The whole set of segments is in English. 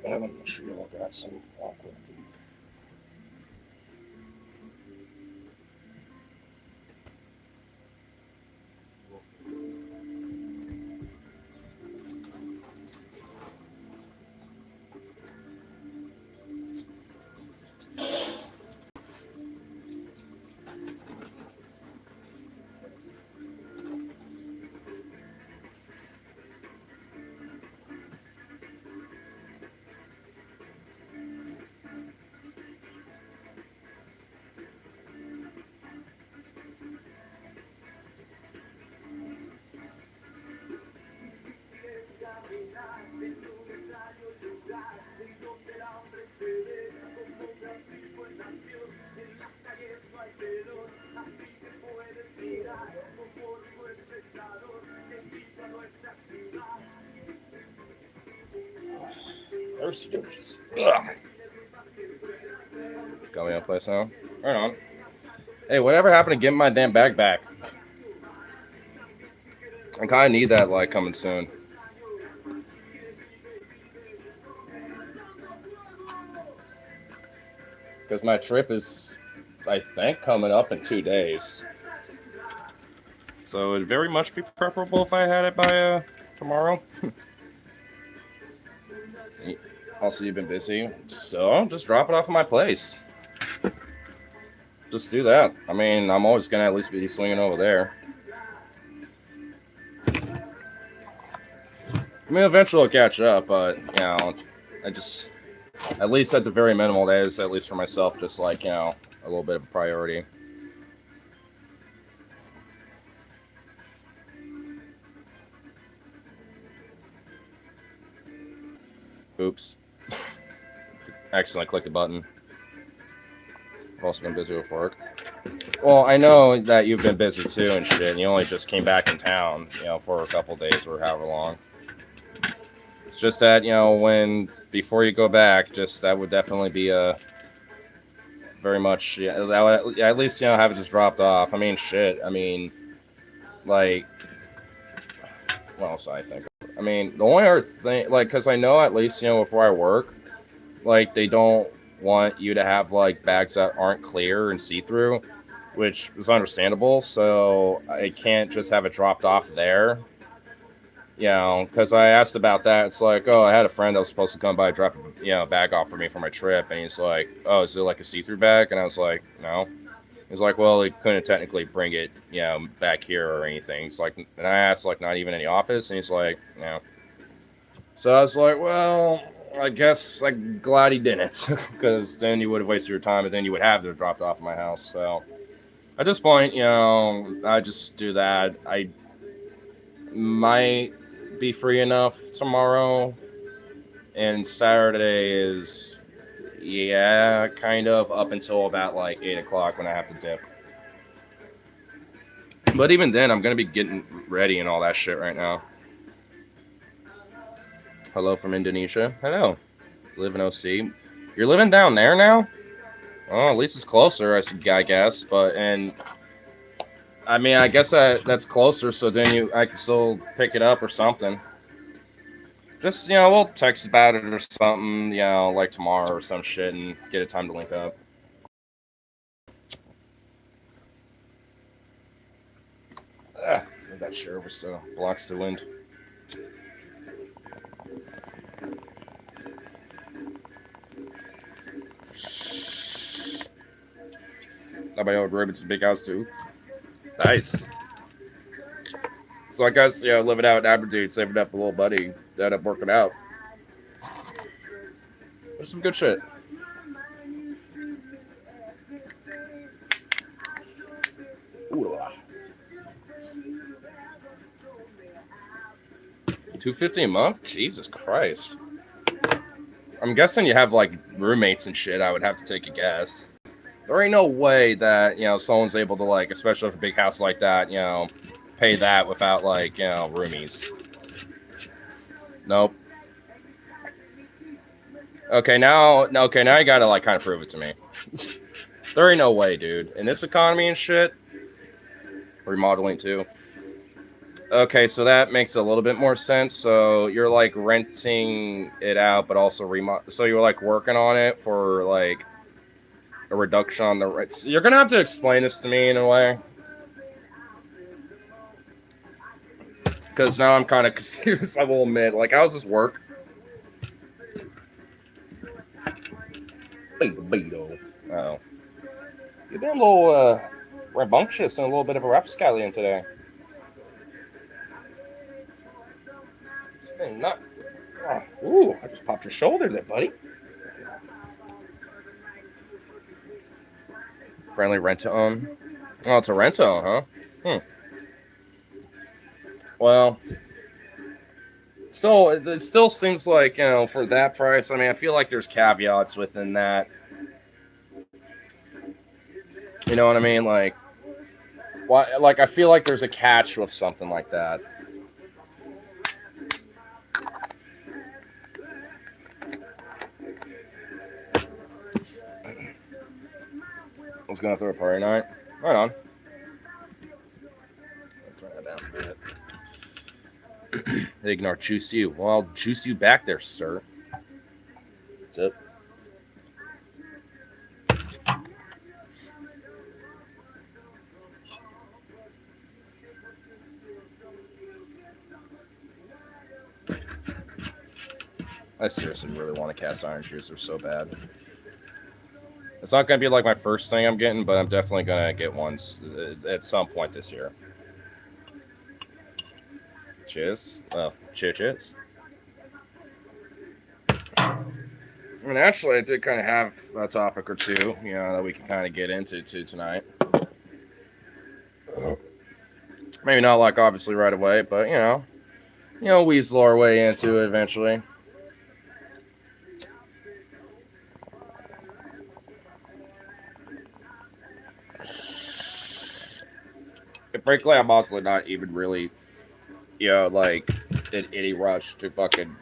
And I'm sure you all got some awkward food. Thirsty doges. Ugh. Got me on place now. Right on. Hey, whatever happened to getting my damn bag back? I kind of need that like coming soon. Because my trip is, I think, coming up in 2 days. So it'd very much be preferable if I had it by tomorrow. Also, you've been busy, so just drop it off at my place. Just do that. I mean, I'm always gonna at least be swinging over there. I mean, eventually I'll catch up, but I just, at least at the very minimal, that is at least for myself, just like a little bit of a priority. Oops. Accidentally clicked the button. I've also been busy with work. Well, I know that you've been busy too and shit, and you only just came back in town, for a couple days or however long. It's just that, before you go back, just that would definitely be very much, that would, at least, have it just dropped off. I mean, shit. I mean, like, what else I think? I mean, the only other thing, like, because I know at least, before I work, like, they don't want you to have, like, bags that aren't clear and see-through, which is understandable, so I can't just have it dropped off there. Because I asked about that. It's like, oh, I had a friend that was supposed to come by, drop a bag off for me for my trip, and he's like, oh, is it like a see-through bag? And I was like, no. He's like, well, he couldn't technically bring it, back here or anything. He's like, and I asked, like, not even in the office, and he's like, no. So I was like, well, I guess I'm glad he didn't, because then you would have wasted your time, and then you would have to have dropped off at my house. So at this point, I just do that. I might be free enough tomorrow, and Saturday is, kind of up until about like 8 o'clock when I have to dip. But even then, I'm gonna be getting ready and all that shit right now. Hello from Indonesia. Hello. Live in OC. You're living down there now? Oh, at least it's closer, I guess. But, and I mean, I guess that's closer, so then I can still pick it up or something. Just, we'll text about it or something, like tomorrow or some shit, and get a time to link up. That share was blocks the wind. How about your Rabbit's big house too? Nice. So I guess, living out in Aberdeen, saving up a little money, ended up working out. There's some good shit. Ooh. $250 a month? Jesus Christ. I'm guessing you have like roommates and shit. I would have to take a guess. There ain't no way that someone's able to, like, especially for a big house like that, pay that without, like, roomies. Nope. Okay, now you gotta, like, kind of prove it to me. There ain't no way, dude. In this economy and shit, remodeling too. Okay, so that makes a little bit more sense. So you're like renting it out, but also so you're like working on it for like a reduction on the rent. You're gonna have to explain this to me in a way, because now I'm kind of confused. I will admit. Like, how does this work? Beto. Oh, you've been a little rambunctious and a little bit of a rapscallion today. Hey, not. Oh, ooh, I just popped your shoulder there, buddy. Friendly rent to own. Oh, it's a rent to own, huh? Well, still, it still seems like, for that price. I mean, I feel like there's caveats within that. You know what I mean? Like, why? Like, I feel like there's a catch with something like that. I was gonna throw a party night. Right on. Turn that down a bit. They ignore juice you. Well, I'll juice you back there, sir. What's up? I seriously really want a cast iron juicer so bad. It's not going to be like my first thing I'm getting, but I'm definitely going to get one at some point this year. Cheers. Oh, cheers. And actually, I did kind of have a topic or two, that we can kind of get into tonight. Maybe not like obviously right away, but weasel our way into it eventually. Frankly, I'm honestly not even really, like in any rush to fucking,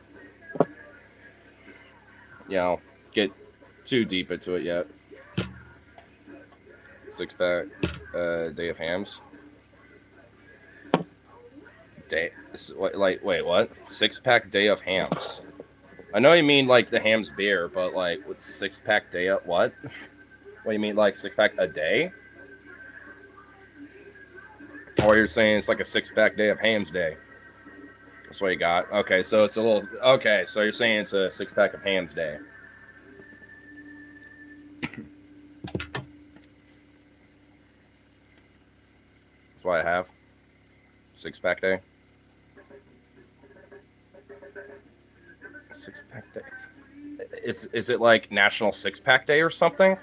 get too deep into it yet. 6-pack day of hams. Wait, what? 6-pack day of hams. I know you mean like the hams beer, but like with 6-pack day of what? What do you mean, like 6-pack a day? Or you're saying it's like a 6-pack day of hams day? That's what you got. Okay, so it's a little. Okay, so you're saying it's a 6-pack of hams day. That's why I have 6-pack day. 6-pack day. Is it like National 6-pack Day or something?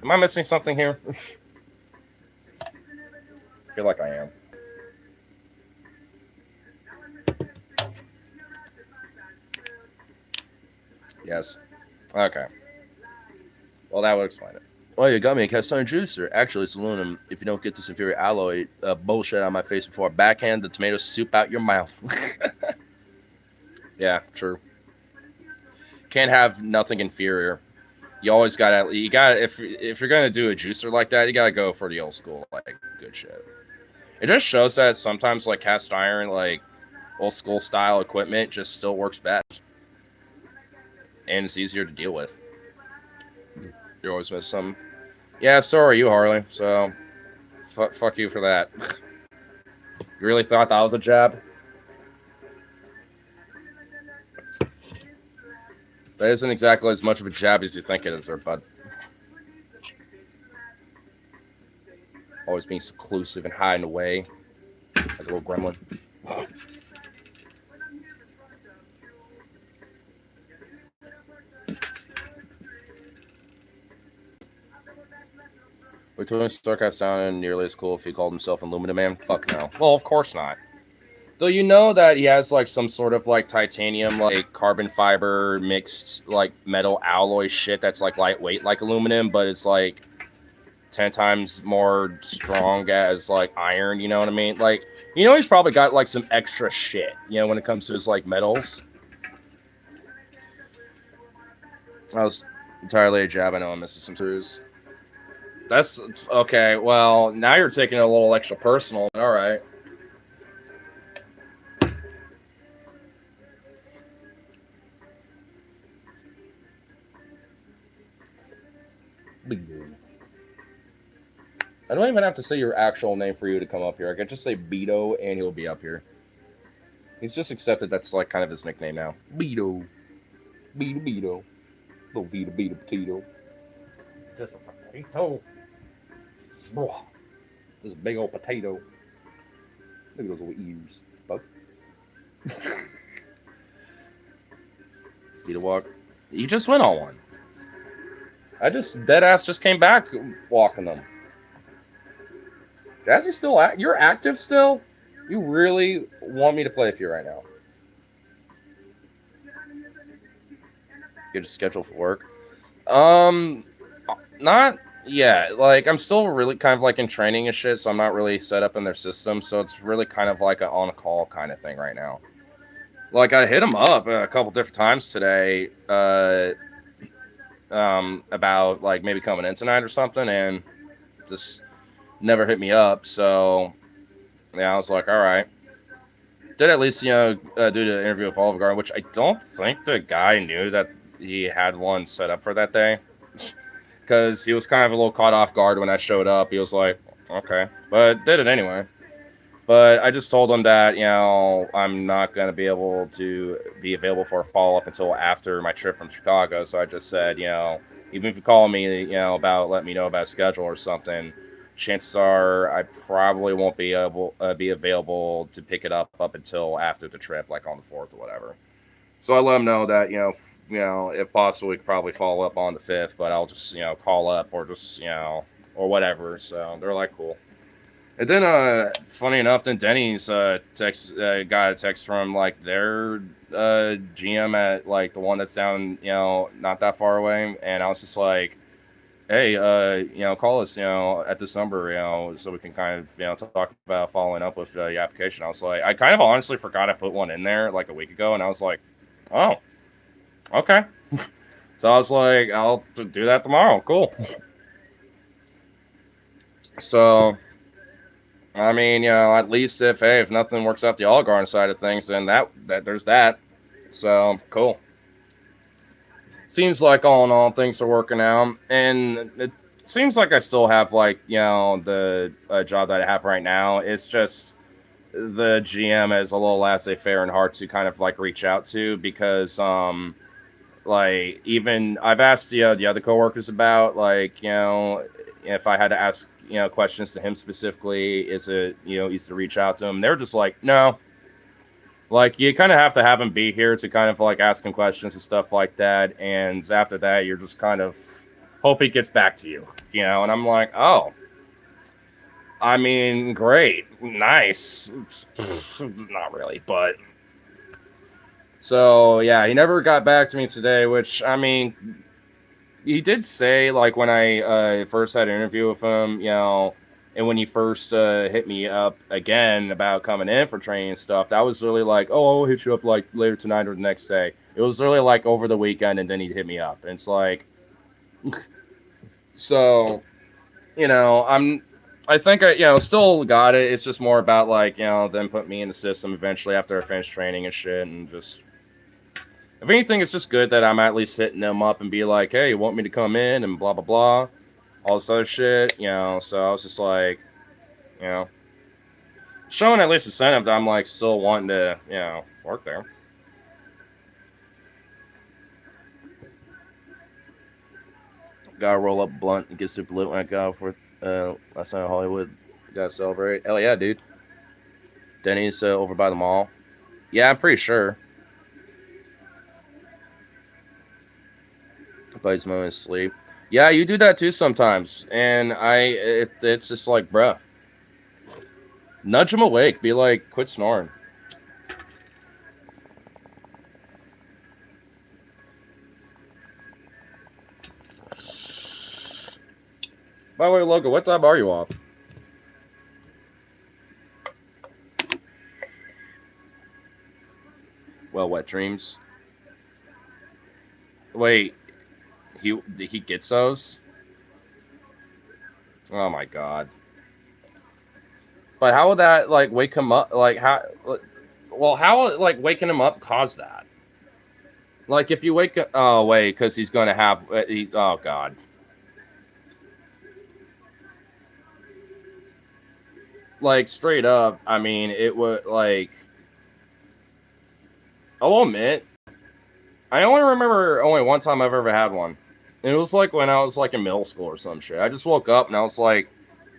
Am I missing something here? I feel like I am. Yes. Okay. Well, that would explain it. Well, you got me a cast iron juicer. Actually, it's aluminum. If you don't get this inferior alloy bullshit on my face before I backhand the tomato soup out your mouth. Yeah, true. Can't have nothing inferior. You always gotta, if you're gonna do a juicer like that, you gotta go for the old school, like, good shit. It just shows that sometimes, like, cast iron, like, old school style equipment just still works best. And it's easier to deal with. You always miss some. Yeah, so are you, Harley. So, fuck you for that. You really thought that was a jab? That isn't exactly as much of a jab as you think it is, there, bud. Always being seclusive and hiding away like a little gremlin. Would Tony Stark have sounded nearly as cool if he called himself Illumina Man? Fuck no. Well, of course not. Though you know that he has like some sort of like titanium, like carbon fiber mixed like metal alloy shit that's like lightweight like aluminum, but it's like 10 times more strong as like iron, you know what I mean? Like, he's probably got like some extra shit, when it comes to his like metals. That was entirely a jab. I know I'm missing some screws. That's okay. Well, now you're taking it a little extra personal. All right. Beto. I don't even have to say your actual name for you to come up here. I could just say Beto and he'll be up here. He's just accepted that's like kind of his nickname now. Beto. Beto. Little Vita potato. Just a potato. Blah. This big old potato. Look at those little ears. Bug. Vita walk. You just went on one. I just dead ass just came back walking them. Jazzy still you're active still? You really want me to play with you right now? You're just scheduled for work. Not yet. Like I'm still really kind of like in training and shit, so I'm not really set up in their system. So it's really kind of like an on-call kind of thing right now. Like I hit him up a couple different times today, about like maybe coming in tonight or something, and just never hit me up. So yeah, I was like, all right. Did at least do the interview with Olive Garden, which I don't think the guy knew that he had one set up for that day, because he was kind of a little caught off guard when I showed up. He was like, okay, but did it anyway. But I just told him that, I'm not going to be able to be available for a follow-up until after my trip from Chicago. So I just said, even if you call me, about letting me know about a schedule or something, chances are I probably won't be available to pick it up until after the trip, like on the 4th or whatever. So I let him know that, if possible, we could probably follow up on the 5th, but I'll just, call up or just, or whatever. So they're like, cool. And then, funny enough, then Denny's got a text from like their GM at like the one that's down, not that far away, and I was just like, hey, call us, at this number, so we can kind of, talk about following up with your application. I was like, I kind of honestly forgot I put one in there like a week ago, and I was like, oh, okay. So I was like, I'll do that tomorrow. Cool. So. I mean, at least if nothing works out the Olive Garden side of things, then that there's that. So cool. Seems like all in all things are working out, and it seems like I still have like the job that I have right now. It's just the GM is a little laissez-faire and hard to kind of like reach out to, because like even I've asked the other coworkers about like if I had to ask questions to him specifically, is it easy to reach out to him? They're just like, no, like you kind of have to have him be here to kind of like ask him questions and stuff like that, and after that you're just kind of hope he gets back to you, and I'm like, oh, I mean, great, nice. Not really, but so yeah, he never got back to me today, which I mean, he did say, like, when I first had an interview with him, and when he first hit me up again about coming in for training and stuff, that was really like, oh, I'll hit you up, like, later tonight or the next day. It was really, like, over the weekend, and then he'd hit me up. And it's like, so, I think I, still got it. It's just more about, like, them put me in the system eventually after I finish training and shit, and just... If anything, it's just good that I'm at least hitting them up and be like, hey, you want me to come in and blah, blah, blah. All this other shit, so I was just like, showing at least incentive that I'm like still wanting to, work there. Gotta roll up a blunt and get super lit when I got for last night in Hollywood. Gotta celebrate. Hell yeah, dude. Denny's over by the mall. Yeah, I'm pretty sure. Buddy's moment of sleep. Yeah, you do that too sometimes, and it's just like, bruh, nudge him awake. Be like, quit snoring. By the way, Logan, what time are you off? Well, wet dreams. Wait. He gets those? Oh my god. But how would that like wake him up? Like how? Well, how like waking him up cause that? Like if you wake up, oh wait, because he's gonna have. Oh god. like straight up, I mean, it would like. I'll admit, I only remember only one time I've ever had one. And it was like when I was like in middle school or some shit. I just woke up and I was like,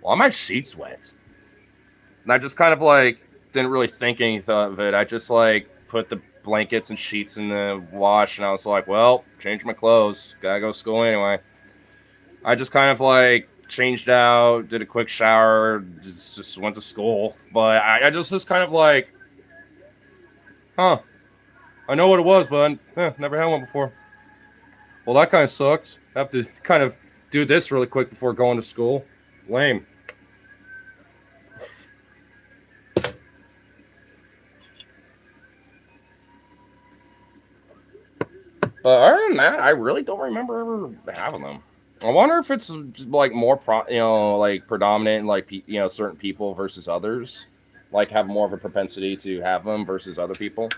why are my sheets wet? And I just kind of like didn't really think anything of it. I just like put the blankets and sheets in the wash and I was like, well, change my clothes. Gotta go to school anyway. I just kind of like changed out, did a quick shower, just went to school. But I just was kind of like, huh. I know what it was, but never had one before. Well, that kind of sucked. I have to kind of do this really quick before going to school. Lame. But other than that, I really don't remember ever having them. I wonder if it's like more, like predominant in like certain people versus others, like have more of a propensity to have them versus other people.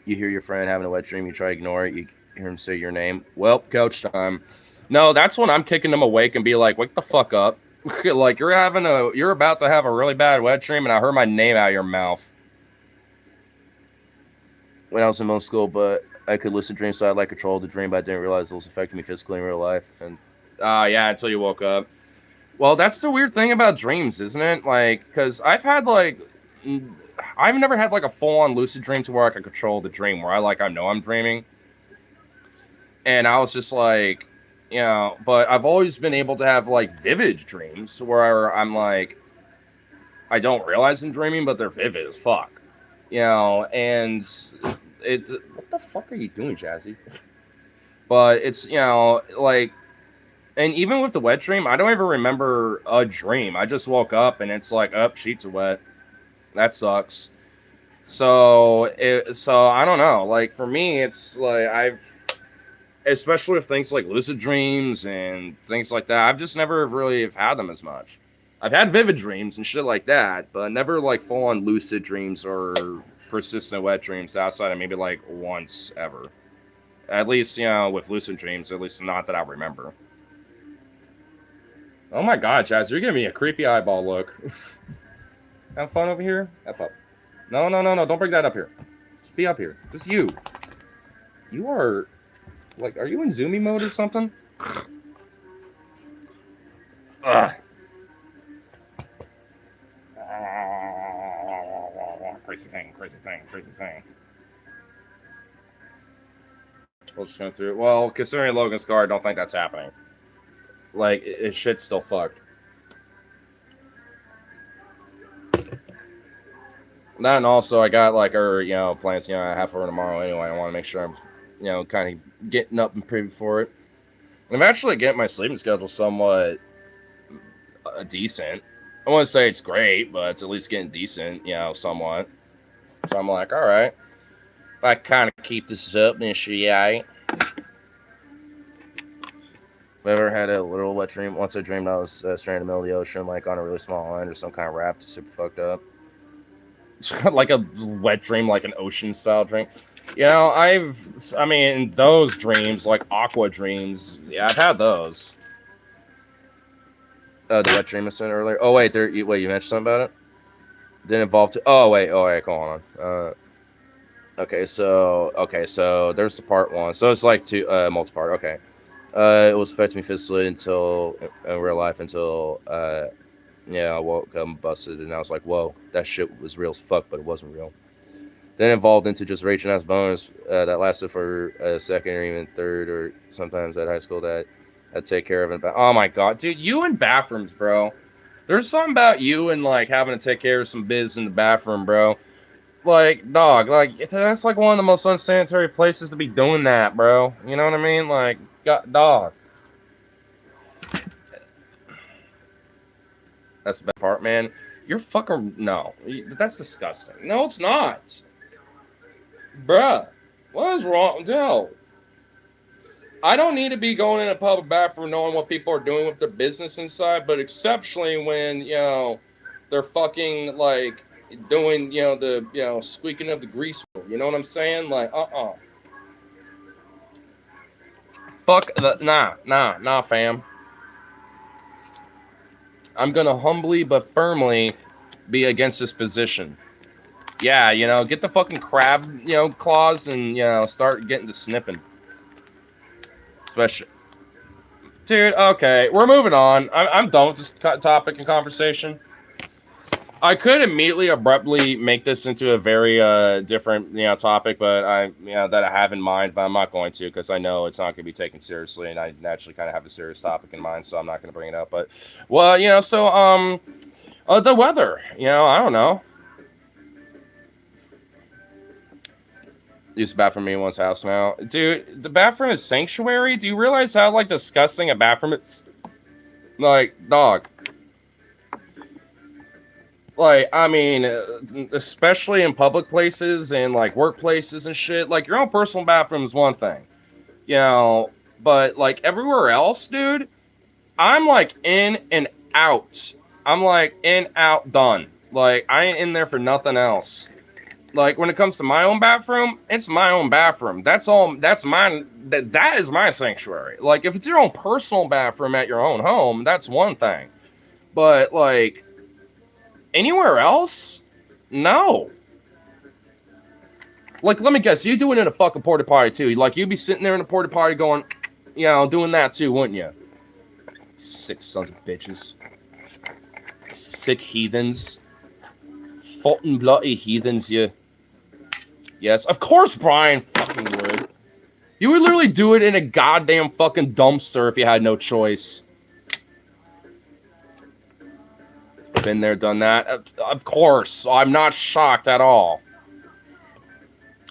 You hear your friend having a wet dream, you try to ignore it, you hear him say your name. Well, coach time. No, that's when I'm kicking them awake and be like, wake the fuck up. Like you're about to have a really bad wet dream and I heard my name out of your mouth. When I was in middle school, but I could lucid dream, so I had like control of the dream, but I didn't realize it was affecting me physically in real life. And yeah, until you woke up. Well, that's the weird thing about dreams, isn't it? Like, because I've never had like a full-on lucid dream to where I can control the dream, where I know I'm dreaming. And I was just like, but I've always been able to have like vivid dreams where I'm like, I don't realize I'm dreaming, but they're vivid as fuck. And what the fuck are you doing, Jazzy? But it's, like, and even with the wet dream, I don't even remember a dream. I just woke up and it's like, sheets are wet. That sucks. So I don't know. Like, for me, it's like especially with things like lucid dreams and things like that, I've just never really have had them as much. I've had vivid dreams and shit like that, but never like full-on lucid dreams or persistent wet dreams outside of maybe like once ever. At least, with lucid dreams, at least not that I remember. Oh my god, Jazz, you're giving me a creepy eyeball look. Have fun over here? F up. No, don't bring that up here. Just be up here. Just you. You are, like, are you in zoomy mode or something? Ugh. Crazy thing. We'll just go through it. Well, considering Logan Scar, I don't think that's happening. Like, his shit's still fucked. That, and also I got like plans, I have for tomorrow anyway. I want to make sure I'm, kind of getting up and privy for it. I'm actually getting my sleeping schedule somewhat decent. I wouldn't say it's great, but it's at least getting decent, somewhat. So I'm like, all right, if I kind of keep this up, then she aight. I've ever had a little wet dream. Once I dreamed I was stranded in the middle of the ocean, like on a really small island or some kind of raft, super fucked up. Like a wet dream, like an ocean style dream. Those dreams, like aqua dreams, yeah, I've had those. The wet dream I said earlier. Oh wait, you mentioned something about it? Didn't involve hold on. Okay, so there's the part one. So it's like multi-part. Okay. It was affecting me physically until in real life until I woke up and busted, and I was like, whoa, that shit was real as fuck, but it wasn't real. Then evolved into just raging ass bonus that lasted for a second or even third, or sometimes at high school that I'd take care of it. Oh my god, dude, you in bathrooms, bro. There's something about you and like having to take care of some biz in the bathroom, bro. Like, dog, like that's like one of the most unsanitary places to be doing that, bro. You know what I mean? Like, dog. That's the best part, man. You're fucking no. That's disgusting. No, it's not, bruh. What is wrong? No. I don't need to be going in a public bathroom knowing what people are doing with their business inside, but exceptionally when they're fucking like doing the squeaking of the grease wheel. You know what I'm saying? Like Fuck that. Nah, fam. I'm gonna humbly but firmly be against this position. Yeah, you know, get the fucking crab, you know, claws and, you know, start getting to snipping. Especially, dude. Okay, we're moving on. I'm done with this topic and conversation. I could immediately abruptly make this into a very different, you know, topic, but that I have in mind, but I'm not going to because I know it's not going to be taken seriously, and I naturally kind of have a serious topic in mind, so I'm not going to bring it up. But, well, you know, so the weather, you know, I don't know. Use the bathroom in one's house now, dude. The bathroom is sanctuary. Do you realize how like disgusting a bathroom is? Like, dog. Like, I mean, especially in public places and like workplaces and shit. Like, your own personal bathroom is one thing, you know, but like everywhere else, dude, I'm like in and out. I'm like in, out, done. Like, I ain't in there for nothing else. Like, when it comes to my own bathroom, it's my own bathroom. That's all. That's mine. That is my sanctuary. Like, if it's your own personal bathroom at your own home, that's one thing. But like anywhere else, no. Like, let me guess, you doing it in a fucking porta potty too? Like, you'd be sitting there in a porta potty going, you know, doing that too, wouldn't you? Sick sons of bitches. Sick heathens. Fucking bloody heathens, you. Yes, of course Brian fucking would. You would literally do it in a goddamn fucking dumpster if you had no choice. Been there, done that. Of course. I'm not shocked at all.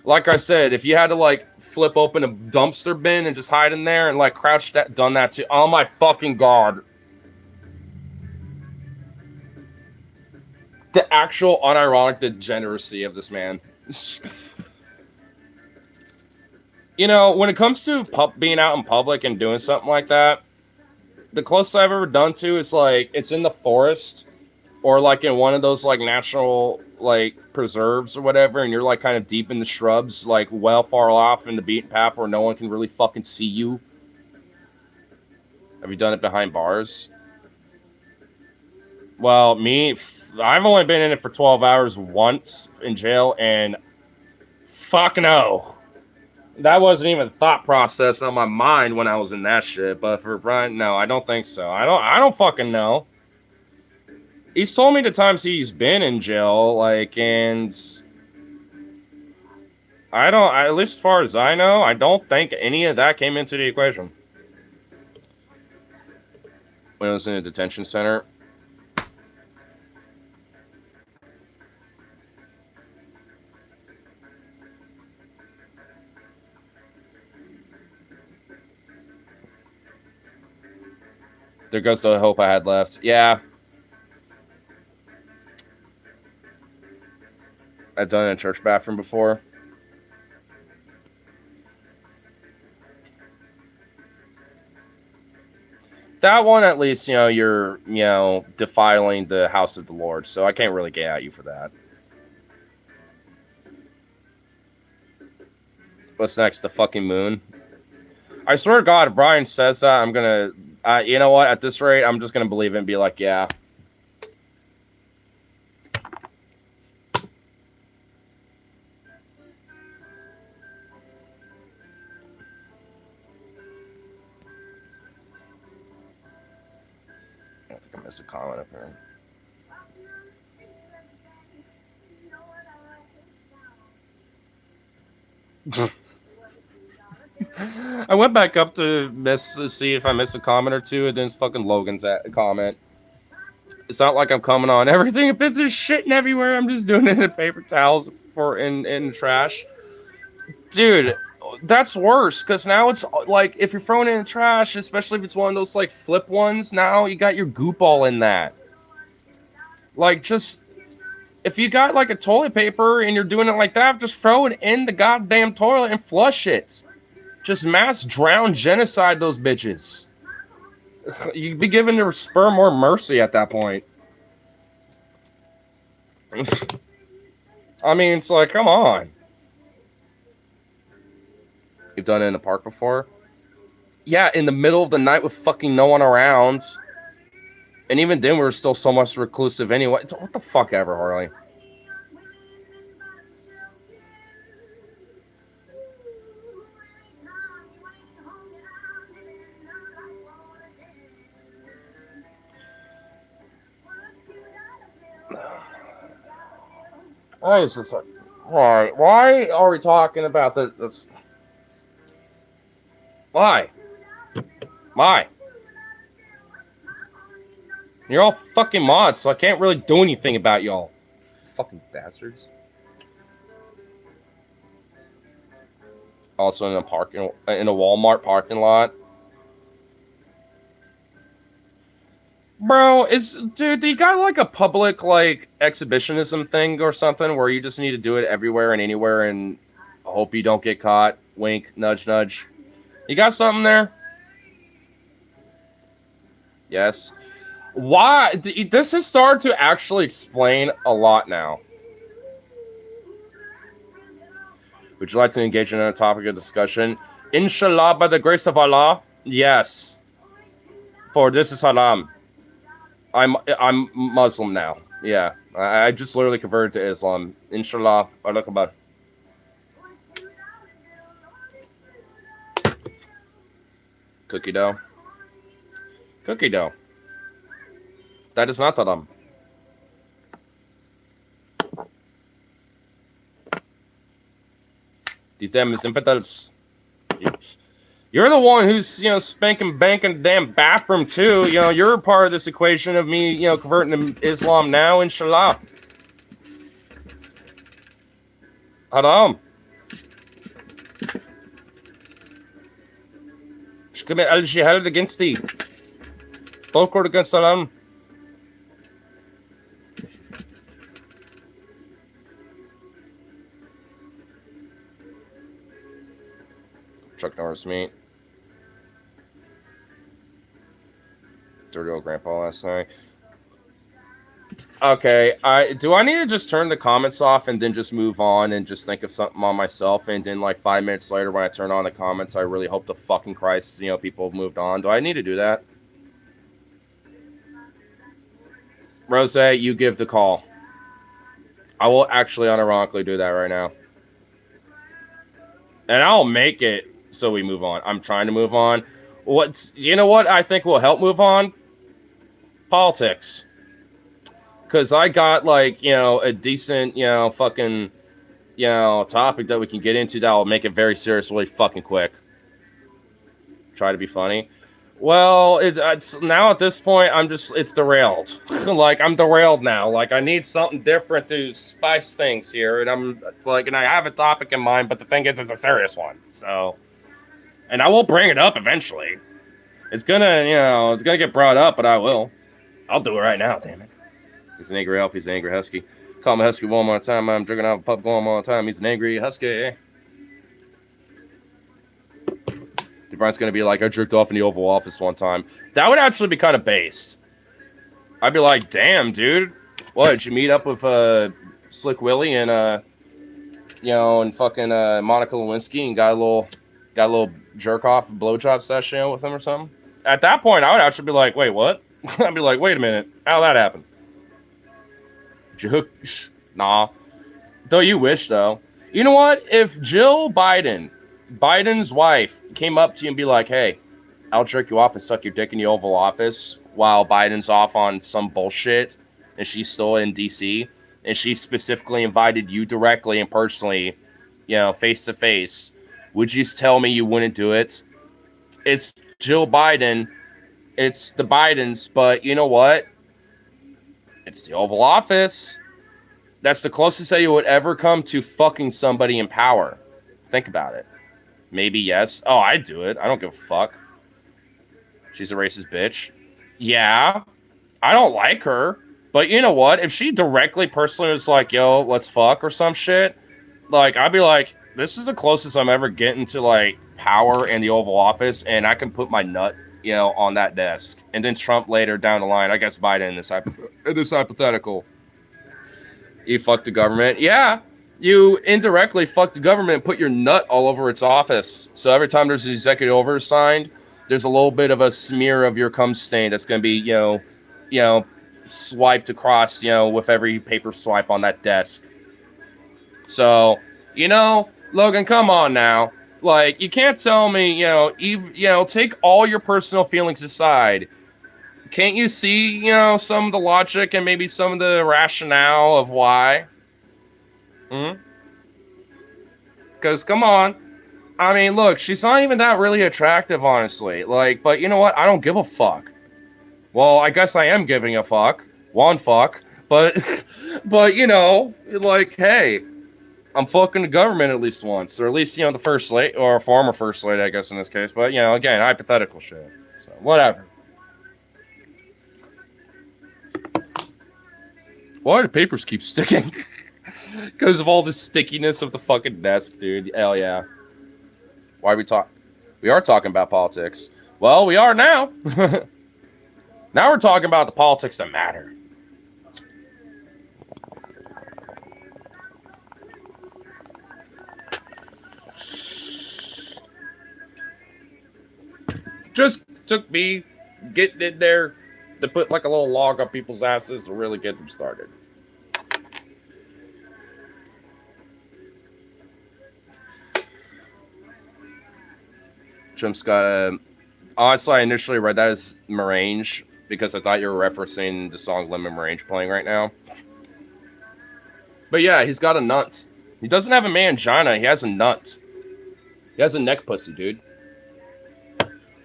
Like I said, if you had to, like, flip open a dumpster bin and just hide in there and, like, crouch that, done that too. Oh my fucking god. The actual unironic degeneracy of this man. You know, when it comes to being out in public and doing something like that, the closest I've ever done to is, like, it's in the forest or, like, in one of those, like, natural, like, preserves or whatever, and you're, like, kind of deep in the shrubs, like, well far off in the beaten path where no one can really fucking see you. Have you done it behind bars? Well, me, I've only been in it for 12 hours once in jail, and fuck no. That wasn't even a thought process on my mind when I was in that shit. But for Brian, no, I don't think so. I don't fucking know. He's told me the times he's been in jail, like, and I don't, at least as far as I know, I don't think any of that came into the equation. When I was in a detention center. There goes the hope I had left. Yeah. I've done it in a church bathroom before. That one, at least, you know, you're, you know, defiling the house of the Lord. So I can't really get at you for that. What's next? The fucking moon? I swear to God, if Brian says that, I'm going to, you know what? At this rate, I'm just going to believe it and be like, yeah. I think I missed a comment up here. I went back up to see if I missed a comment or two, and then it's fucking Logan's comment. It's not like I'm coming on everything. If this is shitting everywhere, I'm just doing it in paper towels in trash. Dude, that's worse, because now it's like, if you're throwing it in trash, especially if it's one of those like flip ones, now you got your goop all in that. Like, just, if you got like a toilet paper and you're doing it like that, just throw it in the goddamn toilet and flush it. Just mass drown genocide those bitches. You'd be giving their sperm more mercy at that point. I mean, it's like, come on. You've done it in the park before? Yeah, in the middle of the night with fucking no one around. And even then, we were still so much reclusive anyway. What the fuck ever, Harley. It's just like, why are we talking about this? Why? You're all fucking mods, so I can't really do anything about y'all. Fucking bastards. Also in a Walmart parking lot. Bro, do you got like a public like exhibitionism thing or something where you just need to do it everywhere and anywhere and hope you don't get caught? Wink, nudge, nudge. You got something there? Yes. Why? This has started to actually explain a lot now. Would you like to engage in a topic of discussion? Inshallah, by the grace of Allah, yes. For this is haram. I'm Muslim now. Yeah, I just literally converted to Islam. Inshallah, Allah Akbar. Cookie dough. Cookie dough. That is not haram. These damn infidels. You're the one who's, spanking bank in the damn bathroom, too. You're a part of this equation of me, converting to Islam now, inshallah. Haram. Ich commit al-jihad against thee. Both against haram. Chuck Norris meat. Dirty old grandpa last night. Okay, do I need to just turn the comments off and then just move on and just think of something on myself, and then like 5 minutes later when I turn on the comments, I really hope to fucking Christ, people have moved on. Do I need to do that? Rose, you give the call. I will actually unironically do that right now. And I'll make it so we move on. I'm trying to move on. You know what I think will help move on? Politics. Because I got, a decent, fucking, topic that we can get into that will make it very serious really fucking quick. Try to be funny. Well, it's now at this point, it's derailed. I'm derailed now. I need something different to spice things here. And and I have a topic in mind, but the thing is, it's a serious one. So, and I will bring it up eventually. It's gonna get brought up, but I will. I'll do it right now, damn it. He's an angry elf. He's an angry husky. Call me husky one more time. I'm drinking out of a pub going one more time. He's an angry husky. Brian's going to be like, I jerked off in the Oval Office one time. That would actually be kind of based. I'd be like, damn, dude. What, did you meet up with Slick Willie and, and fucking Monica Lewinsky and got a little jerk-off blowjob session with him or something? At that point, I would actually be like, wait, what? I'd be like, wait a minute. How'd that happen? Nah. Though you wish, though. You know what? If Jill Biden's wife, came up to you and be like, hey, I'll jerk you off and suck your dick in the Oval Office while Biden's off on some bullshit and she's still in D.C., and she specifically invited you directly and personally, face to face, would you tell me you wouldn't do it? It's Jill Biden. It's the Bidens, but you know what? It's the Oval Office. That's the closest that you would ever come to fucking somebody in power. Think about it. Maybe yes. Oh, I'd do it. I don't give a fuck. She's a racist bitch. Yeah. I don't like her. But you know what? If she directly, personally was like, yo, let's fuck or some shit, I'd be like, this is the closest I'm ever getting to, power in the Oval Office, and I can put my nut, on that desk. And then Trump later down the line, I guess Biden in this hypothetical. You fucked the government. Yeah. You indirectly fucked the government and put your nut all over its office. So every time there's an executive order signed, there's a little bit of a smear of your cum stain that's going to be, swiped across, with every paper swipe on that desk. So, Logan, come on now. Like, you can't tell me, take all your personal feelings aside. Can't you see, some of the logic and maybe some of the rationale of why? Because, come on. I mean, look, she's not even that really attractive, honestly. Like, but you know what? I don't give a fuck. Well, I guess I am giving a fuck. One fuck. But, like, hey, I'm fucking the government at least once. Or at least, the first lady, or former first lady, I guess, in this case. But, again, hypothetical shit. So, whatever. Why do papers keep sticking? Because of all the stickiness of the fucking desk, dude. Hell yeah. Why we are talking about politics. Well, we are now. Now we're talking about the politics that matter. Just took me getting in there to put like a little log up people's asses to really get them started. Trump's got a... Honestly, I initially read that as Marange because I thought you were referencing the song Lemon Marange playing right now. But yeah, he's got a nut. He doesn't have a mangina, he has a nut. He has a neck pussy, dude.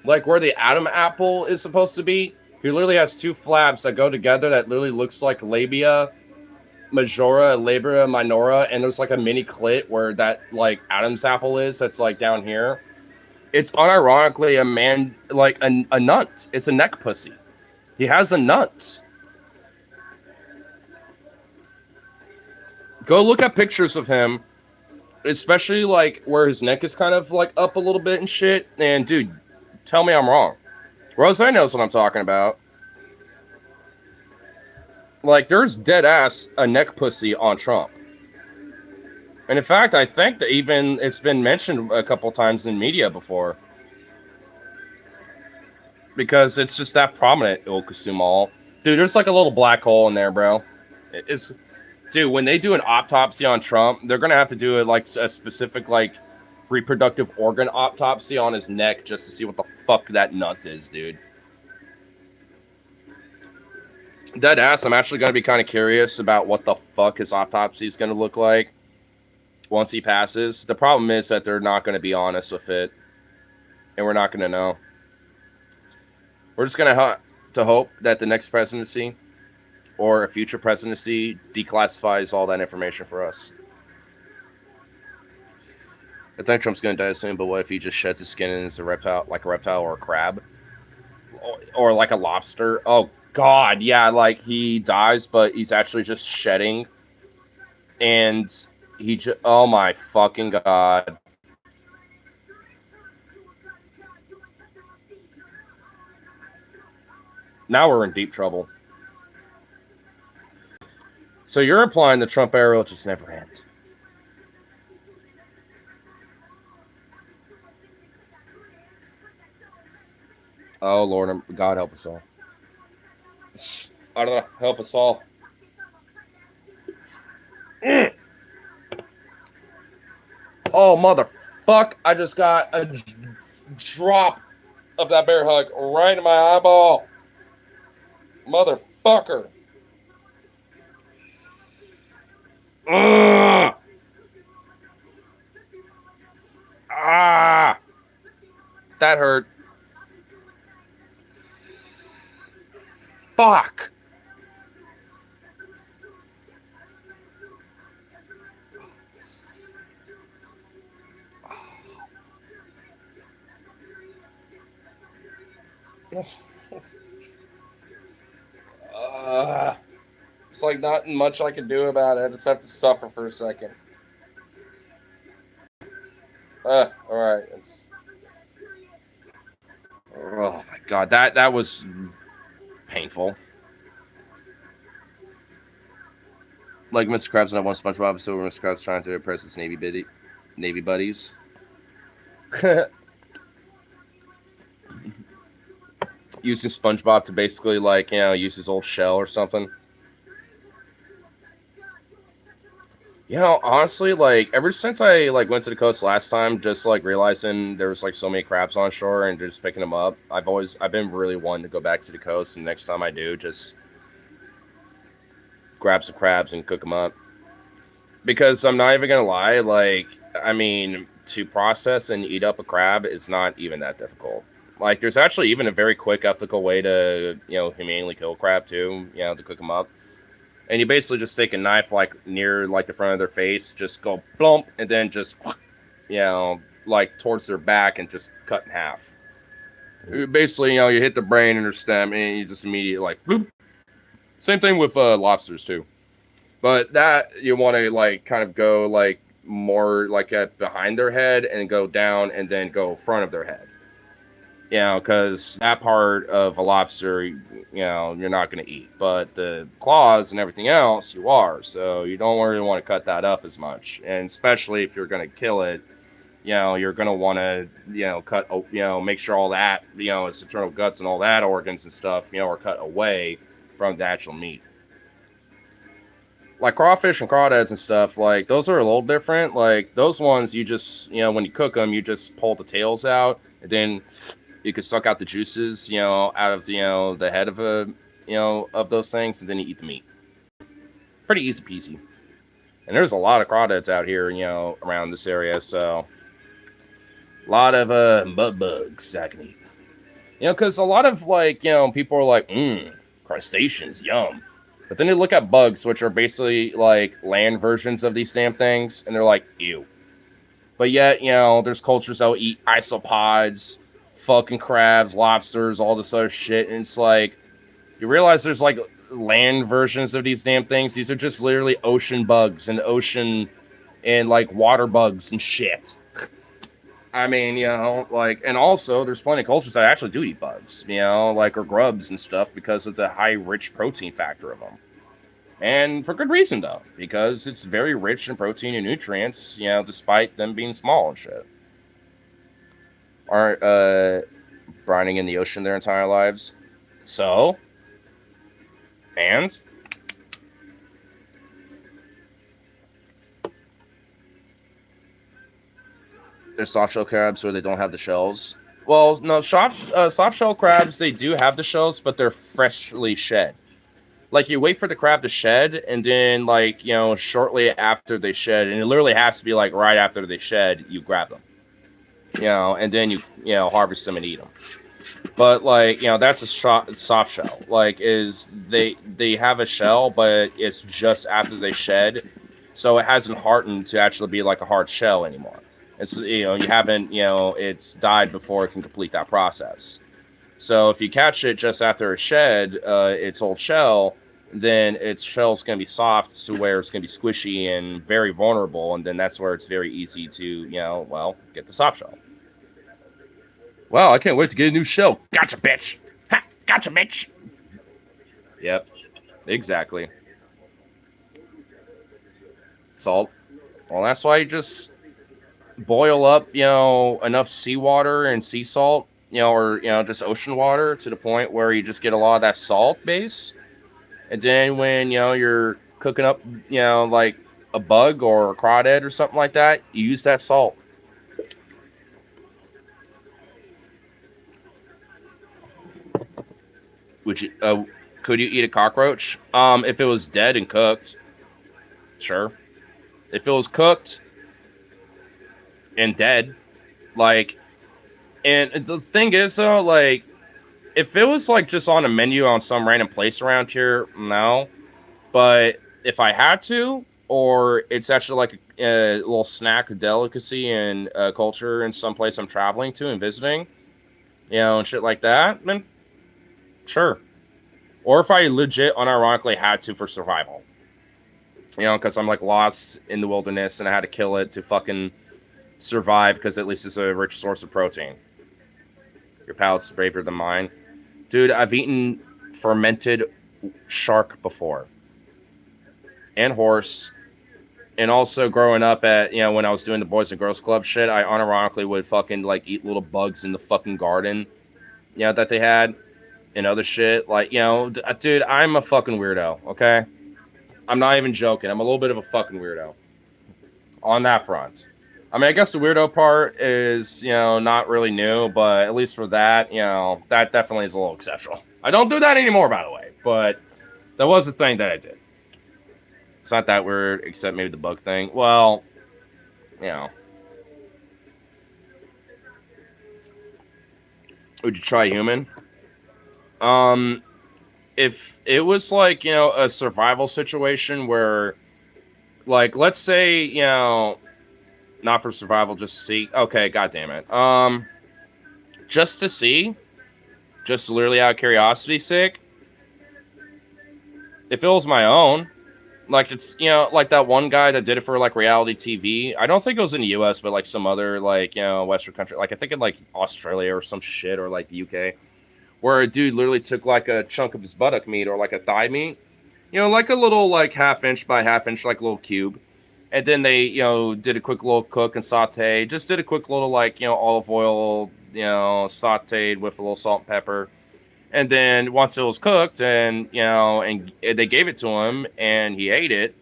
Like where the Adam apple is supposed to be, he literally has two flaps that go together that literally looks like labia majora, labia minora, and there's like a mini clit where that like Adam's apple is that's like down here. It's unironically a man, like a nut. It's a neck pussy. He has a nut. Go look at pictures of him, especially like where his neck is kind of like up a little bit and shit. And dude, tell me I'm wrong. Rose knows what I'm talking about. Like there's dead ass a neck pussy on Trump. And in fact, I think that even it's been mentioned a couple times in media before. Because it's just that prominent, Ilkasumal. Dude, there's like a little black hole in there, bro. Dude, when they do an autopsy on Trump, they're going to have to do it like a specific like reproductive organ autopsy on his neck just to see what the fuck that nut is, dude. Dead ass, I'm actually going to be kind of curious about what the fuck his autopsy is going to look like once he passes. The problem is that they're not going to be honest with it, and we're not going to know. We're just going to hope that the next presidency or a future presidency declassifies all that information for us. I think Trump's going to die soon, but what if he just sheds his skin and is a reptile, like a reptile or a crab? Or like a lobster? Oh, God, yeah, like he dies, but he's actually just shedding. And he just, oh my fucking God. Now we're in deep trouble. So you're implying the Trump era will just never end. Oh, Lord, God help us all. I don't know, help us all. Oh, motherfuck, I just got a drop of that bear hug right in my eyeball. Motherfucker. Ah. That hurt. Fuck. It's like not much I can do about it. I just have to suffer for a second. Alright. Oh my God, that was painful. Like Mr. Krabs and I want SpongeBob episode where Mr. Krabs trying to impress his Navy buddies. using SpongeBob to basically like use his old shell or something. Honestly, like ever since I like went to the coast last time, just like realizing there was like so many crabs on shore and just picking them up, I've been really wanting to go back to the coast, and next time I do, just grab some crabs and cook them up. Because I'm not even gonna lie, like I mean, to process and eat up a crab is not even that difficult. Like there's actually even a very quick, ethical way to humanely kill a crab too, to cook them up. And you basically just take a knife like near like the front of their face, just go blump, and then just like towards their back and just cut in half. Basically, you hit the brain and their stem, and you just immediately like bloop. Same thing with lobsters too, but that you want to like kind of go like more like at behind their head and go down and then go front of their head. Because that part of a lobster, you're not going to eat. But the claws and everything else, you are. So you don't really want to cut that up as much. And especially if you're going to kill it, you're going to want to, cut, make sure all that, its internal guts and all that organs and stuff, are cut away from the actual meat. Like crawfish and crawdads and stuff, like those are a little different. Like those ones, you just, when you cook them, you just pull the tails out and then you can suck out the juices, out of the head of of those things, and then you eat the meat. Pretty easy peasy. And there's a lot of crawdads out here, around this area, so a lot of mud bugs I can eat. Because a lot of like people are like, crustaceans, yum. But then they look at bugs, which are basically like land versions of these damn things, and they're like, ew. But yet, there's cultures that will eat isopods, fucking crabs, lobsters, all this other shit, and it's like you realize there's like land versions of these damn things. These are just literally ocean bugs and ocean and like water bugs and shit. I mean, like, and also there's plenty of cultures that actually do eat bugs, like or grubs and stuff because of the high rich protein factor of them. And for good reason though, because it's very rich in protein and nutrients, despite them being small and shit. Aren't brining in the ocean their entire lives. So, and there's soft shell crabs where they don't have the shells. Well, no, soft shell crabs, they do have the shells, but they're freshly shed. Like you wait for the crab to shed, and then like shortly after they shed, and it literally has to be like right after they shed, you grab them. And then you harvest them and eat them. But like that's a soft shell. Like they have a shell, but it's just after they shed, so it hasn't hardened to actually be like a hard shell anymore. It's you haven't it's died before it can complete that process. So if you catch it just after it shed its old shell, then its shell's going to be soft to where it's going to be squishy and very vulnerable, and then that's where it's very easy to get the soft shell. Wow, I can't wait to get a new shell. Gotcha, bitch. Ha! Gotcha, bitch. Yep. Exactly. Salt. Well, that's why you just boil up, enough seawater and sea salt, or, just ocean water to the point where you just get a lot of that salt base. And then when, you're cooking up, like a bug or a crawdad or something like that, you use that salt. Would you? Could you eat a cockroach? If it was dead and cooked, sure. If it was cooked and dead, like, and the thing is though, like, if it was like just on a menu on some random place around here, no. But if I had to, or it's actually like a little snack or delicacy in culture in some place I'm traveling to and visiting, and shit like that, then sure. Or if I legit unironically had to for survival. Because I'm like lost in the wilderness and I had to kill it to fucking survive because at least it's a rich source of protein. Your palate's braver than mine. Dude, I've eaten fermented shark before. And horse. And also growing up at, when I was doing the Boys and Girls Club shit, I unironically would fucking like eat little bugs in the fucking garden, that they had. and other shit. Like, dude, I'm a fucking weirdo, okay? I'm not even joking. I'm a little bit of a fucking weirdo on that front. I mean, I guess the weirdo part is, not really new, but at least for that, that definitely is a little exceptional. I don't do that anymore, by the way, but that was the thing that I did. It's not that weird, except maybe the bug thing. Well, would you try human? If it was like, a survival situation where, like, let's say, not for survival, just to see. Okay, god damn it. Just to see, just literally out of curiosity's sake. If it was my own, like, it's, like that one guy that did it for, like, reality TV. I don't think it was in the US, but, like, some other, like, Western country. Like, I think in, like, Australia or some shit, or, like, the UK. Where a dude literally took, like, a chunk of his buttock meat or, like, a thigh meat. Like a little, like, half-inch by half-inch, like, little cube. And then they, did a quick little cook and saute. Just did a quick little, like, olive oil, sauteed with a little salt and pepper. And then once it was cooked and, and they gave it to him and he ate it.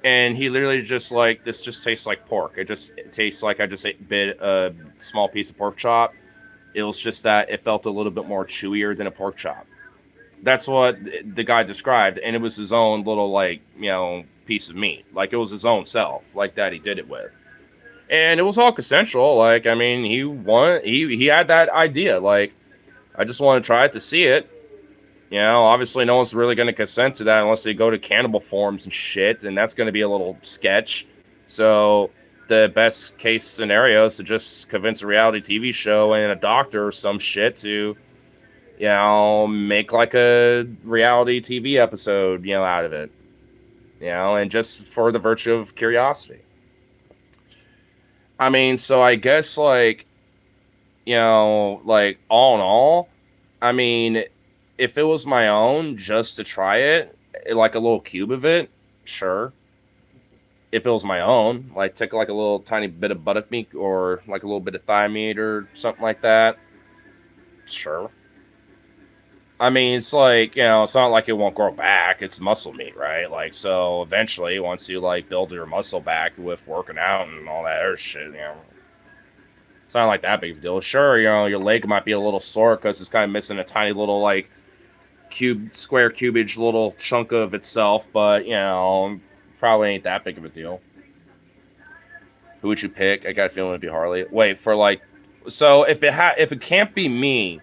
And he literally just like, this just tastes like pork. It tastes like I just bit a small piece of pork chop. It was just that it felt a little bit more chewier than a pork chop. That's what the guy described. And it was his own little, like, piece of meat. Like, it was his own self, like, that he did it with. And it was all consensual. Like, I mean, he had that idea. Like, I just want to try it to see it. Obviously no one's really going to consent to that unless they go to cannibal forums and shit. And that's going to be a little sketch. So the best case scenario is to just convince a reality TV show and a doctor or some shit to, make like a reality TV episode, out of it. And just for the virtue of curiosity. I mean, so I guess, like, like, all in all, I mean, if it was my own, just to try it, like a little cube of it, sure. If it was my own, like, take, like, a little tiny bit of buttock meat or, like, a little bit of thigh meat or something like that, sure. I mean, it's like, it's not like it won't grow back. It's muscle meat, right? Like, so eventually, once you, like, build your muscle back with working out and all that other shit, it's not like that big of a deal. Sure, your leg might be a little sore because it's kind of missing a tiny little, like, square cubage little chunk of itself, but, probably ain't that big of a deal. Who would you pick? I got a feeling it'd be Harley. Wait, for, like, so if it can't be me,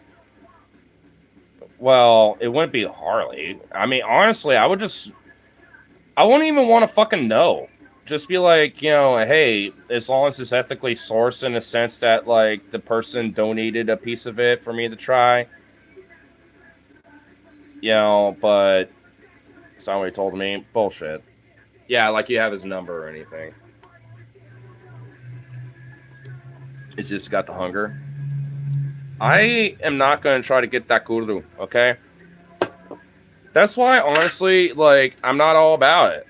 well, it wouldn't be Harley. I mean, honestly, I wouldn't even want to fucking know. Just be like, hey, as long as it's ethically sourced in the sense that, like, the person donated a piece of it for me to try. But it's not what he told me. Bullshit. Yeah, like you have his number or anything. He's just got the hunger. I am not going to try to get that guru, okay? That's why, honestly, like, I'm not all about it.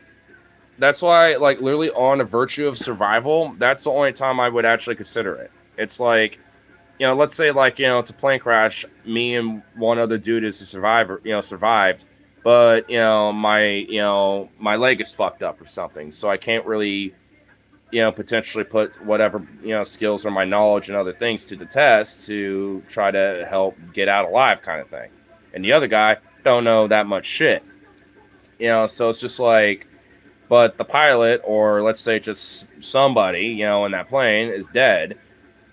That's why, like, literally on a virtue of survival, that's the only time I would actually consider it. It's like, let's say, like, it's a plane crash. Me and one other dude is a survivor, survived. But, my leg is fucked up or something. So I can't really, potentially put whatever, skills or my knowledge and other things to the test to try to help get out alive kind of thing. And the other guy don't know that much shit. So it's just like, but the pilot, or let's say just somebody, in that plane is dead.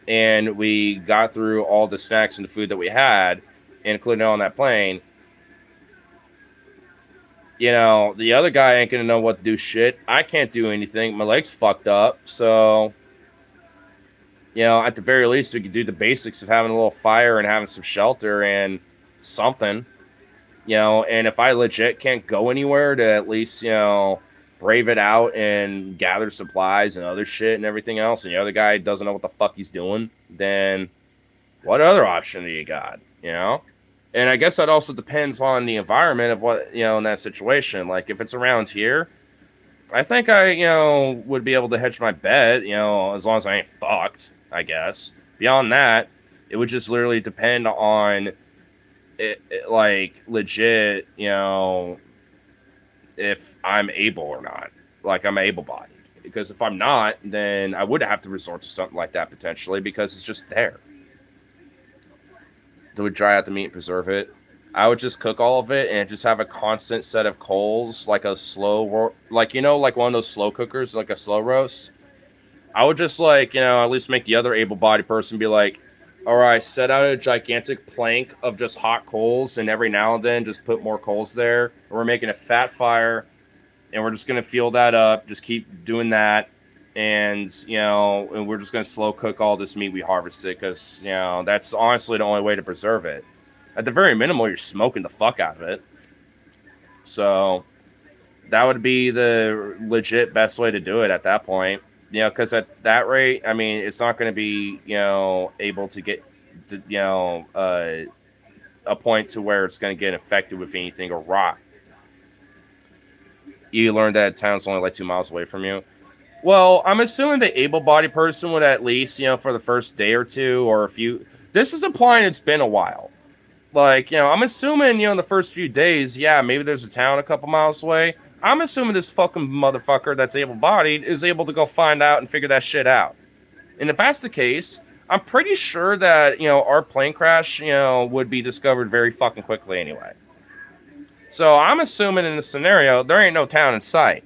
And we got through all the snacks and the food that we had, including on that plane. The other guy ain't going to know what to do shit. I can't do anything. My leg's fucked up. So, at the very least, we could do the basics of having a little fire and having some shelter and something. And if I legit can't go anywhere to at least, brave it out and gather supplies and other shit and everything else, and the other guy doesn't know what the fuck he's doing, then what other option do you got, And I guess that also depends on the environment of what, in that situation. Like, if it's around here, I think I, would be able to hedge my bet, as long as I ain't fucked, I guess. Beyond that, it would just literally depend on, like legit, if I'm able or not. Like I'm able-bodied. Because if I'm not, then I would have to resort to something like that potentially because it's just there. They would dry out the meat and preserve it. I would just cook all of it and just have a constant set of coals, like a slow, like like one of those slow cookers, like a slow roast. I would just at least make the other able-bodied person be like, all right, set out a gigantic plank of just hot coals, and every now and then just put more coals there. And we're making a fat fire, and we're just gonna fuel that up. Just keep doing that, and and we're just gonna slow cook all this meat we harvested because that's honestly the only way to preserve it. At the very minimal, you're smoking the fuck out of it. So that would be the legit best way to do it at that point. Because at that rate, I mean, it's not going to be, able to get, a point to where it's going to get infected with anything or rot. You learned that town's only like 2 miles away from you. Well, I'm assuming the able-bodied person would at least, for the first day or two or a few. This is implying it's been a while. Like, I'm assuming, in the first few days, yeah, maybe there's a town a couple miles away. I'm assuming this fucking motherfucker that's able-bodied is able to go find out and figure that shit out. And if that's the case, I'm pretty sure that, our plane crash, would be discovered very fucking quickly anyway. So I'm assuming in this scenario, there ain't no town in sight.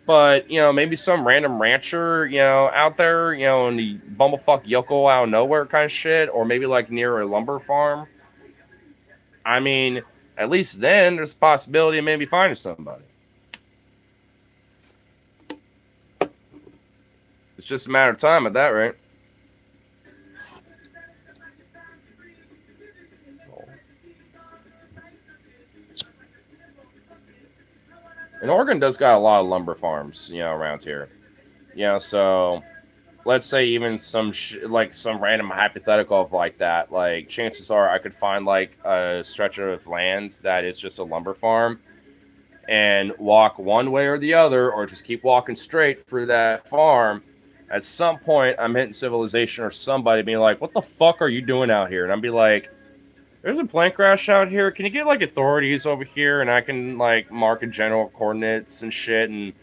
But, maybe some random rancher, out there, in the bumblefuck yokel out of nowhere kind of shit, or maybe like near a lumber farm. I mean, at least then there's a possibility of maybe finding somebody. It's just a matter of time at that rate. And Oregon does got a lot of lumber farms, around here. So let's say even some some random hypothetical of like that, like chances are I could find like a stretch of land that is just a lumber farm and walk one way or the other, or just keep walking straight through that farm. At some point, I'm hitting civilization or somebody being like, what the fuck are you doing out here? And I'd be like, there's a plane crash out here. Can you get like authorities over here? And I can like mark a general coordinates and shit and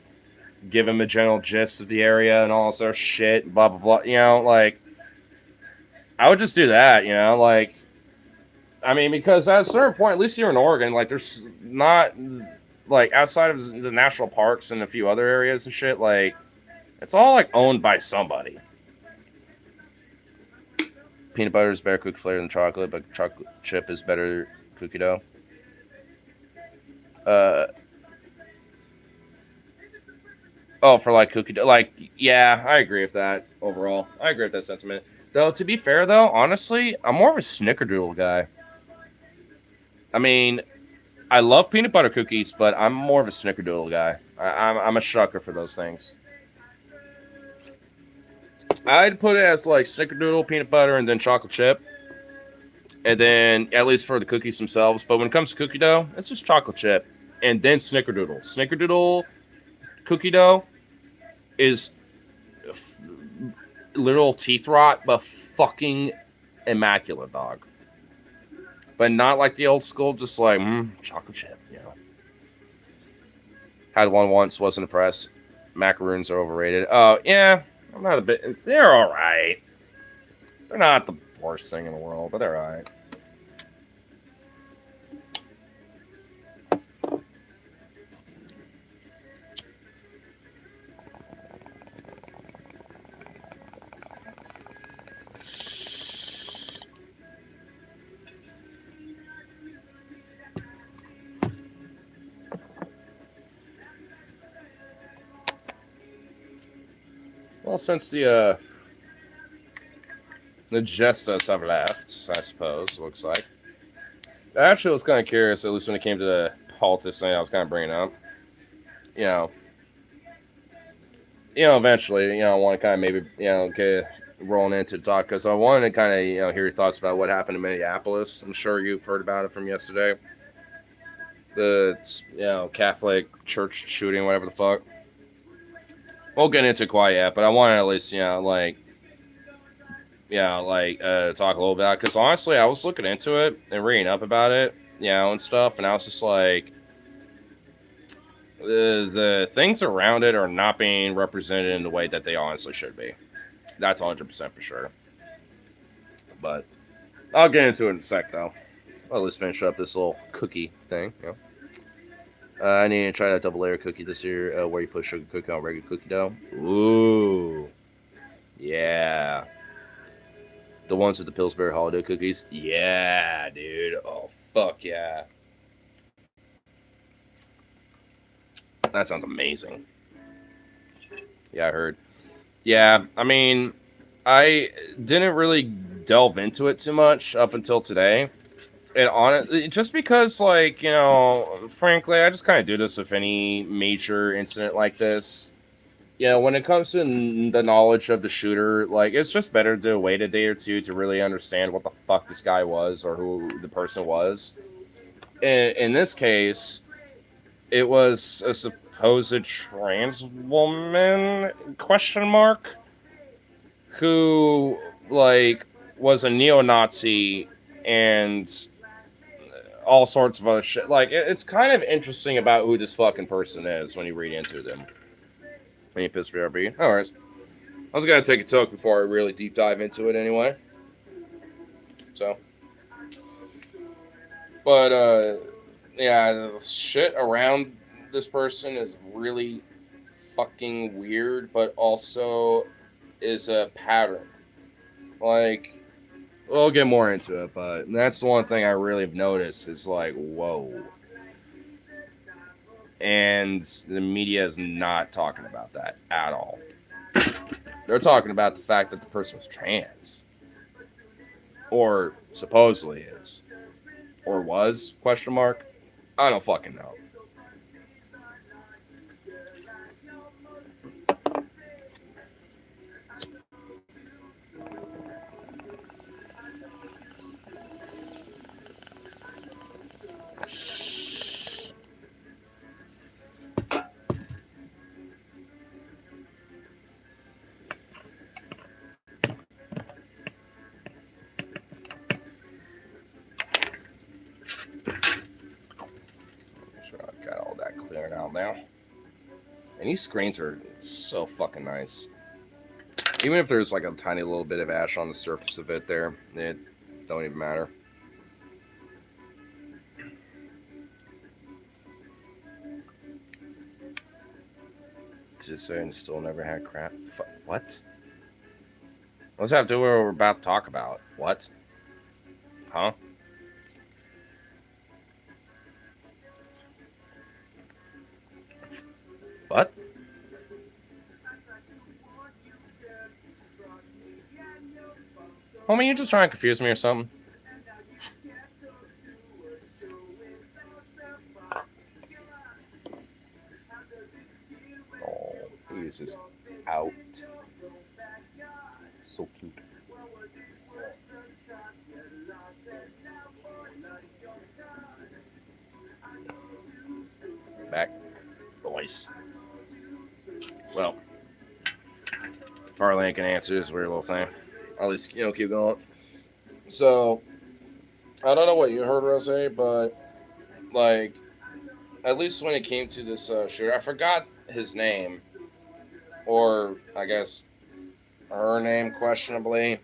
give him a general gist of the area and all this other shit, blah, blah, blah. Like, I would just do that, like, I mean, because at a certain point, at least here in Oregon, like, there's not, like, outside of the national parks and a few other areas and shit, like, it's all, like, owned by somebody. Peanut butter is better cookie flavor than chocolate, but chocolate chip is better cookie dough. Oh, for like cookie dough. Like, yeah, I agree with that overall. I agree with that sentiment. Though, to be fair, though, honestly, I'm more of a snickerdoodle guy. I mean, I love peanut butter cookies, but I'm more of a snickerdoodle guy. I'm a sucker for those things. I'd put it as like snickerdoodle, peanut butter, and then chocolate chip. And then, at least for the cookies themselves. But when it comes to cookie dough, it's just chocolate chip. And then snickerdoodle. Snickerdoodle cookie dough is literal teeth rot, but fucking immaculate, dog. But not like the old school, just like, chocolate chip, Had one once, wasn't impressed. Macaroons are overrated. Oh, yeah, I'm not a bit. They're alright. They're not the worst thing in the world, but they're alright. Well, since the Gestas have left, I suppose, looks like. I actually was kind of curious, at least when it came to the politics thing I was kind of bringing up. Eventually, I want to kind of maybe, get rolling into talk, because I wanted to kind of, hear your thoughts about what happened in Minneapolis. I'm sure you've heard about it from yesterday. The, Catholic church shooting, whatever the fuck. We'll get into it quite yet, but I want to at least, talk a little about, because honestly, I was looking into it and reading up about it, and stuff, and I was just like, the things around it are not being represented in the way that they honestly should be. That's 100% for sure. But I'll get into it in a sec, though. I'll at least finish up this little cookie thing. I need to try that double layer cookie this year, where you put sugar cookie on regular cookie dough. Ooh, yeah. The ones with the Pillsbury holiday cookies. Yeah, dude. Oh, fuck yeah. That sounds amazing. Yeah, I heard. Yeah, I mean, I didn't really delve into it too much up until today. And honestly, just because, like, frankly, I just kind of do this with any major incident like this. When it comes to the knowledge of the shooter, like, it's just better to wait a day or two to really understand what the fuck this guy was or who the person was. In this case, it was a supposed trans woman, question mark, who, like, was a neo-Nazi and all sorts of other shit. Like, it's kind of interesting about who this fucking person is when you read into them. Any piss BRB? No worries. I was gonna take a toke before I really deep dive into it anyway. So. But, yeah, the shit around this person is really fucking weird, but also is a pattern. Like, we'll get more into it, but that's the one thing I really have noticed is like, whoa. And the media is not talking about that at all. They're talking about the fact that the person was trans. Or supposedly is. Or was, question mark. I don't fucking know. Cleared out now. And these screens are so fucking nice. Even if there's like a tiny little bit of ash on the surface of it there, it don't even matter. Just saying, still never had crap. What? Let's have to do what we're about to talk about. What? Huh? What? Homie, you just trying to confuse me or something? Oh, he is just out. So cute. Back. Boys. Well, Farland can answer this weird little thing. At least, keep going. So, I don't know what you heard, Rose, but, like, at least when it came to this shooter, I forgot his name. Or, I guess, her name, questionably.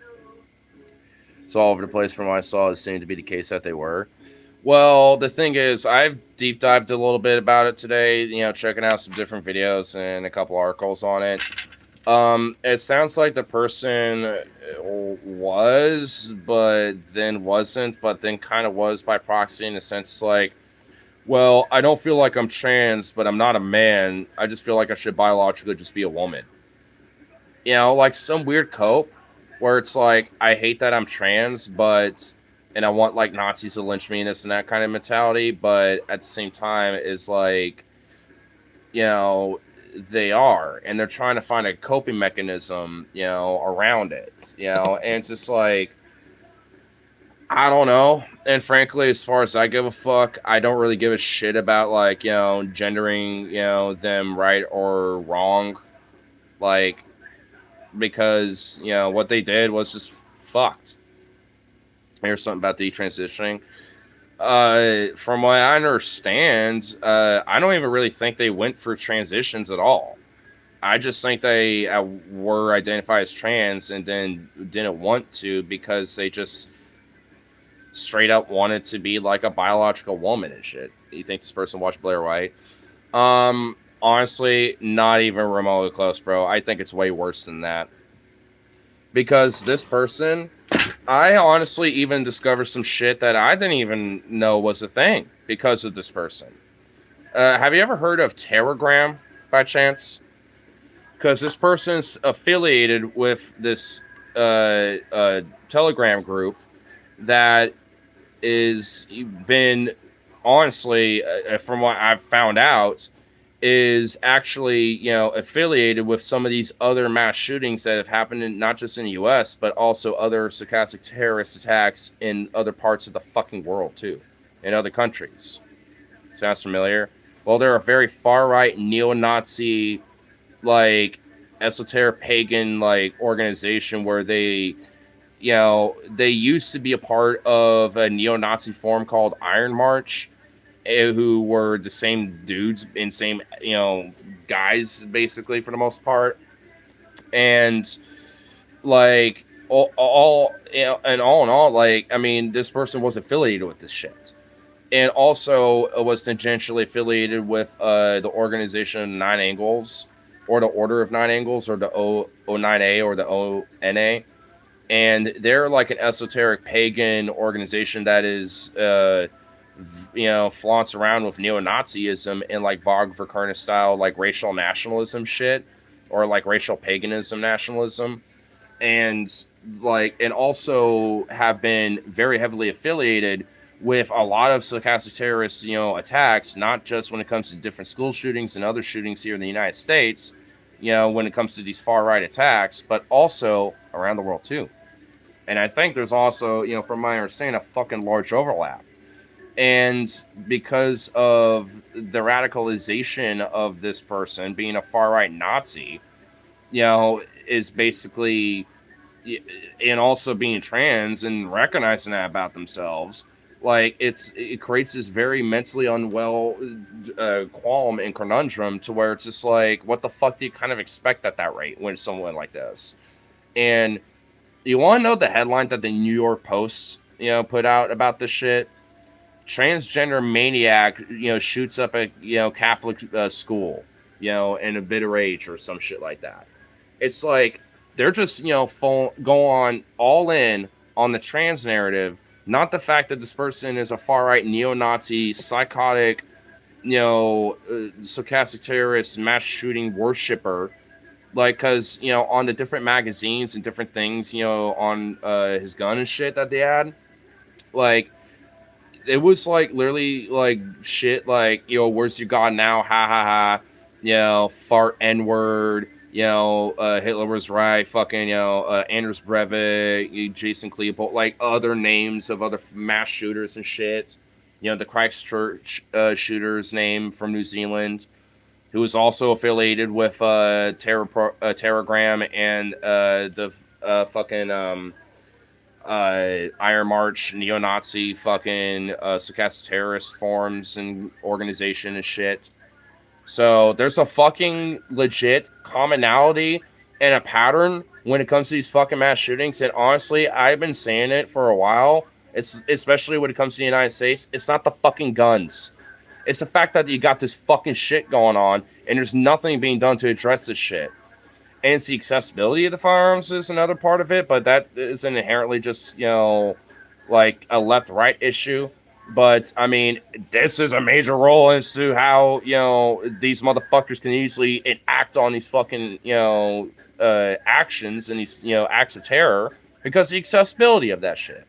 It's all over the place from what I saw. It seemed to be the case that they were. Well, the thing is, I've deep dived a little bit about it today, checking out some different videos and a couple articles on it. It sounds like the person was, but then wasn't, but then kind of was by proxy, in the sense like, well, I don't feel like I'm trans, but I'm not a man. I just feel like I should biologically just be a woman. Like some weird cope where it's like, I hate that I'm trans, and I want, like, Nazis to lynch me and this and that kind of mentality, but at the same time, is like, they are, and they're trying to find a coping mechanism, around it, and it's just like, I don't know. And frankly, as far as I give a fuck, I don't really give a shit about, like, gendering, them right or wrong, like, because, what they did was just fucked. Here's something about detransitioning. From what I understand, I don't even really think they went for transitions at all. I just think they were identified as trans and then didn't want to because they just straight up wanted to be like a biological woman and shit. You think this person watched Blair White? Honestly, not even remotely close, bro. I think it's way worse than that. Because this person, I honestly even discovered some shit that I didn't even know was a thing because of this person. Have you ever heard of Telegram by chance? Because this person's affiliated with this Telegram group that is been, honestly, from what I've found out, is actually, affiliated with some of these other mass shootings that have happened not just in the U.S., but also other stochastic terrorist attacks in other parts of the fucking world, too, in other countries. Sounds familiar? Well, they're a very far-right, neo-Nazi, like, esoteric pagan, like, organization where they, they used to be a part of a neo-Nazi form called Iron March, who were the same dudes and same, guys, basically, for the most part. And, like, all in all, like, I mean, this person was affiliated with this shit. And also was tangentially affiliated with the organization Nine Angles, or the Order of Nine Angles, or the O9A, or the ONA. And they're like an esoteric pagan organization that is, flaunts around with neo-Nazism and like Wagner style, like racial nationalism shit, or like racial paganism nationalism. And also have been very heavily affiliated with a lot of stochastic terrorist, attacks, not just when it comes to different school shootings and other shootings here in the United States, when it comes to these far-right attacks, but also around the world too. And I think there's also, from my understanding, a fucking large overlap. And because of the radicalization of this person being a far-right Nazi, is basically, and also being trans and recognizing that about themselves, like it creates this very mentally unwell qualm and conundrum to where it's just like, what the fuck do you kind of expect at that rate when someone like this? And you want to know the headline that the New York Post, put out about this shit? Transgender maniac, shoots up a, Catholic school, in a bitter age or some shit like that. It's like, they're just, go on all in on the trans narrative, not the fact that this person is a far-right neo-Nazi, psychotic, stochastic terrorist, mass shooting worshiper. Like, because, on the different magazines and different things, on his gun and shit that they had, like, it was, like, literally, like, shit, like, where's your God now? Ha, ha, ha. Fart N-word. Hitler was right. Fucking, Anders Breivik, Jason Kleepold, like, other names of other mass shooters and shit. The Christchurch shooter's name from New Zealand, who was also affiliated with Telegram and the fucking Iron March, neo-Nazi, fucking stochastic terrorist forms and organization and shit. So there's a fucking legit commonality and a pattern when it comes to these fucking mass shootings. And honestly, I've been saying it for a while. It's especially when it comes to the United States. It's not the fucking guns. It's the fact that you got this fucking shit going on and there's nothing being done to address this shit. And it's the accessibility of the firearms is another part of it, but that isn't inherently just, like a left-right issue. But, I mean, this is a major role as to how, these motherfuckers can easily enact on these fucking, actions and these, acts of terror because of the accessibility of that shit.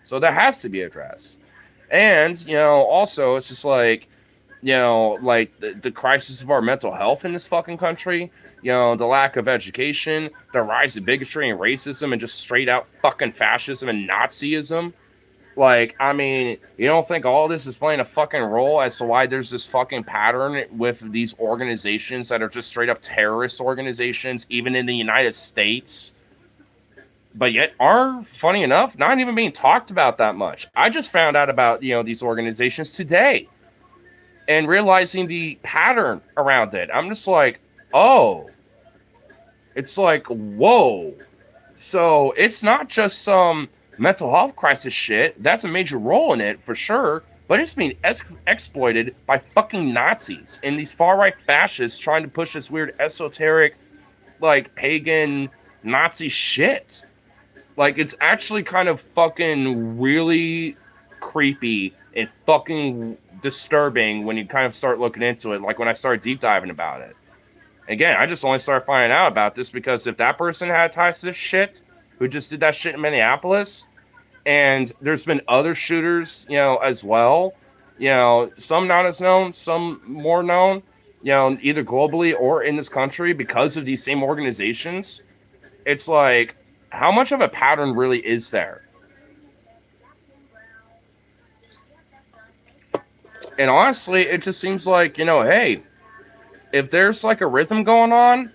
So that has to be addressed. And, also, it's just like, like the crisis of our mental health in this fucking country, the lack of education, the rise of bigotry and racism and just straight out fucking fascism and Nazism. Like, I mean, you don't think all this is playing a fucking role as to why there's this fucking pattern with these organizations that are just straight up terrorist organizations, even in the United States? but yet are, funny enough, not even being talked about that much. I just found out about, these organizations today and realizing the pattern around it. I'm just like, oh, it's like, whoa. So it's not just some mental health crisis shit. That's a major role in it for sure. But it's being exploited by fucking Nazis and these far-right fascists trying to push this weird esoteric, like, pagan Nazi shit. Like, it's actually kind of fucking really creepy and fucking disturbing when you kind of start looking into it. Like, when I started deep diving about it. Again, I just only started finding out about this because if that person had ties to this shit, who just did that shit in Minneapolis, and there's been other shooters, as well, some not as known, some more known, either globally or in this country because of these same organizations. It's like, how much of a pattern really is there? And honestly, it just seems like, hey, if there's like a rhythm going on,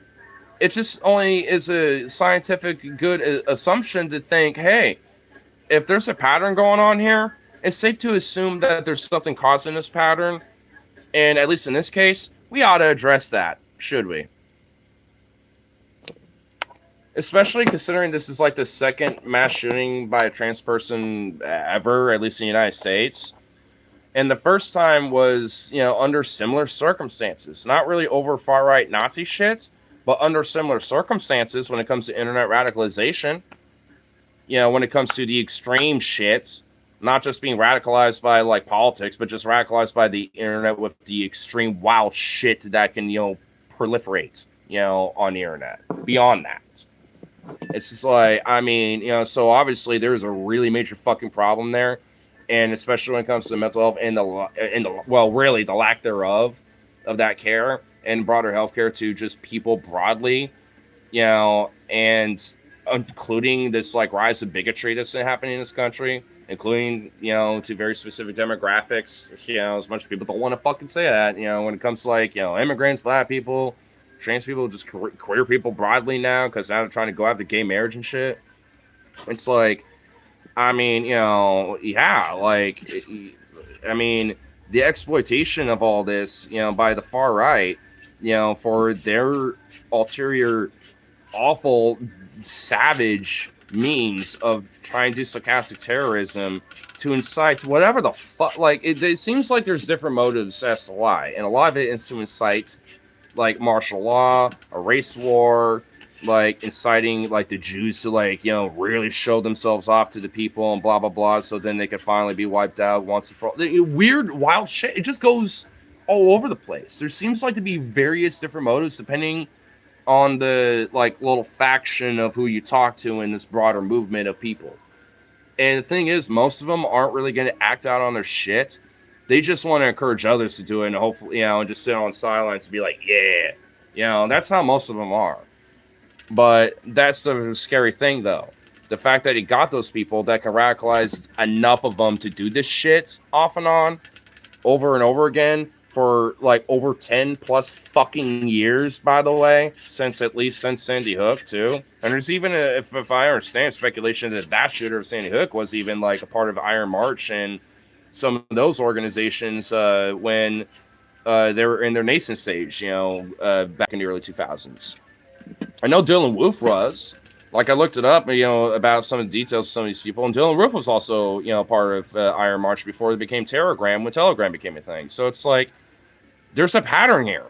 it just only is a scientific good assumption to think, hey, if there's a pattern going on here, it's safe to assume that there's something causing this pattern. And at least in this case, we ought to address that, should we? Especially considering this is like the second mass shooting by a trans person ever, at least in the United States. And the first time was, under similar circumstances. Not really over far-right Nazi shit, but under similar circumstances when it comes to internet radicalization. When it comes to the extreme shit, not just being radicalized by, like, politics, but just radicalized by the internet with the extreme wild shit that can, proliferate, on the internet. Beyond that. It's just like, I mean, so obviously there's a really major fucking problem there. And especially when it comes to mental health and really the lack thereof of that care and broader healthcare to just people broadly, and including this like rise of bigotry that's happening in this country, including, to very specific demographics, as much as people don't want to fucking say that, when it comes to like, immigrants, black people, trans people, just queer people broadly now, because now they're trying to go after gay marriage and shit. It's like, I mean, yeah, like, I mean, the exploitation of all this, by the far right, for their ulterior, awful, savage means of trying to do stochastic terrorism to incite whatever the fuck, like, it seems like there's different motives as to why, and a lot of it is to incite, like, martial law, a race war, like inciting like the Jews to like, really show themselves off to the people and blah, blah, blah. So then they could finally be wiped out once and for all. Weird, wild shit. It just goes all over the place. There seems like to be various different motives depending on the like little faction of who you talk to in this broader movement of people. And the thing is, most of them aren't really going to act out on their shit. They just want to encourage others to do it and hopefully, and just sit on silence and be like, yeah, that's how most of them are. But that's the scary thing, though. The fact that he got those people that can radicalize enough of them to do this shit off and on, over and over again, for like over 10 plus fucking years, by the way, since Sandy Hook, too. And there's even, if I understand, speculation that shooter of Sandy Hook was even like a part of Iron March and some of those organizations when they were in their nascent stage, back in the early 2000s. I know Dylan Roof was. Like, I looked it up, about some of the details of some of these people. And Dylan Roof was also, part of Iron March before it became Telegram, when Telegram became a thing. So it's like, there's a pattern here.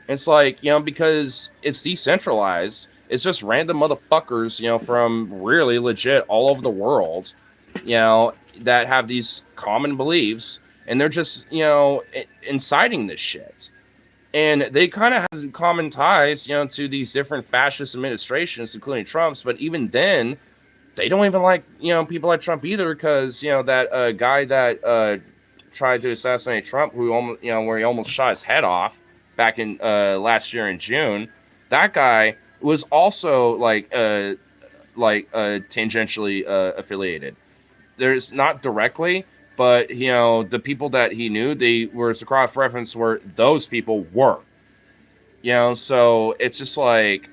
It's like, because it's decentralized. It's just random motherfuckers, from really legit all over the world, that have these common beliefs. And they're just, inciting this shit. And they kind of have common ties, to these different fascist administrations, including Trump's. But even then, they don't even like, people like Trump either, because, that guy that tried to assassinate Trump, who almost, where he almost shot his head off back in last year in June, that guy was also tangentially affiliated. There's not directly. But, the people that he knew, they were a cross-reference where those people were. So it's just like,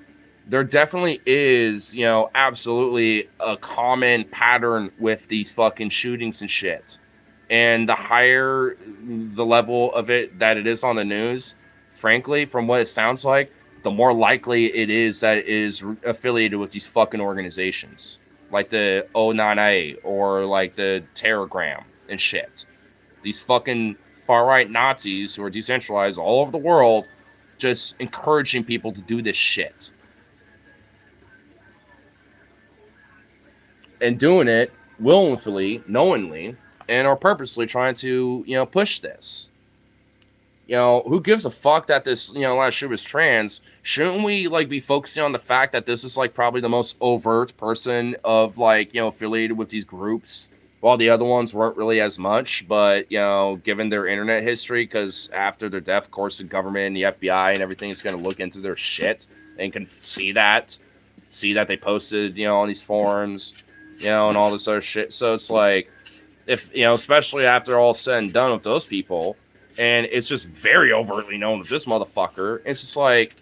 there definitely is, you know, absolutely a common pattern with these fucking shootings and shit. And the higher the level of it that it is on the news, frankly, from what it sounds like, the more likely it is that it is affiliated with these fucking organizations. Like the O9A or like the Telegram and shit. These fucking far-right Nazis who are decentralized all over the world just encouraging people to do this shit. And doing it willfully, knowingly, and are purposely trying to, you know, push this. You know, who gives a fuck that this, you know, last shit was trans? Shouldn't we, like, be focusing on the fact that this is, like, probably the most overt person of, like, you know, affiliated with these groups? While the other ones weren't really as much, but, you know, given their internet history, because after their death, of course, the government and the FBI and everything is going to look into their shit and can see that they posted, you know, on these forums, you know, and all this other shit. So it's like, if, you know, especially after all said and done with those people, and it's just very overtly known with this motherfucker, it's just like,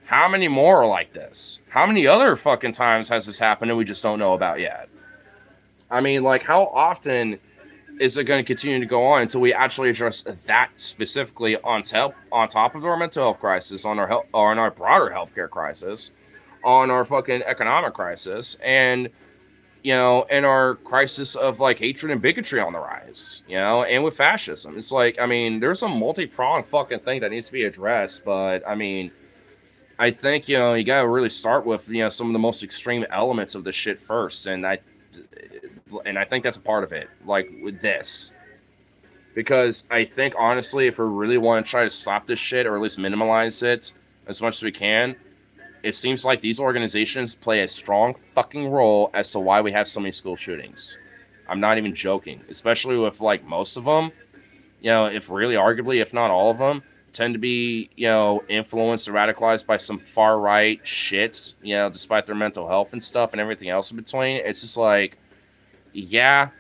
how many more are like this? How many other fucking times has this happened and we just don't know about yet? I mean, like, how often is it going to continue to go on until we actually address that specifically on top of our mental health crisis, on our health, or on our broader healthcare crisis, on our fucking economic crisis, and, you know, and our crisis of, like, hatred and bigotry on the rise, you know, and with fascism. It's like, I mean, there's a multi-pronged fucking thing that needs to be addressed, but, I mean, I think, you know, you gotta really start with, you know, some of the most extreme elements of this shit first, and I think that's a part of it, like, with this. Because I think, honestly, if we really want to try to stop this shit, or at least minimize it as much as we can, it seems like these organizations play a strong fucking role as to why we have so many school shootings. I'm not even joking. Especially with, like, most of them, you know, if really arguably, if not all of them, tend to be, you know, influenced or radicalized by some far-right shit, you know, despite their mental health and stuff and everything else in between. It's just like, yeah,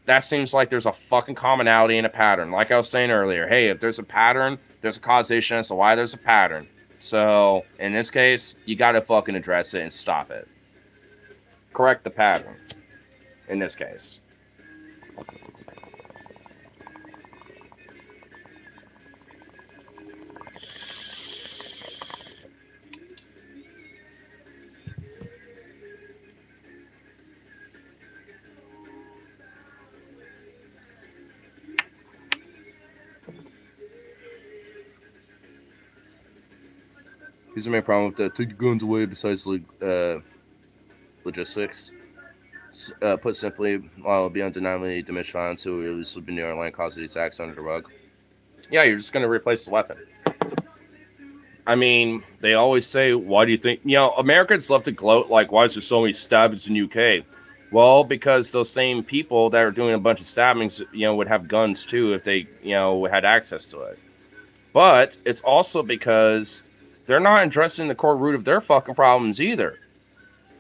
that seems like there's a fucking commonality and a pattern. Like I was saying earlier, hey, if there's a pattern, there's a causation as to why there's a pattern. So, in this case, you gotta fucking address it and stop it. Correct the pattern. In this case. Here's the main problem with that. Take the guns away besides logistics. Put simply, while it'll be undeniably diminished violence, who will really be near our land causing these acts under the rug. Yeah, you're just going to replace the weapon. I mean, they always say, why do you think... You know, Americans love to gloat, like, why is there so many stabbings in the UK? Well, because those same people that are doing a bunch of stabbings, you know, would have guns, too, if they, you know, had access to it. But it's also because they're not addressing the core root of their fucking problems either.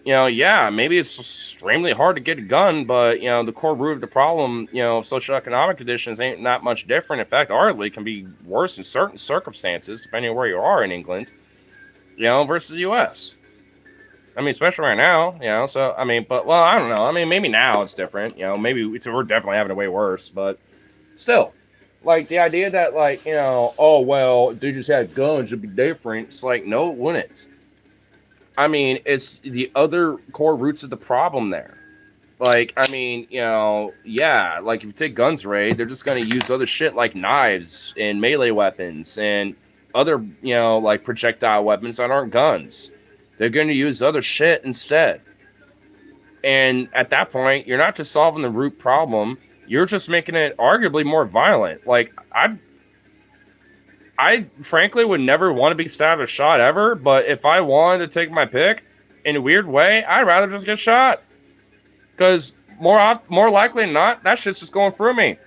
You know, yeah, maybe it's extremely hard to get a gun, but, you know, the core root of the problem, you know, socioeconomic conditions ain't not much different. In fact, arguably can be worse in certain circumstances, depending on where you are in England, you know, versus the U.S. I mean, especially right now, you know, so, I mean, but, well, I don't know. I mean, maybe now it's different, you know, maybe we're definitely having it way worse, but still. Like, the idea that, like, you know, oh, well, if they just had guns, it'd be different. It's like, no, it wouldn't. I mean, it's the other core roots of the problem there. Like, I mean, you know, yeah, like, if you take guns, Ray, they're just going to use other shit like knives and melee weapons and other, you know, like, projectile weapons that aren't guns. They're going to use other shit instead. And at that point, you're not just solving the root problem, you're just making it arguably more violent. Like, I frankly would never want to be stabbed or shot ever, but if I wanted to take my pick, in a weird way, I'd rather just get shot. Because more likely than not, that shit's just going through me.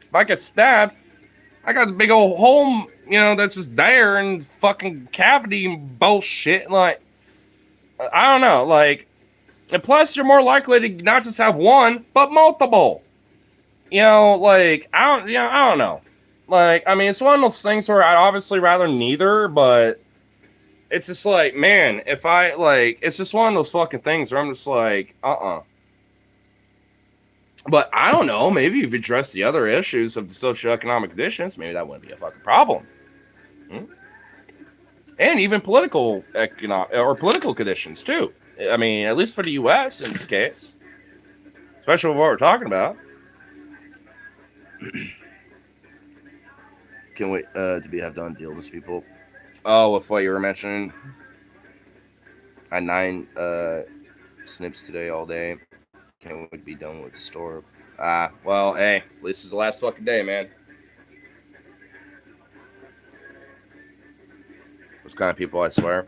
If I get stabbed, I got a big old hole, you know, that's just there and fucking cavity and bullshit. Like, I don't know, like, and plus you're more likely to not just have one, but multiple. You know, like, I don't know. Like, I mean, it's one of those things where I'd obviously rather neither, but it's just like, man, if I like, it's just one of those fucking things where I'm just like, But I don't know. Maybe if you address the other issues of the socioeconomic conditions, maybe that wouldn't be a fucking problem. And even political political conditions too. I mean, at least for the U.S. in this case, especially with what we're talking about. Can't wait to have done deal with people. Oh, with what you were mentioning, I had 9 snips today all day. Can't wait to be done with the store. Well, hey, at least it's the last fucking day, man. Those kind of people, I swear.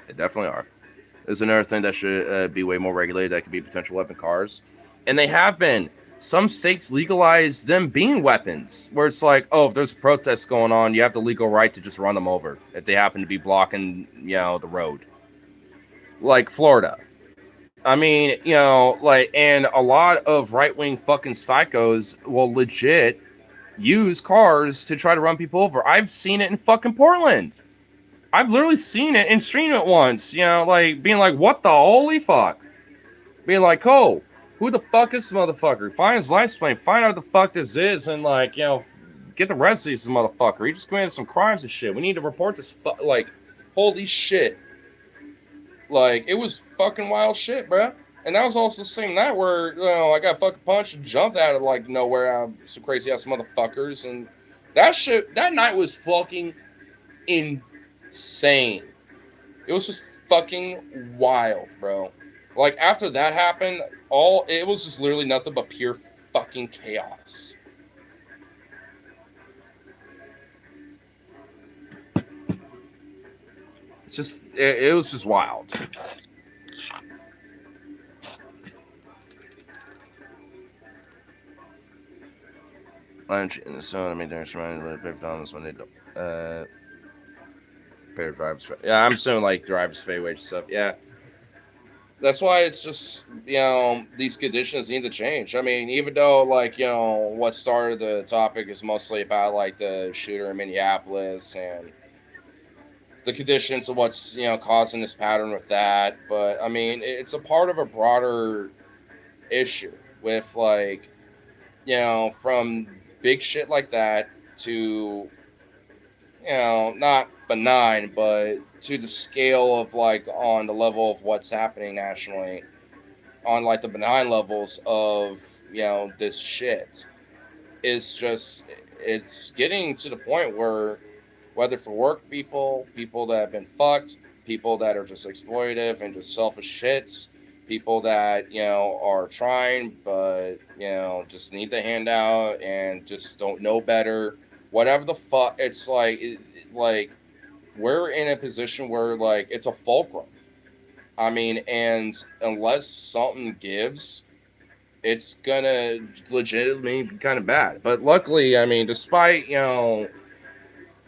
They definitely are. There's another thing that should be way more regulated. That could be potential weapon cars. And they have been. Some states legalize them being weapons, where it's like, oh, if there's protests going on, you have the legal right to just run them over if they happen to be blocking, the road. Like Florida. I mean, and a lot of right-wing fucking psychos will legit use cars to try to run people over. I've seen it in fucking Portland. I've literally seen it and streamed it once, being like, what the holy fuck? Being like, oh, who the fuck is this motherfucker? Find his license plate, find out what the fuck this is, and get the rest of this motherfucker. He just committed some crimes and shit. We need to report this, holy shit. It was fucking wild shit, bruh. And that was also the same night where, I got fucking punched and jumped out of, nowhere out of some crazy-ass motherfuckers. And that night was fucking insane. It was just fucking wild, bro. After that happened, it was just literally nothing but pure fucking chaos. It's just, it was just wild. Lunch in the sun. I mean, there's reminded of the films when they don't pay their drivers. Yeah, I'm assuming drivers pay wage stuff. Yeah, that's why it's just these conditions need to change. I mean, even though what started the topic is mostly about the shooter in Minneapolis and the conditions of what's causing this pattern with that, but I mean it's a part of a broader issue with from big shit like that to not benign, but to the scale of on the level of what's happening nationally on the benign levels of this shit is just, it's getting to the point where whether for work people that have been fucked, people that are just exploitative and just selfish shits, people that are trying but just need the handout and just don't know better, whatever the fuck. It's we're in a position where it's a fulcrum. I mean, and unless something gives, it's gonna legitimately be kind of bad. But luckily, I mean, despite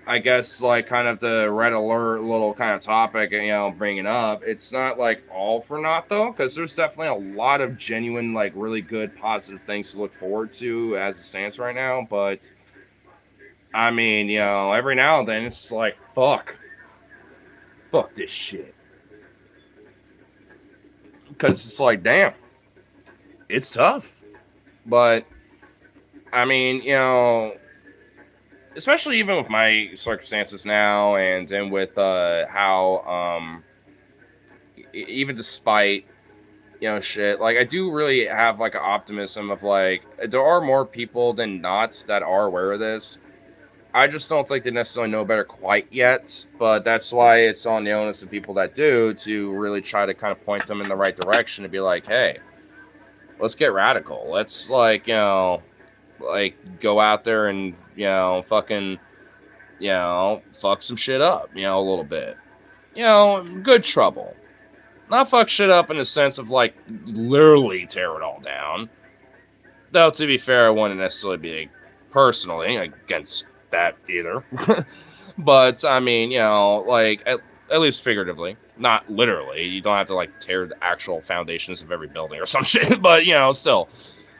I guess kind of the red alert little kind of topic bringing up, it's not all for naught though, because there's definitely a lot of genuine really good positive things to look forward to as it stands right now. But I mean, every now and then it's fuck this shit, because it's damn, it's tough. But I mean, especially even with my circumstances now, and with how even despite shit, I do really have an optimism of there are more people than not that are aware of this. I just don't think they necessarily know better quite yet, but that's why it's on the onus of people that do to really try to kind of point them in the right direction, to be hey, let's get radical. Let's go out there and fucking fuck some shit up, a little bit, good trouble, not fuck shit up in the sense of literally tear it all down, though. To be fair, I wouldn't necessarily be personally against that either. But I mean, at least figuratively, not literally. You don't have to tear the actual foundations of every building or some shit, but still,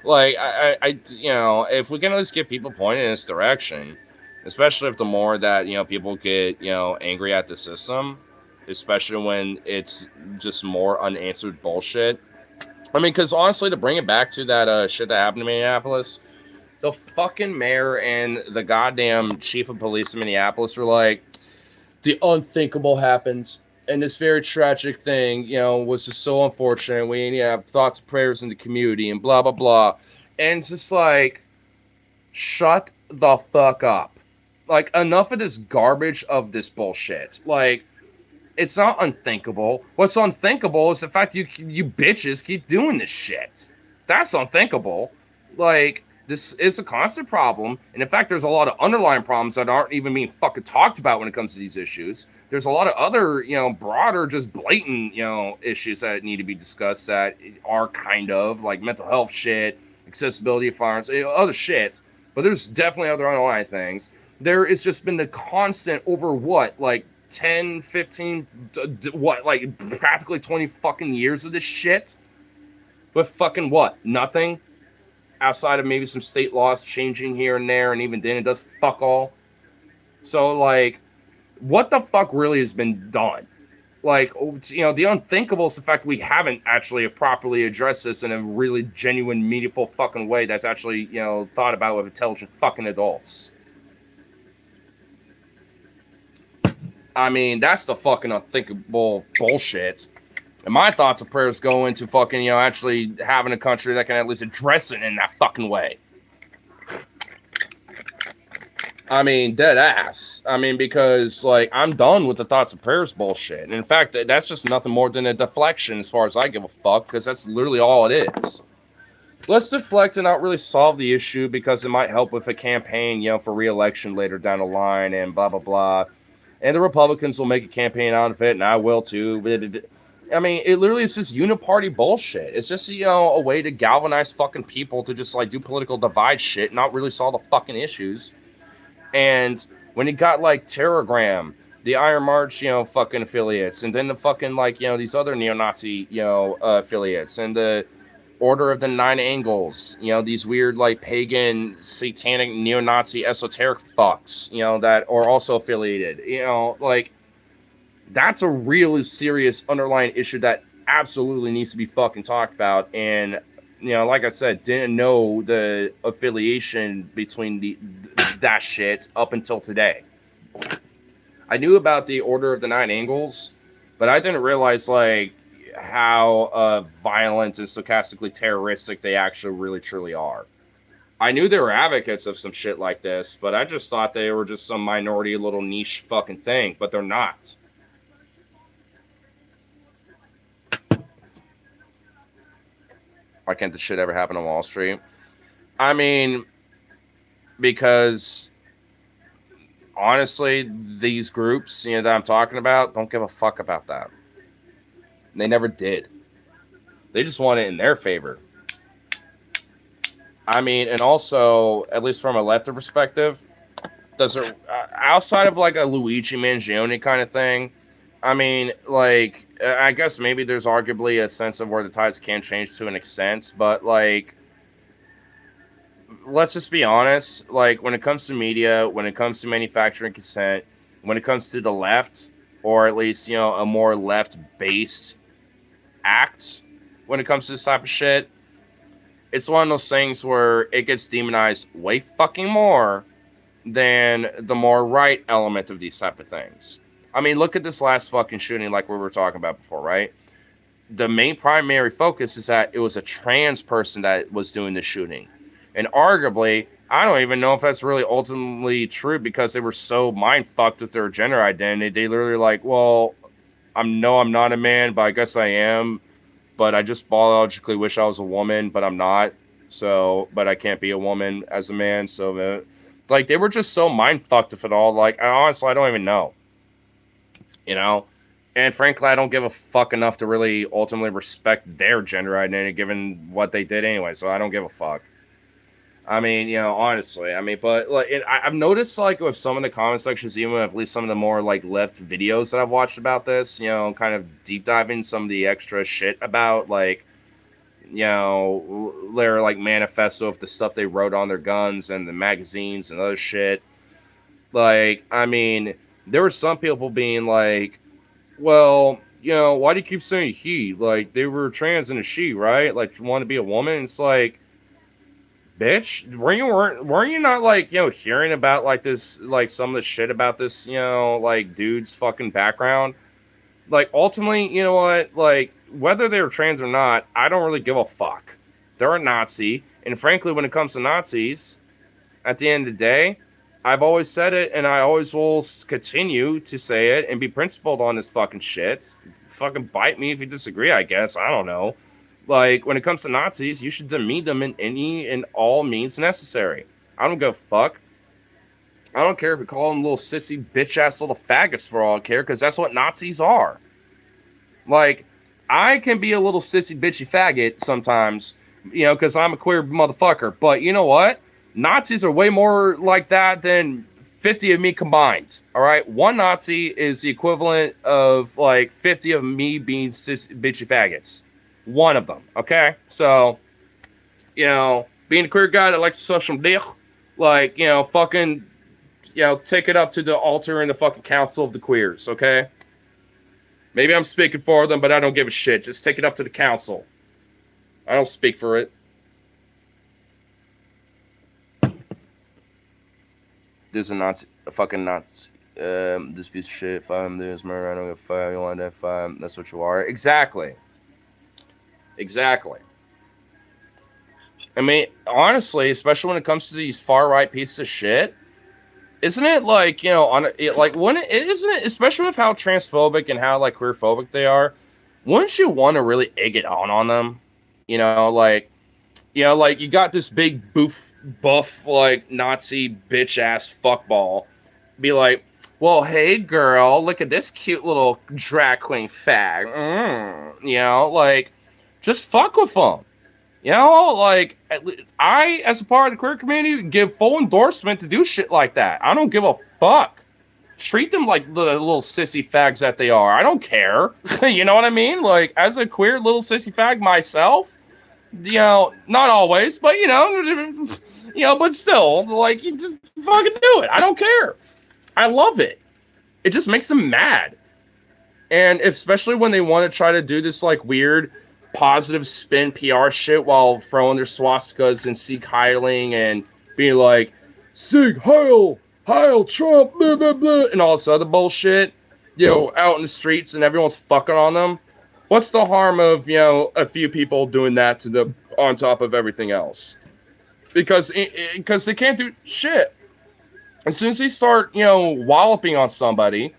I if we can at least get people pointed in this direction, especially if the more that people get angry at the system, especially when it's just more unanswered bullshit. I mean, because honestly, to bring it back to that shit that happened in Minneapolis, the fucking mayor and the goddamn chief of police in Minneapolis were like, the unthinkable happened. And this very tragic thing, was just so unfortunate. We need to have thoughts, prayers in the community, and blah, blah, blah. And it's just like, shut the fuck up. Like, enough of this garbage of this bullshit. Like, it's not unthinkable. What's unthinkable is the fact you bitches keep doing this shit. That's unthinkable. Like, this is a constant problem. And in fact, there's a lot of underlying problems that aren't even being fucking talked about when it comes to these issues. There's a lot of other, broader, just blatant, issues that need to be discussed that are kind of like mental health shit, accessibility of firearms, other shit. But there's definitely other underlying things. There has just been the constant over what, like 10, 15, what, like practically 20 fucking years of this shit? With fucking what? Nothing? Outside of maybe some state laws changing here and there, and even then it does fuck all. So, like, what the fuck really has been done? Like, the unthinkable is the fact that we haven't actually properly addressed this in a really genuine, meaningful fucking way that's actually, thought about with intelligent fucking adults. I mean, that's the fucking unthinkable bullshit. And my thoughts and prayers go into fucking, actually having a country that can at least address it in that fucking way. I mean, dead ass. I mean, because, like, I'm done with the thoughts and prayers bullshit. And in fact, that's just nothing more than a deflection as far as I give a fuck, because that's literally all it is. Let's deflect and not really solve the issue because it might help with a campaign, for re-election later down the line and blah, blah, blah. And the Republicans will make a campaign out of it, and I will too. I mean, it literally is just uniparty bullshit. It's just, a way to galvanize fucking people to just, like, do political divide shit, not really solve the fucking issues. And when you got, like, Terragram, the Iron March, fucking affiliates, and then the fucking, like, these other neo-Nazi, affiliates, and the Order of the Nine Angles, these weird, like, pagan, satanic, neo-Nazi, esoteric fucks, that are also affiliated, like, that's a really serious underlying issue that absolutely needs to be fucking talked about. And, like I said, didn't know the affiliation between that shit up until today. I knew about the Order of the Nine Angles, but I didn't realize, like, how violent and stochastically terroristic they actually really truly are. I knew they were advocates of some shit like this, but I just thought they were just some minority little niche fucking thing, but they're not. Why can't this shit ever happen on Wall Street? I mean, because honestly, these groups, that I'm talking about don't give a fuck about that. They never did. They just want it in their favor. I mean, and also, at least from a lefty perspective, does it outside of like a Luigi Mangione kind of thing? I mean, like, I guess maybe there's arguably a sense of where the tides can change to an extent, but like, let's just be honest. Like, when it comes to media, when it comes to manufacturing consent, when it comes to the left, or at least a more left-based act, when it comes to this type of shit, it's one of those things where it gets demonized way fucking more than the more right element of these type of things. I mean, look at this last fucking shooting like we were talking about before, right? The main primary focus is that it was a trans person that was doing the shooting. And arguably, I don't even know if that's really ultimately true because they were so mind-fucked with their gender identity. They literally like, well, I'm not a man, but I guess I am. But I just biologically wish I was a woman, but I'm not. So, but I can't be a woman as a man. So, like, they were just so mind-fucked with it all. Like, honestly, I don't even know. And frankly, I don't give a fuck enough to really ultimately respect their gender identity given what they did anyway, so I don't give a fuck. I mean, honestly, but like, I've noticed, like, with some of the comment sections, even with at least some of the more, like, left videos that I've watched about this, kind of deep diving some of the extra shit about, like, their, like, manifesto of the stuff they wrote on their guns and the magazines and other shit. Like, I mean, there were some people being like, well, why do you keep saying he? Like, they were trans and a she, right? Like, you want to be a woman? It's like, bitch, weren't you not like, hearing about like this, like some of the shit about this, like dude's fucking background? Like, ultimately, you know what? Like, whether they're trans or not, I don't really give a fuck. They're a Nazi, and frankly, when it comes to Nazis, at the end of the day, I've always said it, and I always will continue to say it and be principled on this fucking shit. Fucking bite me if you disagree, I guess. I don't know. Like, when it comes to Nazis, you should demean them in any and all means necessary. I don't give a fuck. I don't care if you call them little sissy, bitch-ass little faggots for all I care, because that's what Nazis are. Like, I can be a little sissy, bitchy faggot sometimes, because I'm a queer motherfucker. But you know what? Nazis are way more like that than 50 of me combined. All right? One Nazi is the equivalent of, like, 50 of me being sissy, bitchy faggots. One of them, okay? So, being a queer guy that likes to suck some dick, like, fucking, take it up to the altar in the fucking council of the queers, okay? Maybe I'm speaking for them, but I don't give a shit. Just take it up to the council. I don't speak for it. This is a fucking Nazi. This piece of shit. Fire him, there's murder. I don't give a fuck. You want that fire? That's what you are. Exactly. I mean, honestly, especially when it comes to these far right pieces of shit, isn't it like, isn't it, especially with how transphobic and how like queerphobic they are, wouldn't you want to really egg it on them? Like you got this big buff, like Nazi bitch ass fuckball, be like, well, hey girl, look at this cute little drag queen fag. Like, just fuck with them. Like, I, as a part of the queer community, give full endorsement to do shit like that. I don't give a fuck. Treat them like the little sissy fags that they are. I don't care. You know what I mean? Like, as a queer little sissy fag myself, not always, but, but still, like, you just fucking do it. I don't care. I love it. It just makes them mad. And especially when they want to try to do this, like, weird positive spin PR shit while throwing their swastikas and Sieg Heiling and being like, Sieg Heil, Trump, blah, blah, blah, and all this other bullshit, out in the streets and everyone's fucking on them. What's the harm of, a few people doing that on top of everything else? Because they can't do shit. As soon as they start, walloping on somebody,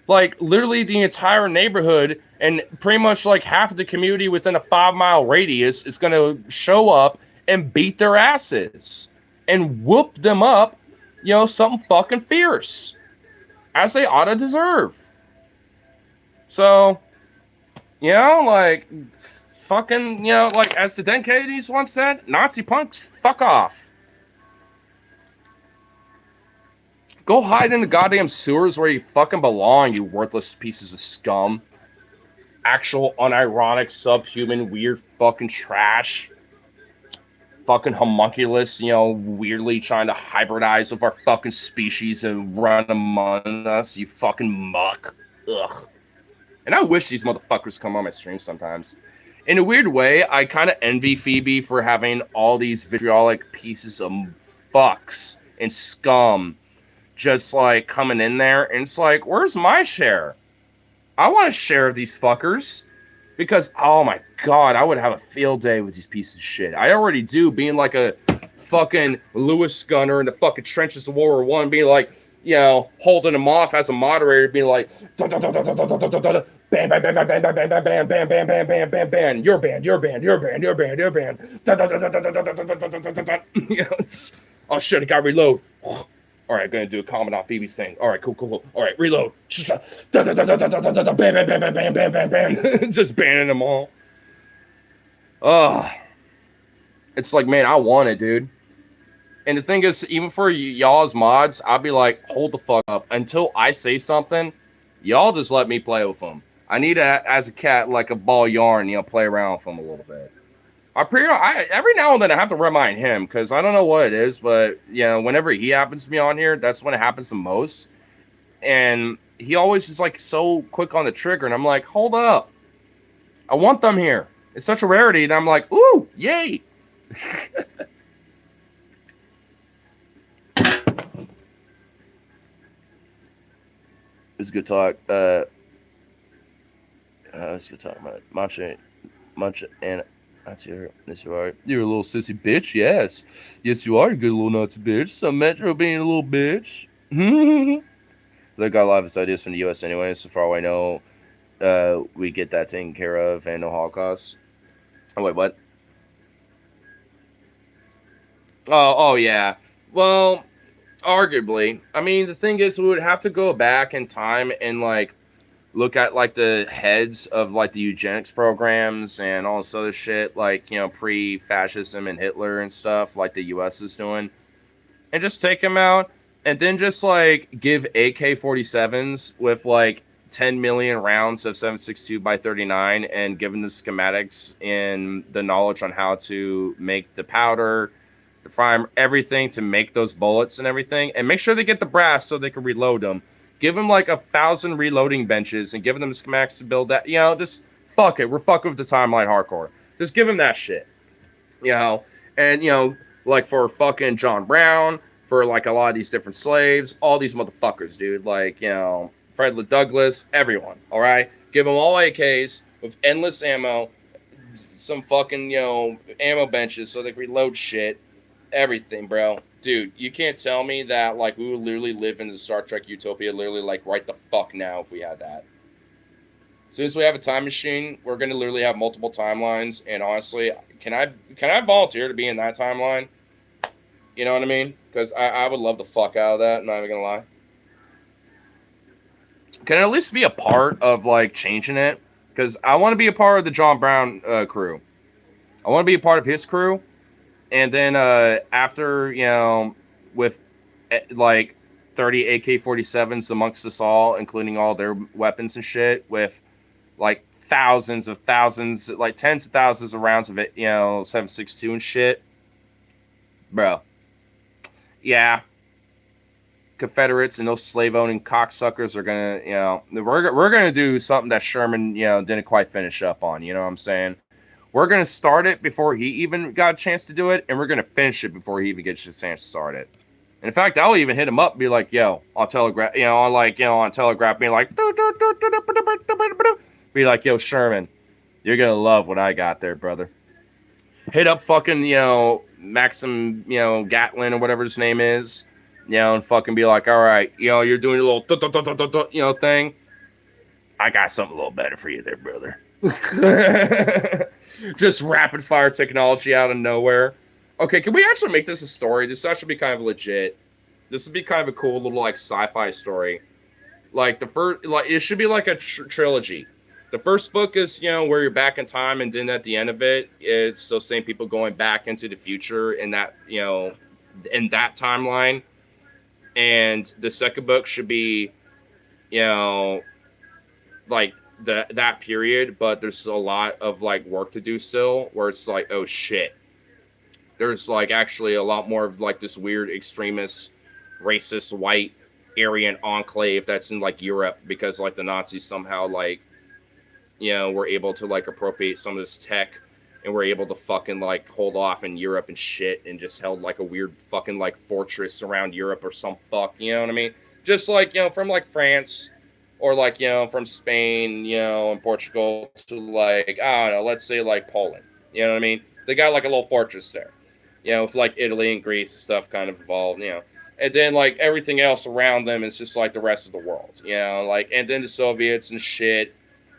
like, literally the entire neighborhood and pretty much, like, half of the community within a 5-mile radius is going to show up and beat their asses and whoop them up, something fucking fierce. As they ought to deserve. So, like, fucking, like, as the Den Kennedys once said, Nazi punks, fuck off. Go hide in the goddamn sewers where you fucking belong, you worthless pieces of scum. Actual unironic, subhuman, weird fucking trash. Fucking homunculus, weirdly trying to hybridize with our fucking species and run among us, you fucking muck. Ugh. And I wish these motherfuckers come on my stream sometimes. In a weird way, I kind of envy Phoebe for having all these vitriolic pieces of fucks and scum just, like, coming in there. And it's like, where's my share? I want a share of these fuckers. Because, oh my god, I would have a field day with these pieces of shit. I already do, being like a fucking Lewis gunner in the fucking trenches of World War I, being like, holding them off as a moderator, being like, bam, bam, bam, bam, bam, bam, bam, bam, bam, bam, bam, bam, bam, bam, bam, bam, your band. Oh shit, I gotta reload. All right, gonna do a comment on Phoebe's thing. All right, cool. All right, reload. Bam, just banning them all. It's like, man, I want it, dude. And the thing is, even for y'all as mods, I'll be like, hold the fuck up. Until I say something, y'all just let me play with them. I need to, as a cat, like a ball yarn, play around with them a little bit. I every now and then I have to remind him because I don't know what it is, but you know, whenever he happens to be on here, that's when it happens the most. And he always is like so quick on the trigger, and I'm like, hold up, I want them here. It's such a rarity, and I'm like, ooh, yay. It's good talk. It's good talk about Mancha, and that's your. Yes, you are. You're a little sissy bitch. Yes, you are. You good little Nazi bitch. Some Metro being a little bitch. They got a lot of his ideas from the U.S. anyway. So far I know, we get that taken care of and no Holocaust. Oh wait, what? Oh yeah. Well, arguably. I mean, the thing is, we would have to go back in time and like look at like the heads of like the eugenics programs and all this other shit, like you know, pre-fascism and Hitler and stuff, like the U.S. is doing, and just take them out, and then just like give AK-47s with like 10 million rounds of 7.62 by 39, and give them the schematics and the knowledge on how to make the powder, the prime, everything to make those bullets and everything, and make sure they get the brass so they can reload them. Give them like 1,000 reloading benches and give them the schematics to build that. You know, just fuck it. We're fucking with the timeline hardcore. Just give them that shit. You know, and you know, like for fucking John Brown, for like a lot of these different slaves, all these motherfuckers, dude. Like, you know, Frederick Douglass, everyone. All right, give them all AKs with endless ammo, some fucking you know ammo benches so they can reload shit, everything, bro. Dude, you can't tell me that like we would literally live in the Star Trek utopia, literally like right the fuck now if we had that. As soon as we have a time machine, we're gonna literally have multiple timelines. And honestly, can I volunteer to be in that timeline? You know what I mean? Because I would love the fuck out of that. I'm not even gonna lie. Can I at least be a part of like changing it? Because I want to be a part of the John Brown crew. I want to be a part of his crew, and then after you know, with like 30 AK-47s amongst us all, including all their weapons and shit, with like thousands, like tens of thousands of rounds of it, you know, 7.62 and shit, bro. Yeah, Confederates and those slave owning cocksuckers are gonna, you know, we're gonna do something that Sherman, you know, didn't quite finish up on. You know what I'm saying? We're gonna start it before he even got a chance to do it, and we're gonna finish it before he even gets a chance to start it. And in fact, I'll even hit him up, and be like, "Yo, on Telegraph, you know, on like, you know, on Telegraph, being like, be like, yo, Sherman, you're gonna love what I got there, brother. Hit up fucking, you know, Maxim, you know, Gatlin or whatever his name is, you know, and fucking be like, all right, you know, you're doing a little, you know, thing. I got something a little better for you there, brother." Just rapid fire technology out of nowhere. Okay, can we actually make this a story? This actually be kind of legit. This would be kind of a cool little like sci-fi story. Like the first, like it should be like a trilogy. The first book is, you know, where you're back in time, and then at the end of it, it's those same people going back into the future in that, you know, in that timeline. And the second book should be, you know, like that period, but there's a lot of like work to do still, where it's like, oh shit, there's like actually a lot more of like this weird extremist, racist white Aryan enclave that's in like Europe, because like the Nazis somehow like, you know, were able to like appropriate some of this tech, and were able to fucking like hold off in Europe and shit, and just held like a weird fucking like fortress around Europe or some fuck, you know what I mean? Just like, you know, from like France, or like, you know, from Spain, you know, and Portugal to like, I don't know, let's say like Poland, you know what I mean? They got like a little fortress there, you know, with like Italy and Greece and stuff kind of involved, you know. And then like everything else around them is just like the rest of the world, you know, like, and then the Soviets and shit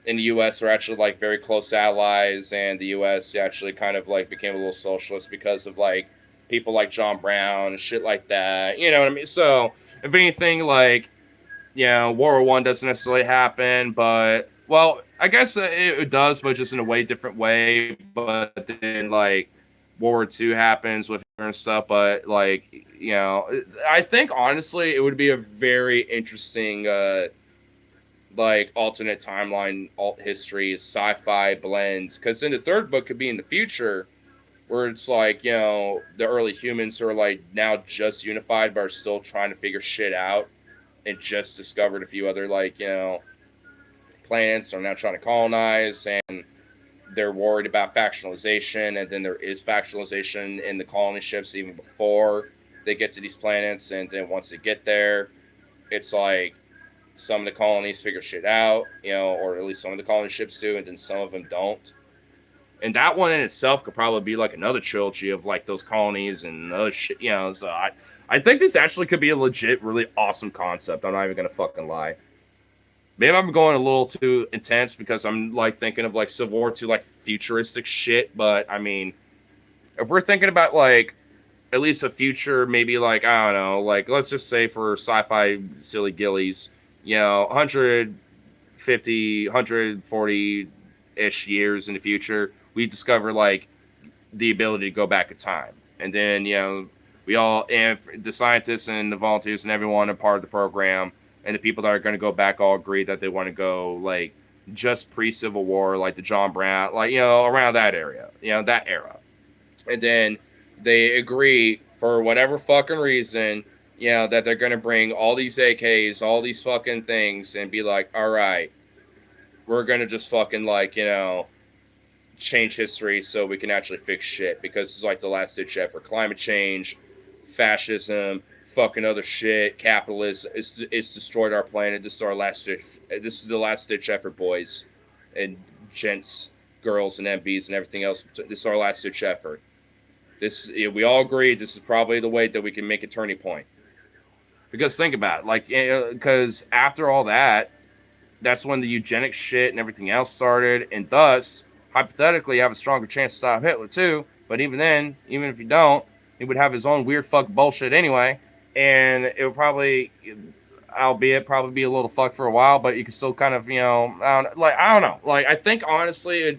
in the U.S. are actually like very close allies, and the U.S. actually kind of like became a little socialist because of like people like John Brown and shit like that, you know what I mean? So if anything, like, you know, World War One doesn't necessarily happen, but well, I guess it does, but just in a way different way. But then like World War Two happens with her and stuff, but like, you know, I think honestly it would be a very interesting like alternate timeline, alt history, sci-fi blends, because then the third book could be in the future, where it's like, the early humans who are like now just unified but are still trying to figure shit out and just discovered a few other like, planets are now trying to colonize, and they're worried about factionalization, and then there is factionalization in the colony ships even before they get to these planets, and then once they get there, it's like some of the colonies figure shit out, or at least some of the colony ships do, and then some of them don't. And that one in itself could probably be like another trilogy of like those colonies and other shit, So I think this actually could be a legit, really awesome concept. I'm not even gonna fucking lie. Maybe I'm going a little too intense because I'm like thinking of like Civil War II like futuristic shit, but I mean, if we're thinking about like at least a future, maybe like I don't know, like let's just say for sci-fi silly gillies, 150, 140-ish years in the future, we discover like the ability to go back in time, and then we all, and the scientists and the volunteers and everyone are part of the program. And the people that are going to go back all agree that they want to go, like, just pre-Civil War, like the John Brown, like, around that area, that era. And then they agree, for whatever fucking reason, that they're going to bring all these AKs, all these fucking things, and be like, all right, we're going to just fucking, like, change history so we can actually fix shit. Because it's like the last-ditch effort. Climate change, fascism, fucking other shit, capitalism, it's destroyed our planet. This is our last ditch. This is the last ditch effort, boys and gents, girls and MBs and everything else. This is our last ditch effort. We all agree this is probably the way that we can make a turning point. Because think about it, like, because after all that, that's when the eugenics shit and everything else started, and thus, hypothetically, you have a stronger chance to stop Hitler too. But even then, even if you don't, he would have his own weird fuck bullshit anyway. And it would probably, albeit probably be a little fucked for a while, but you can still kind of, I don't know. Like, I think honestly,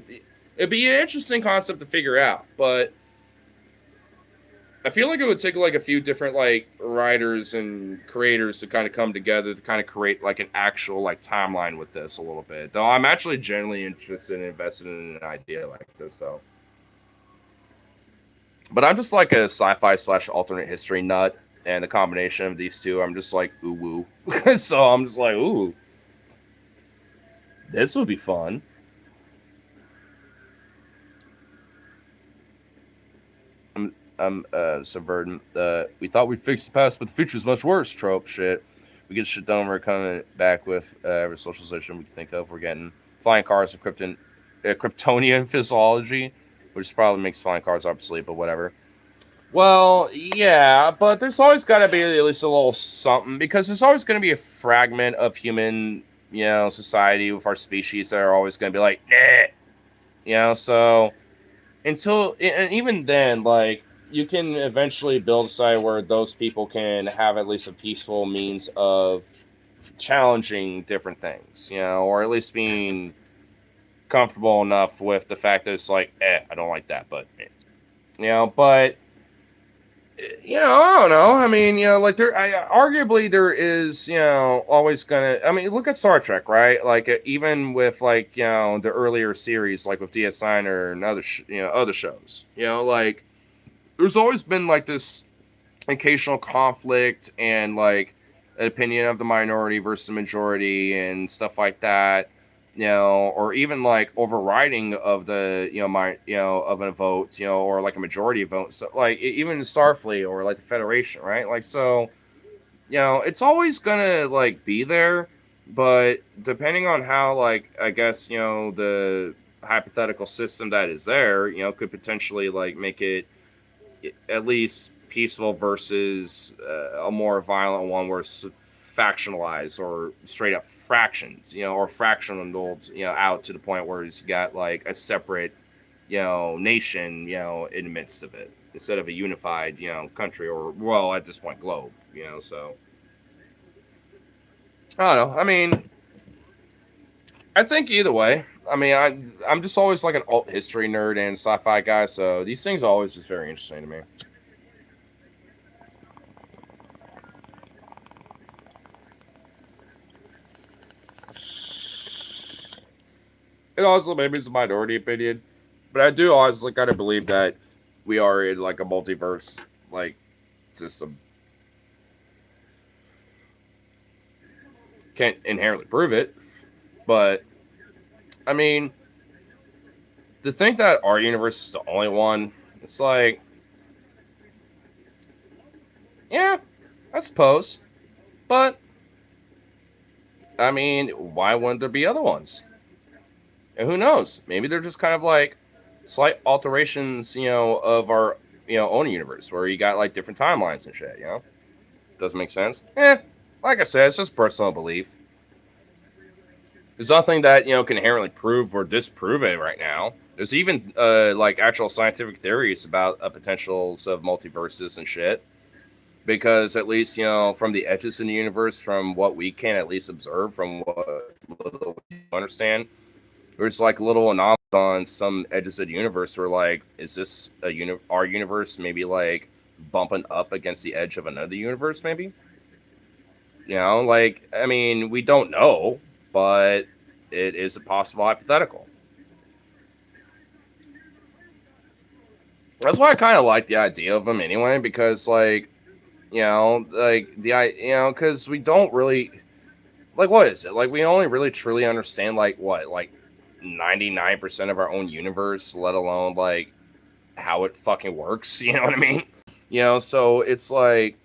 it'd be an interesting concept to figure out, but I feel like it would take like a few different like writers and creators to kind of come together to kind of create like an actual like timeline with this a little bit. Though I'm actually genuinely interested in investing in an idea like this though. But I'm just like a sci-fi / alternate history nut. And the combination of these two, I'm just like, ooh, woo. So I'm just like, ooh, this would be fun. I'm subverting we thought we'd fix the past, but the future's much worse trope shit. We get shit done, we're coming back with every socialization we can think of. We're getting flying cars and Kryptonian physiology, which probably makes flying cars obsolete, but whatever. Well, yeah, but there's always got to be at least a little something, because there's always going to be a fragment of human, society with our species that are always going to be like, nah, so until, and even then, like, you can eventually build a site where those people can have at least a peaceful means of challenging different things, or at least being comfortable enough with the fact that it's like, I don't like that, but, but I don't know. I mean, like arguably there is, always gonna. I mean, look at Star Trek, right? Like even with like the earlier series, like with DS9 and other other shows, like there's always been like this occasional conflict and like an opinion of the minority versus the majority and stuff like that. Or even like overriding of the, of a vote, or like a majority of votes. So like even Starfleet or like the Federation, right? Like, so, it's always gonna like be there, but depending on how, like, I guess, the hypothetical system that is there, could potentially like make it at least peaceful versus a more violent one where it's factionalized or straight up fractions, or fractioned, out to the point where he's got like a separate, nation, in the midst of it instead of a unified, country or, well, at this point, globe, so. I don't know. I mean, I think either way. I mean, I'm just always like an alt history nerd and sci-fi guy, so these things are always just very interesting to me. It also maybe it's a minority opinion, but I do always like kind of believe that we are in like a multiverse like system. Can't inherently prove it, but I mean, to think that our universe is the only one, it's like, yeah, I suppose. But I mean, why wouldn't there be other ones? And who knows? Maybe they're just kind of like slight alterations, of our, own universe where you got like different timelines and shit. Doesn't make sense. Like I said, it's just personal belief. There's nothing that can inherently prove or disprove it right now. There's even like actual scientific theories about potentials of multiverses and shit. Because at least from the edges in the universe, from what we can at least observe, from what little we understand, there's like little anomalies on some edges of the universe where like, is this our universe maybe like bumping up against the edge of another universe? Maybe. Like, I mean, we don't know, but it is a possible hypothetical. That's why I kind of like the idea of them anyway, because like, like because we don't really, like, what is it? Like, we only really truly understand like what, like 99% of our own universe, let alone like how it fucking works. You know what I mean? So it's like,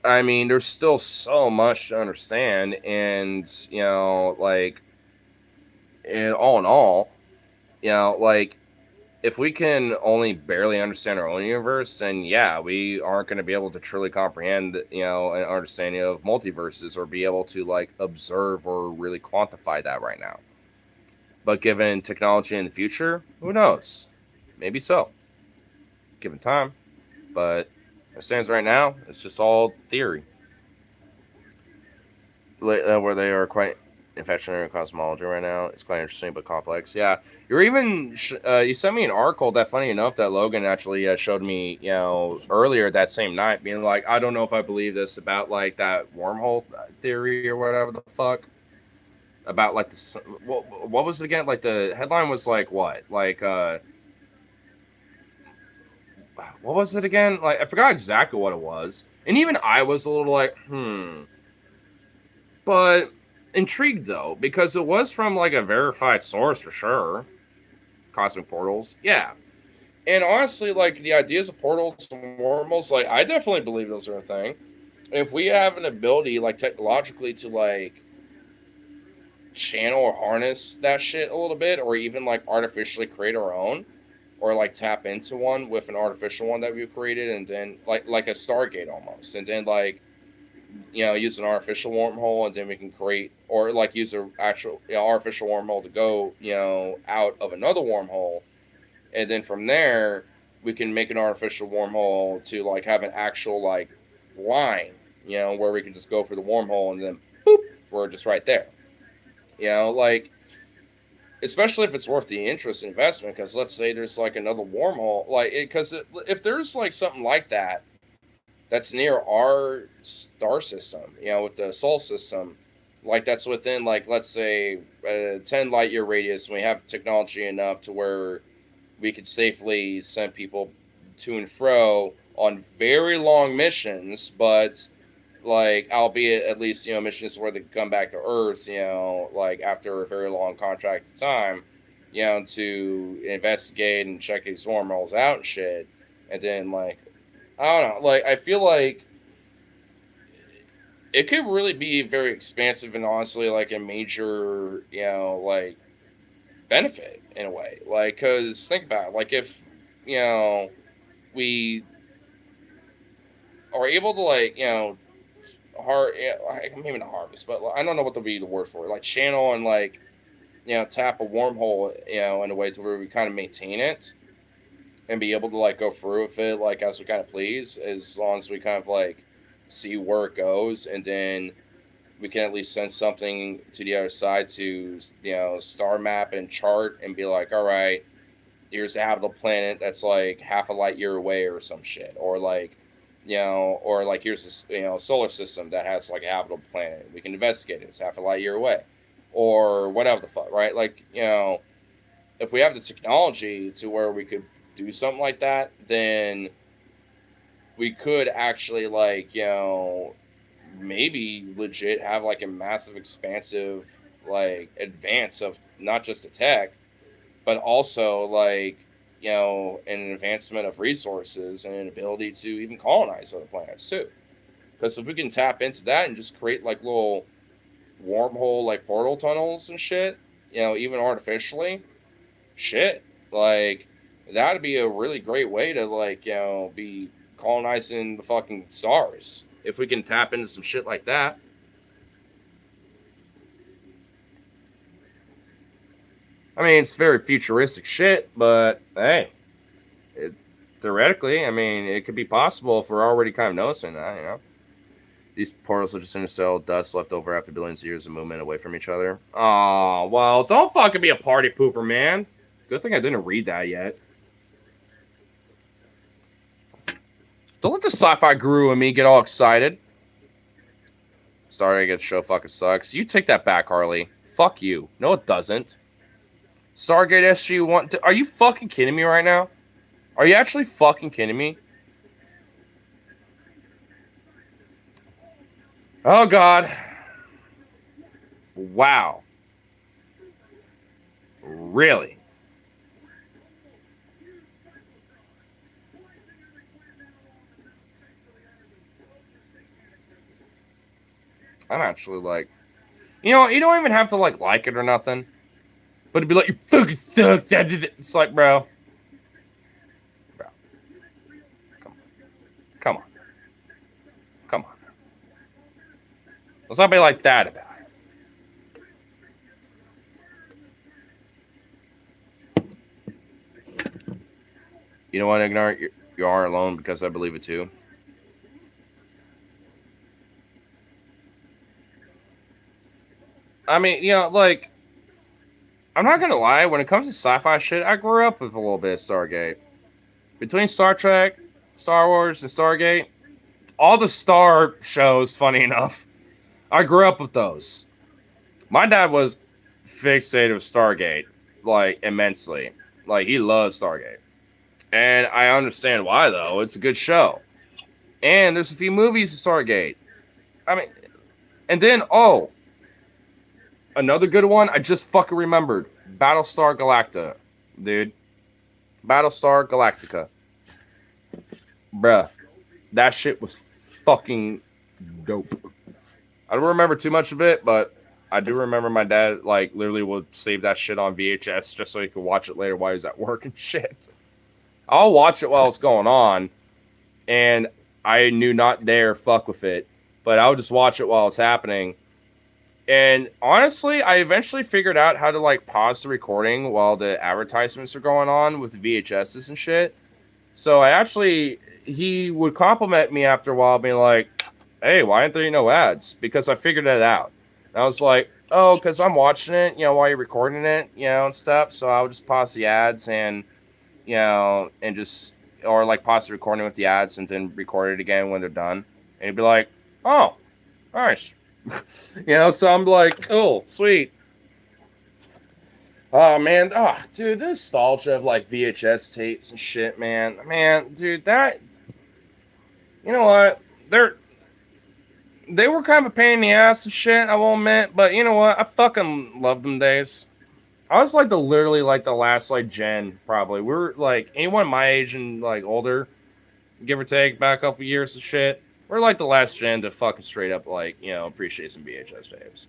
I mean, there's still so much to understand, and like, and all in all, like, if we can only barely understand our own universe, then yeah, we aren't going to be able to truly comprehend, an understanding of multiverses or be able to like observe or really quantify that right now. But given technology in the future, who knows? Maybe so, given time. But as it stands right now, it's just all theory. Where they are quite infatuated in cosmology right now. It's quite interesting but complex. Yeah, you're even you sent me an article that, funny enough, that Logan actually showed me, earlier that same night, being like, I don't know if I believe this about like that wormhole theory or whatever the fuck. About like the what was it again? Like the headline was like what? Like what was it again? Like, I forgot exactly what it was. And even I was a little like, but intrigued though, because it was from like a verified source for sure. Cosmic portals, yeah. And honestly, like the ideas of portals and wormholes, like I definitely believe those are a thing. If we have an ability, like technologically, to like channel or harness that shit a little bit, or even like artificially create our own, or like tap into one with an artificial one that we've created, and then like a Stargate almost, and then like use an artificial wormhole, and then we can create, or like use an actual artificial wormhole to go out of another wormhole, and then from there we can make an artificial wormhole to like have an actual like line, where we can just go for the wormhole and then boop, we're just right there. Like, especially if it's worth the interest investment, because let's say there's like another wormhole, like because if there's like something like that that's near our star system, with the Sol system, like that's within like, let's say, a 10 light year radius, and we have technology enough to where we could safely send people to and fro on very long missions, but like, albeit at least missions where they come back to Earth, like after a very long contract of time, to investigate and check these wormholes out and shit, and then like, I don't know, like I feel like it could really be very expansive and honestly like a major, like benefit in a way, like, because think about it, like if we are able to like maybe not harvest, but I don't know what to be the word for it, like channel and like tap a wormhole in a way to where we kind of maintain it and be able to like go through with it like as we kind of please, as long as we kind of like see where it goes, and then we can at least send something to the other side to star map and chart and be like, all right, here's a habitable planet that's like half a light year away or some shit, or like or like here's this solar system that has like a habitable planet, we can investigate it, it's half a light year away, or whatever the fuck, right? Like if we have the technology to where we could do something like that, then we could actually, like, maybe legit have like a massive, expansive, like, advance of not just the tech, but also, like, an advancement of resources and an ability to even colonize other planets too. Because if we can tap into that and just create like little wormhole, like portal tunnels and shit, even artificially, shit, like, that'd be a really great way to, like, be colonizing the fucking stars if we can tap into some shit like that. I mean, it's very futuristic shit, but hey, theoretically, I mean, it could be possible if we're already kind of noticing that. These portals are just interstellar dust left over after billions of years of movement away from each other. Oh, well, don't fucking be a party pooper, man. Good thing I didn't read that yet. Don't let the sci-fi guru and me get all excited. Stargate show fucking sucks. You take that back, Harley. Fuck you. No, it doesn't. Stargate SG-1... Are you fucking kidding me right now? Are you actually fucking kidding me? Oh, God. Wow. Really? I'm actually like... you don't even have to like it or nothing. But it'd be like, you fucking suck. It's like, bro. Come on. Come on. Let's not be like that about it. You know what, Ignite? You are alone because I believe it too. I mean, like, I'm not gonna lie, when it comes to sci-fi shit, I grew up with a little bit of Stargate. Between Star Trek, Star Wars, and Stargate, all the Star shows, funny enough, I grew up with those. My dad was fixated with Stargate, like, immensely. Like, he loves Stargate. And I understand why, though. It's a good show. And there's a few movies of Stargate. I mean, and then, another good one I just fucking remembered. Battlestar Galactica, dude. Battlestar Galactica. Bruh. That shit was fucking dope. I don't remember too much of it, but I do remember my dad, like, literally would save that shit on VHS just so he could watch it later while he was at work and shit. I'll watch it while it's going on, and I knew not dare fuck with it, but I would just watch it while it's happening. And honestly, I eventually figured out how to, like, pause the recording while the advertisements are going on with the VHSs and shit. So he would compliment me after a while, being like, hey, why aren't there no ads? Because I figured that out. And I was like, oh, because I'm watching it, while you're recording it, and stuff. So I would just pause the ads and, and just, or like pause the recording with the ads and then record it again when they're done. And he'd be like, oh, nice. So I'm like, oh, sweet. Oh, man. Oh, dude, the nostalgia of, like, VHS tapes and shit, man. Man, dude, that... You know what? They were kind of a pain in the ass and shit, I will admit. But you know what? I fucking love them days. I was, like, literally, like, the last, like, gen, probably. We were, like, anyone my age and, like, older, give or take, back a couple years and shit. We're, like, the last gen to fucking straight up, like, appreciate some VHS tapes.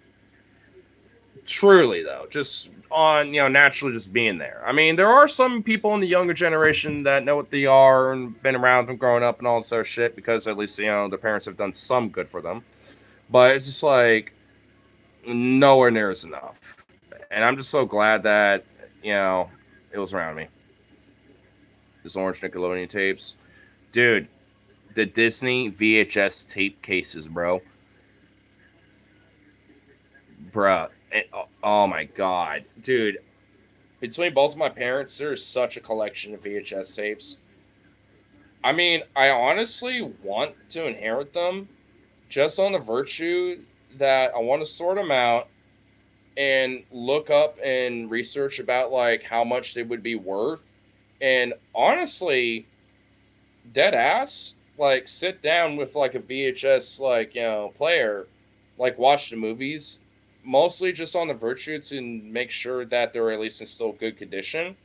Truly, though, just on, naturally just being there. I mean, there are some people in the younger generation that know what they are and been around them growing up and all this sort of shit because at least, their parents have done some good for them. But it's just like nowhere near as enough. And I'm just so glad that, it was around me. This orange Nickelodeon tapes. Dude, the Disney VHS tape cases, bro. Bruh. Oh my god. Dude, between both of my parents, there's such a collection of VHS tapes. I mean, I honestly want to inherit them just on the virtue that I want to sort them out and look up and research about, like, how much they would be worth And honestly, dead ass, like sit down with like a VHS player, like watch the movies, mostly just on the virtue to make sure that they're at least in still good condition,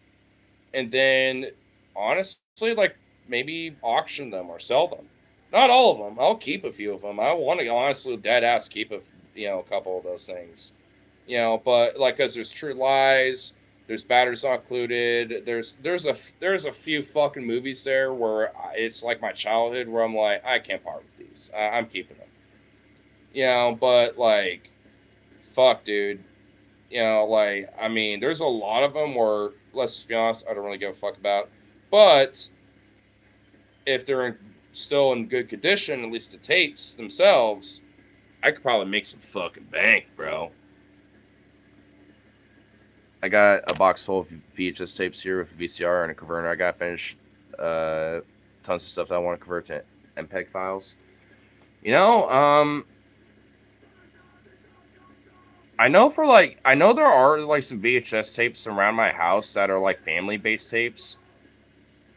and then honestly, like maybe auction them or sell them. Not all of them. I'll keep a few of them. I want to honestly dead ass keep a couple of those things, But like, cause there's True Lies, there's Batteries Not Included. There's a few fucking movies there where it's like my childhood where I'm like I can't part with these. I'm keeping them, But like, fuck, dude, like I mean, there's a lot of them where let's just be honest, I don't really give a fuck about. But if they're still in good condition, at least the tapes themselves, I could probably make some fucking bank, bro. I got a box full of VHS tapes here with a VCR and a converter. I got finished tons of stuff that I want to convert to MPEG files. I know there are like some VHS tapes around my house that are like family based tapes.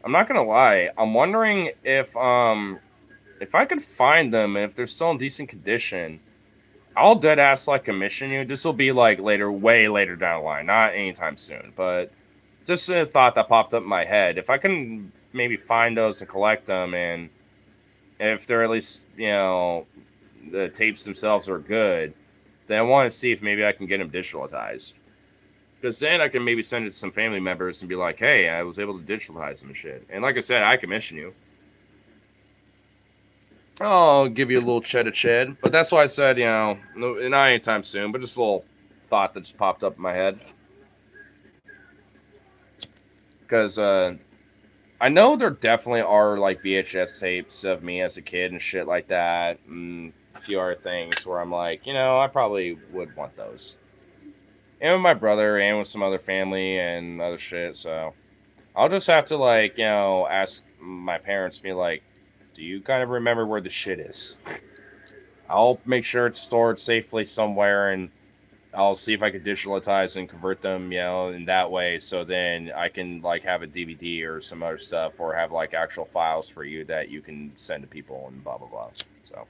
I'm not gonna lie. I'm wondering if I could find them and if they're still in decent condition, I'll dead ass like commission you. This will be like later, way later down the line, not anytime soon. But just a thought that popped up in my head. If I can maybe find those and collect them, and if they're at least the tapes themselves are good, then I want to see if maybe I can get them digitalized. Because then I can maybe send it to some family members and be like, hey, I was able to digitalize them and shit. And like I said, I commission you. I'll give you a little ched. But that's why I said, not anytime soon, but just a little thought that just popped up in my head. Because I know there definitely are like VHS tapes of me as a kid and shit like that. And a few other things where I'm like, I probably would want those. And with my brother and with some other family and other shit. So I'll just have to ask my parents, be like, do you kind of remember where the shit is? I'll make sure it's stored safely somewhere, and I'll see if I can digitalize and convert them, in that way. So then I can have a DVD or some other stuff, or have actual files for you that you can send to people and blah blah blah. So.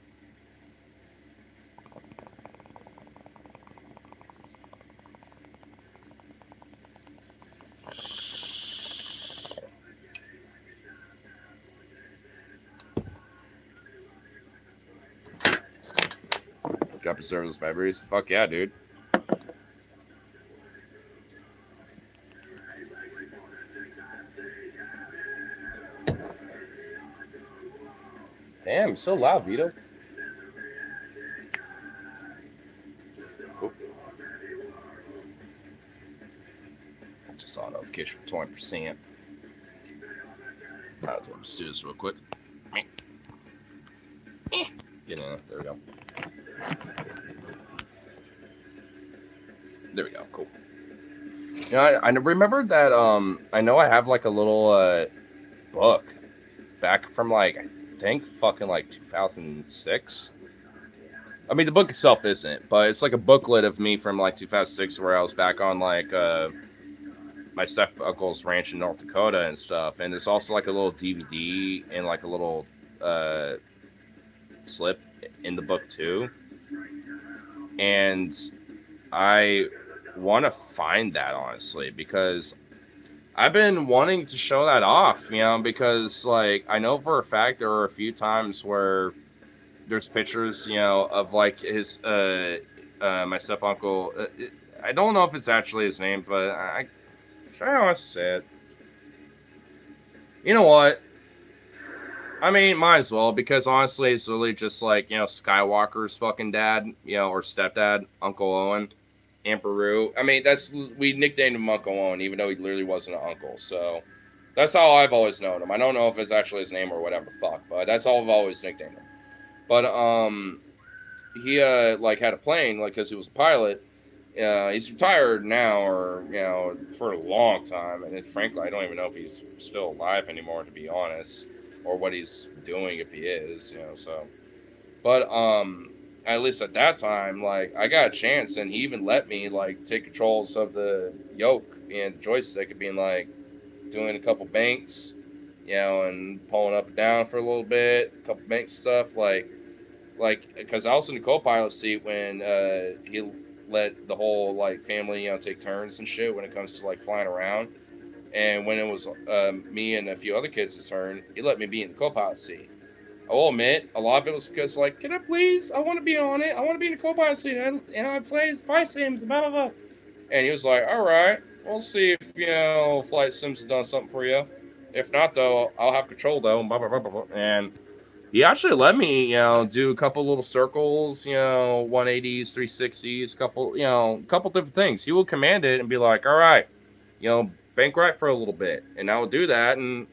Got preserved those memories. Fuck yeah, dude. Damn, so loud, Vito. Oh. Just saw a notification for 20%. Let's do this real quick. Get in. There we go. There we go. Cool. I remember that. I know I have a little book back from I think fucking 2006. I mean, the book itself isn't, but it's a booklet of me from 2006, where I was back on my step uncle's ranch in North Dakota and stuff. And there's also a little DVD and a little slip in the book too. And I want to find that, honestly, because I've been wanting to show that off, because I know for a fact there are a few times where there's pictures, of his my step uncle. I don't know if it's actually his name, but I want to say it. You know what? I mean, might as well, because honestly, it's really just Skywalker's fucking dad, or stepdad, Uncle Owen. Amperu. I mean, we nicknamed him Uncle Owen, even though he literally wasn't an uncle. So that's how I've always known him. I don't know if it's actually his name or whatever the fuck, but that's how I've always nicknamed him. But he had a plane, because he was a pilot. He's retired now, or for a long time, and frankly, I don't even know if he's still alive anymore, to be honest, or what he's doing, if he is. So, but at least at that time, I got a chance, and he even let me take controls of the yoke and joystick, and being like, doing a couple banks, and pulling up and down for a little bit, a couple bank stuff, because I was in the co-pilot seat when he let the whole like family, take turns and shit when it comes to like flying around. And when it was me and a few other kids' turn, he let me be in the co-pilot seat. I will admit, a lot of it was because, like, can I please? I want to be on it. I want to be in the co-pilot seat. And I play flight sims, blah, blah, blah. And he was like, all right, we'll see if, flight sims have done something for you. If not, though, I'll have control, though. Blah, blah, blah, blah, blah. And he actually let me, do a couple little circles, 180s, 360s, couple different things. He will command it and be like, all right, bank right for a little bit. And I will do that. And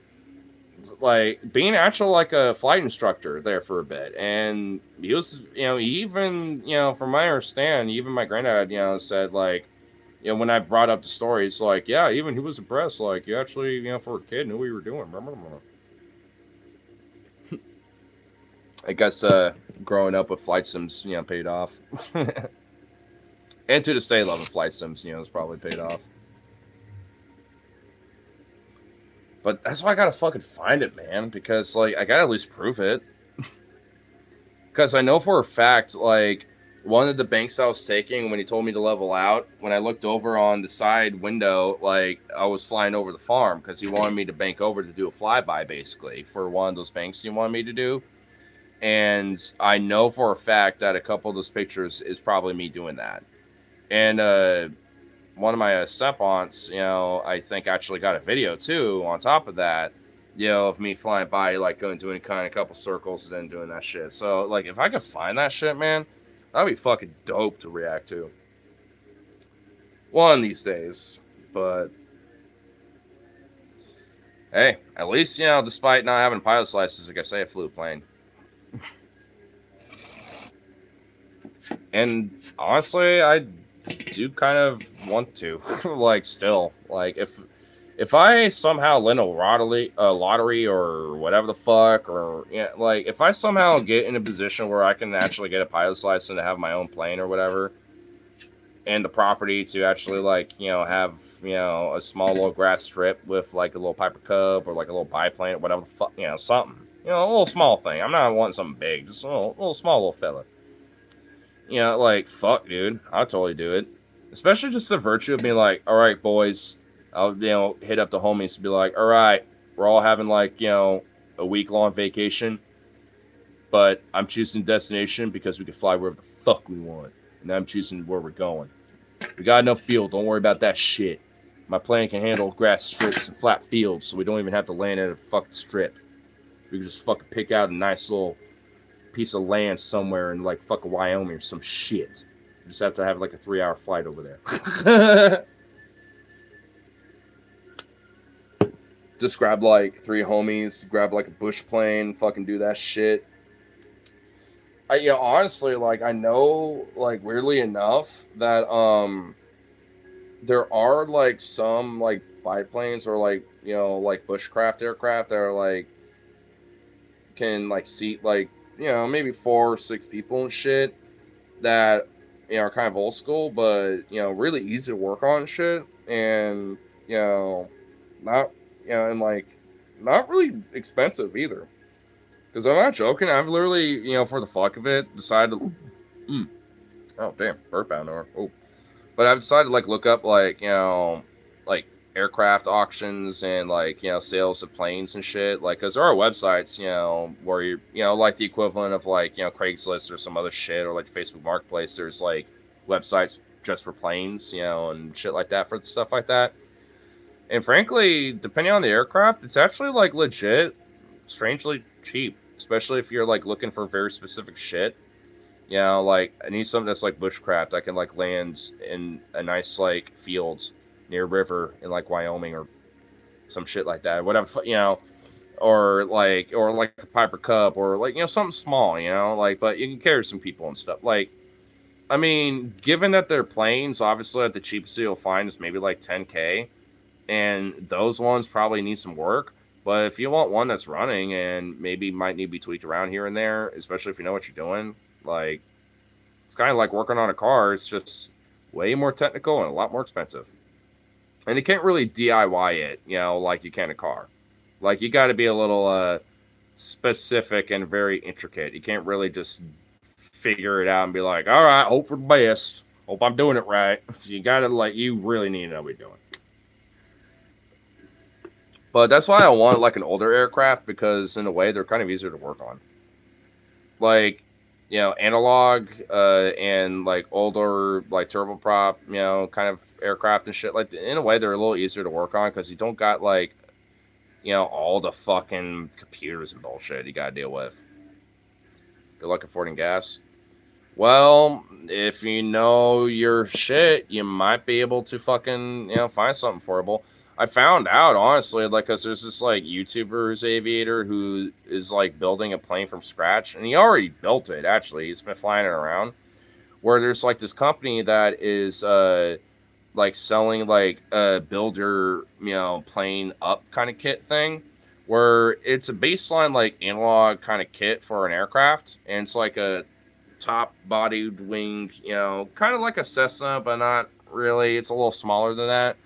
like being actually like a flight instructor there for a bit, and he was, even, from my understanding, even my granddad, said like, when I've brought up the stories, like, yeah, even he was impressed, like, you actually, for a kid, knew what you were doing. I guess growing up with flight sims, paid off, and to this day, loving flight sims, has probably paid off. But that's why I gotta fucking find it, man. Because, like, I gotta at least prove it. Because I know for a fact, like, one of the banks I was taking when he told me to level out, when I looked over on the side window, like, I was flying over the farm because he wanted me to bank over to do a flyby, basically, for one of those banks he wanted me to do. And I know for a fact that a couple of those pictures is probably me doing that. And, one of my step-aunts, I think actually got a video too on top of that, of me flying by, like going doing kind of a couple circles and then doing that shit. So like if I could find that shit, man, that'd be fucking dope to react to. One of these days. But hey, at least, despite not having a pilot's license, like I say, I flew a plane. And honestly, I do kind of want to, like, still, like, if I somehow win a lottery or whatever the fuck, or like if I somehow get in a position where I can actually get a pilot's license to have my own plane or whatever, and the property to actually like have a small little grass strip with like a little Piper Cub or like a little biplane or whatever the fuck, something, a little small thing. I'm not wanting something big, just a little small little fella. Like, fuck, dude. I'll totally do it. Especially just the virtue of being like, all right, boys. I'll, hit up the homies to be like, all right, we're all having, like, a week-long vacation. But I'm choosing destination because we can fly wherever the fuck we want. And I'm choosing where we're going. We got enough fuel. Don't worry about that shit. My plane can handle grass strips and flat fields, so we don't even have to land at a fucking strip. We can just fucking pick out a nice little piece of land somewhere in like fucking Wyoming or some shit. You just have to have like a 3-hour flight over there. Just grab like 3 homies, grab like a bush plane, fucking do that shit. Honestly, like I know, like weirdly enough, that there are like some like biplanes or like like bushcraft aircraft that are like can like seat like maybe 4 or 6 people and shit that, are kind of old school, but, really easy to work on and shit. And, not, and like, not really expensive either. Because I'm not joking. I've literally, for the fuck of it, decided to, oh, damn, burp out there. Oh, but I've decided to, like, look up, like, like, aircraft auctions and like sales of planes and shit, like because there are websites where you like the equivalent of like Craigslist or some other shit, or like the Facebook Marketplace. There's like websites just for planes, and shit like that for stuff like that. And frankly, depending on the aircraft, it's actually like legit strangely cheap, especially if you're like looking for very specific shit. Like I need something that's like bushcraft. I can like land in a nice like field near a river in like Wyoming or some shit like that, whatever, or like a Piper Cub or like something small, like, but you can carry some people and stuff. Like, I mean, given that they're planes, obviously at the cheapest you'll find is maybe like $10K, and those ones probably need some work. But if you want one that's running and maybe might need to be tweaked around here and there, especially if you know what you're doing, like it's kind of like working on a car. It's just way more technical and a lot more expensive. And you can't really DIY it, you know, like you can a car. Like you got to be a little specific and very intricate. You can't really just figure it out and be like, all right, hope for the best. Hope I'm doing it right. You got to like, you really need to know what you're doing. But that's why I want like an older aircraft, because in a way they're kind of easier to work on. Like, you know, analog and like older like turboprop, you know, kind of aircraft and shit. Like in a way they're a little easier to work on because you don't got like, you know, all the fucking computers and bullshit you gotta deal with. Good luck affording gas. Well, if you know your shit, you might be able to fucking, you know, find something affordable. I found out, honestly, like, because there's this, like, YouTuber who's aviator who is, like, building a plane from scratch. And he already built it, actually. He's been flying it around. Where there's, like, this company that is, like, selling, like, a builder, you know, plane up kind of kit thing. Where it's a baseline, like, analog kind of kit for an aircraft. And it's, like, a top-bodied wing, you know, kind of like a Cessna, but not really. It's a little smaller than that.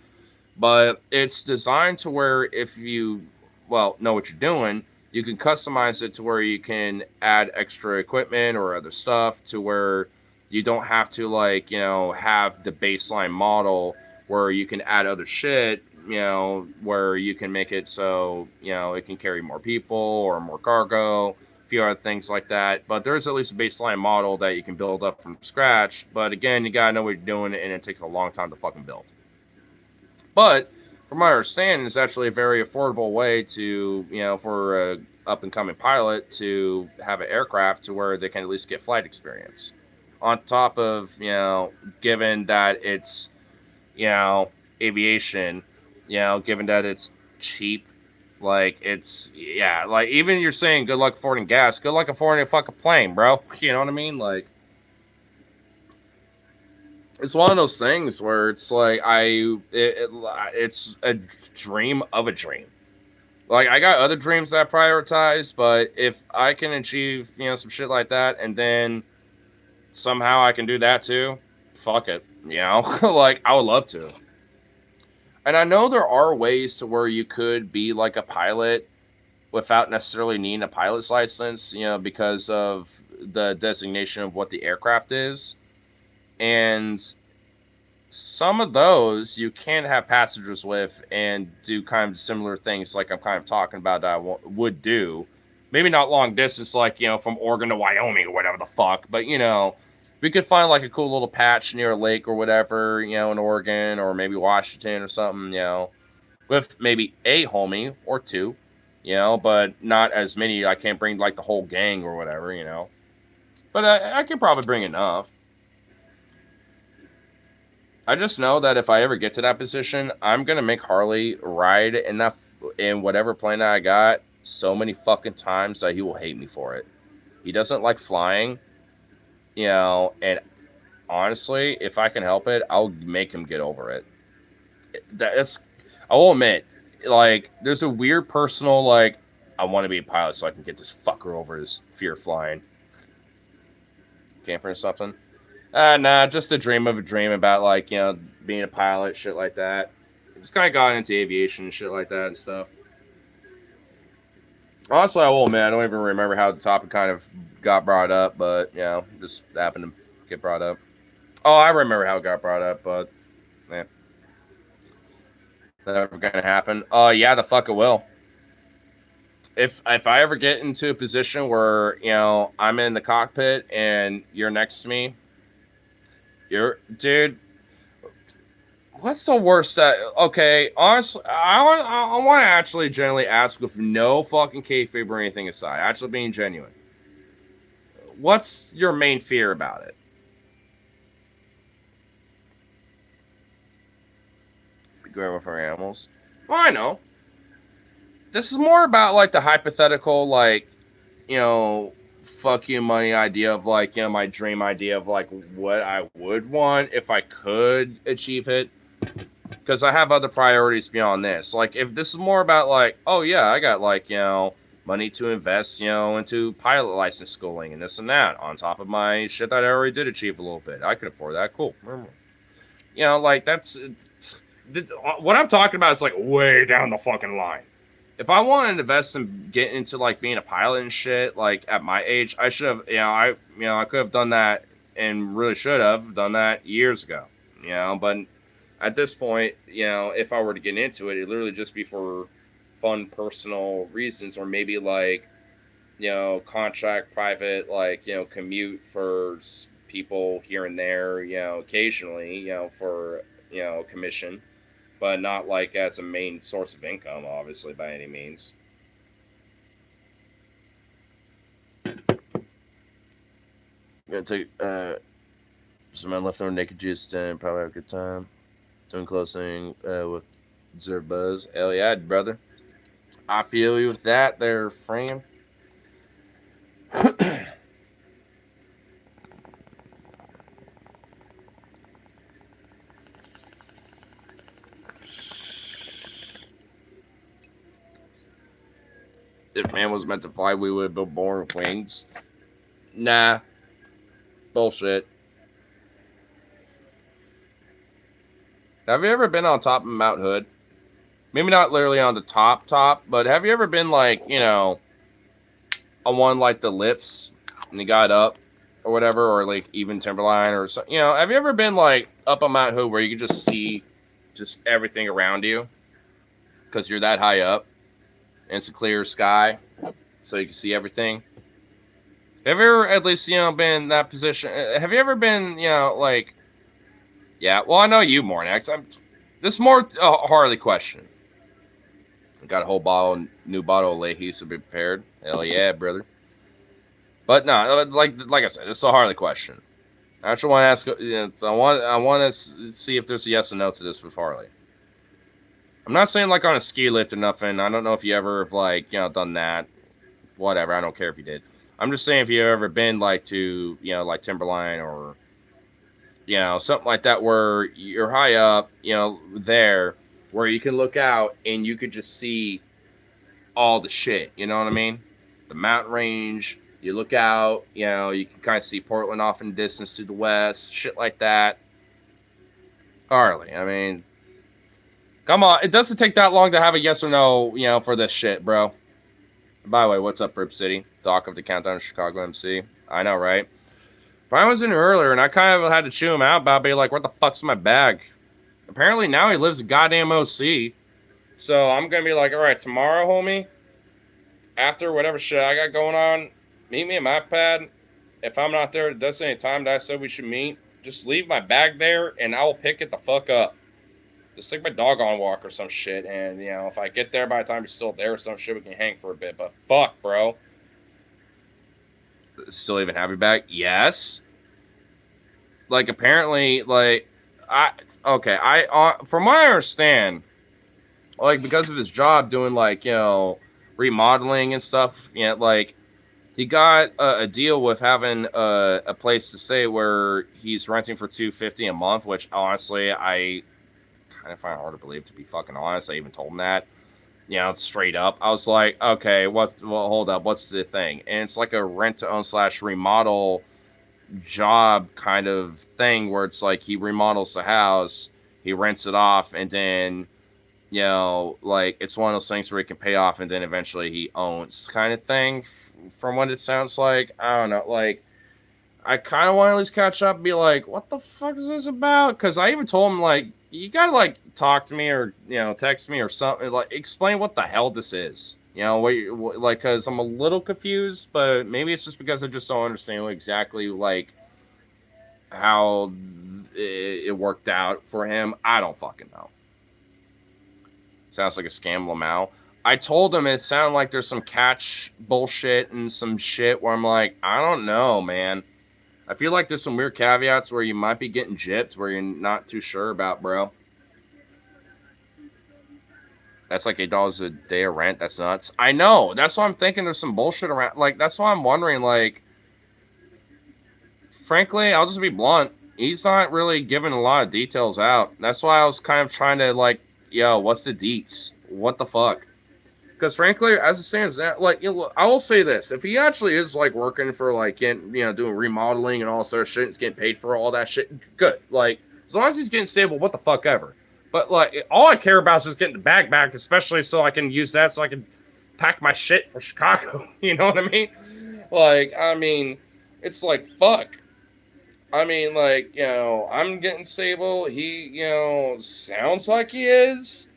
But it's designed to where if you, well, know what you're doing, you can customize it to where you can add extra equipment or other stuff to where you don't have to, like, you know, have the baseline model where you can add other shit, you know, where you can make it so, you know, it can carry more people or more cargo, a few other things like that. But there's at least a baseline model that you can build up from scratch. But again, you gotta know what you're doing, and it takes a long time to fucking build. But from my understanding, it's actually a very affordable way to, you know, for a up and coming pilot to have an aircraft to where they can at least get flight experience. On top of, you know, given that it's, you know, aviation, you know, given that it's cheap, like it's, yeah, like even you're saying good luck affording gas, good luck affording a fucking plane, bro. You know what I mean? Like, it's one of those things where it's like it's a dream of a dream. Like I got other dreams that I prioritize, but if I can achieve, you know, some shit like that, and then somehow I can do that too, fuck it, you know. Like I would love to. And I know there are ways to where you could be like a pilot without necessarily needing a pilot's license, you know, because of the designation of what the aircraft is. And some of those you can have passengers with and do kind of similar things like I'm kind of talking about that would do. Maybe not long distance, like, you know, from Oregon to Wyoming or whatever the fuck, but, you know, we could find like a cool little patch near a lake or whatever, you know, in Oregon or maybe Washington or something, you know, with maybe a homie or two, you know, but not as many. I can't bring like the whole gang or whatever, you know, but I could probably bring enough. I just know that if I ever get to that position, I'm gonna make Harley ride in whatever plane that I got so many fucking times that he will hate me for it. He doesn't like flying, you know, and honestly, if I can help it, I'll make him get over it. That's, I will admit, like, there's a weird personal, like, I want to be a pilot so I can get this fucker over his fear of flying. Camper or something. Nah, just a dream of a dream about, like, you know, being a pilot, shit like that. Just kind of got into aviation and shit like that and stuff. Honestly, I will admit, I don't even remember how the topic kind of got brought up, but, you know, just happened to get brought up. Oh, I remember how it got brought up, but, yeah. That ever gonna happen? Yeah, the fuck it will. If I ever get into a position where, you know, I'm in the cockpit and you're next to me, dude, what's the worst that, okay, honestly, I want to actually generally ask with no fucking kayfabe or anything aside, actually being genuine. What's your main fear about it? Be grateful for animals. Well, I know. This is more about, like, the hypothetical, like, you know, fuck you money idea of, like, you know, my dream idea of, like, what I would want if I could achieve it. Because I have other priorities beyond this. Like, if this is more about, like, oh, yeah, I got, like, you know, money to invest, you know, into pilot license schooling and this and that on top of my shit that I already did achieve a little bit. I could afford that. Cool. You know, like, that's what I'm talking about is like way down the fucking line. If I wanted to invest and get into like being a pilot and shit, like at my age, I should have, I could have done that and really should have done that years ago, but at this point, if I were to get into it, it'd literally just be for fun, personal reasons, or maybe like, contract private, like, commute for people here and there, occasionally, for, commission, but not like as a main source of income, obviously, by any means. I'm gonna take some leftover naked juice and probably have a good time doing closing with Observe Buzz. Hell yeah, brother. I feel you with that there, friend. If man was meant to fly, we would have been born with wings. Nah. Bullshit. Have you ever been on top of Mount Hood? Maybe not literally on the top, but have you ever been like, on one like the lifts and you got up or whatever, or like even Timberline or something? Have you ever been like up on Mount Hood where you can just see just everything around you because you're that high up and it's a clear sky so you can see everything? Have you ever at least, been in that position? Have you ever been, like, yeah, well, I know you more, Next. This is more a Harley question. I got a whole new bottle of Leahy, so be prepared. Hell yeah, brother. But no, like I said, this is a Harley question. I actually want to ask. I want to see if there's a yes or no to this with Harley. I'm not saying like on a ski lift or nothing. I don't know if you ever have like done that. Whatever. I don't care if you did. I'm just saying if you've ever been like to like Timberline or something like that where you're high up, there where you can look out and you could just see all the shit. You know what I mean? The mountain range. You look out, you can kind of see Portland off in the distance to the west, shit like that. Harley, I mean, come on. It doesn't take that long to have a yes or no, for this shit, bro. By the way, what's up, Rip City? Doc of the Countdown Chicago MC. I know, right? Brian was in here earlier, and I kind of had to chew him out about being like, what the fuck's in my bag? Apparently now he lives in goddamn OC. So I'm going to be like, all right, tomorrow, homie, after whatever shit I got going on, meet me at my pad. If I'm not there at this any time that I said we should meet, just leave my bag there, and I will pick it the fuck up. Just take my dog on a walk or some shit, and, if I get there by the time he's still there or some shit, we can hang for a bit. But fuck, bro. Still even have your bag? Yes. Like, apparently, like, from what I understand, like, because of his job doing, like, remodeling and stuff, like, he got a deal with having a place to stay where he's renting for $250 a month, which, honestly, I kind of find it hard to believe, to be fucking honest. I even told him that. Straight up. I was like, okay, hold up, what's the thing? And it's like a rent-to-own / remodel job kind of thing where it's like he remodels the house, he rents it off, and then, like, it's one of those things where he can pay off and then eventually he owns kind of thing, from what it sounds like. I don't know, like, I kind of want to at least catch up and be like, what the fuck is this about? Because I even told him, like, you gotta, like, talk to me or, text me or something. Like, explain what the hell this is. Like, because I'm a little confused, but maybe it's just because I just don't understand exactly, like, how it worked out for him. I don't fucking know. Sounds like a scam, Lamau. I told him it sounded like there's some catch bullshit and some shit where I'm like, I don't know, man. I feel like there's some weird caveats where you might be getting gypped where you're not too sure about, bro. That's like $8 a day of rent. That's nuts. I know. That's why I'm thinking there's some bullshit around. Like, that's why I'm wondering, like, frankly, I'll just be blunt. He's not really giving a lot of details out. That's why I was kind of trying to, like, yo, what's the deets? What the fuck? Because frankly, as it stands, like, I will say this: if he actually is like working for like doing remodeling and all sort of shit, and he's getting paid for all that shit, good. Like, as long as he's getting stable, what the fuck ever. But like, all I care about is just getting the bag back, especially so I can use that so I can pack my shit for Chicago. You know what I mean? Like, I mean, it's like, fuck. I mean, like, you know, I'm getting stable. He, you know, sounds like he is.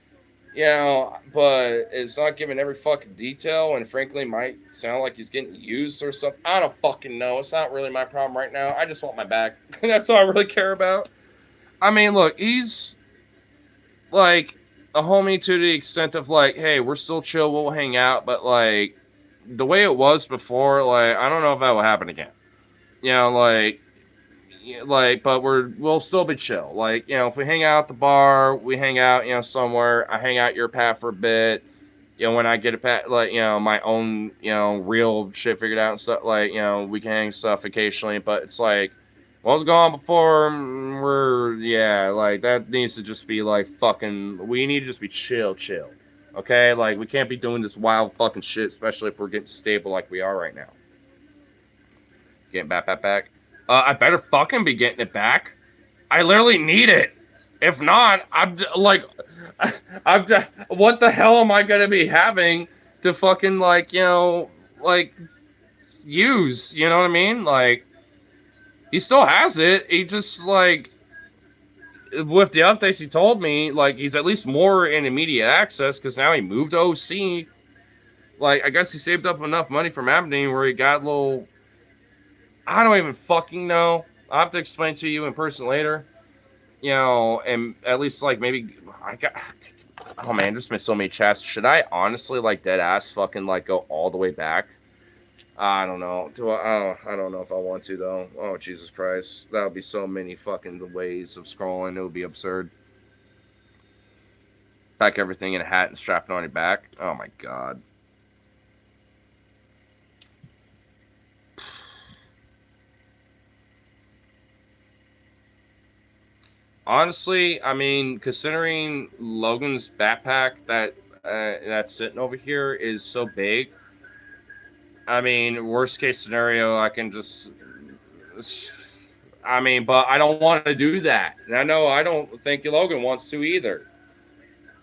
You know, but it's not giving every fucking detail, and frankly, might sound like he's getting used or something. I don't fucking know. It's not really my problem right now. I just want my bag. That's all I really care about. I mean, look, he's like a homie to the extent of like, hey, we're still chill, we'll hang out, but like the way it was before, like, I don't know if that will happen again. You know, like, but we'll still be chill. Like, you know, if we hang out at the bar, we hang out, you know, somewhere. I hang out your pad for a bit. You know, when I get a pad, like, you know, my own, you know, real shit figured out and stuff. Like, you know, we can hang stuff occasionally, but it's like, what was going on before? Like, that needs to just be like fucking. We need to just be chill. Okay, like, we can't be doing this wild fucking shit, especially if we're getting stable like we are right now. Getting back. I better fucking be getting it back. I literally need it. If not, what the hell am I gonna be having to fucking, like, you know, like, use? You know what I mean? Like, he still has it. He just, like, with the updates he told me, like, he's at least more in immediate access because now he moved to OC. Like, I guess he saved up enough money from Aberdeen where he got a little. I don't even fucking know. I'll have to explain to you in person later. You know, and at least, like, maybe oh man, there's been so many chats. Should I honestly, like, dead ass fucking, like, go all the way back? I don't know. I don't know if I want to, though. Oh, Jesus Christ. That would be so many fucking ways of scrolling. It would be absurd. Pack everything in a hat and strap it on your back. Oh my God. Honestly, I mean, considering Logan's backpack that's sitting over here is so big, I mean, worst case scenario, I can just. I mean, but I don't want to do that, and I know I don't think Logan wants to either.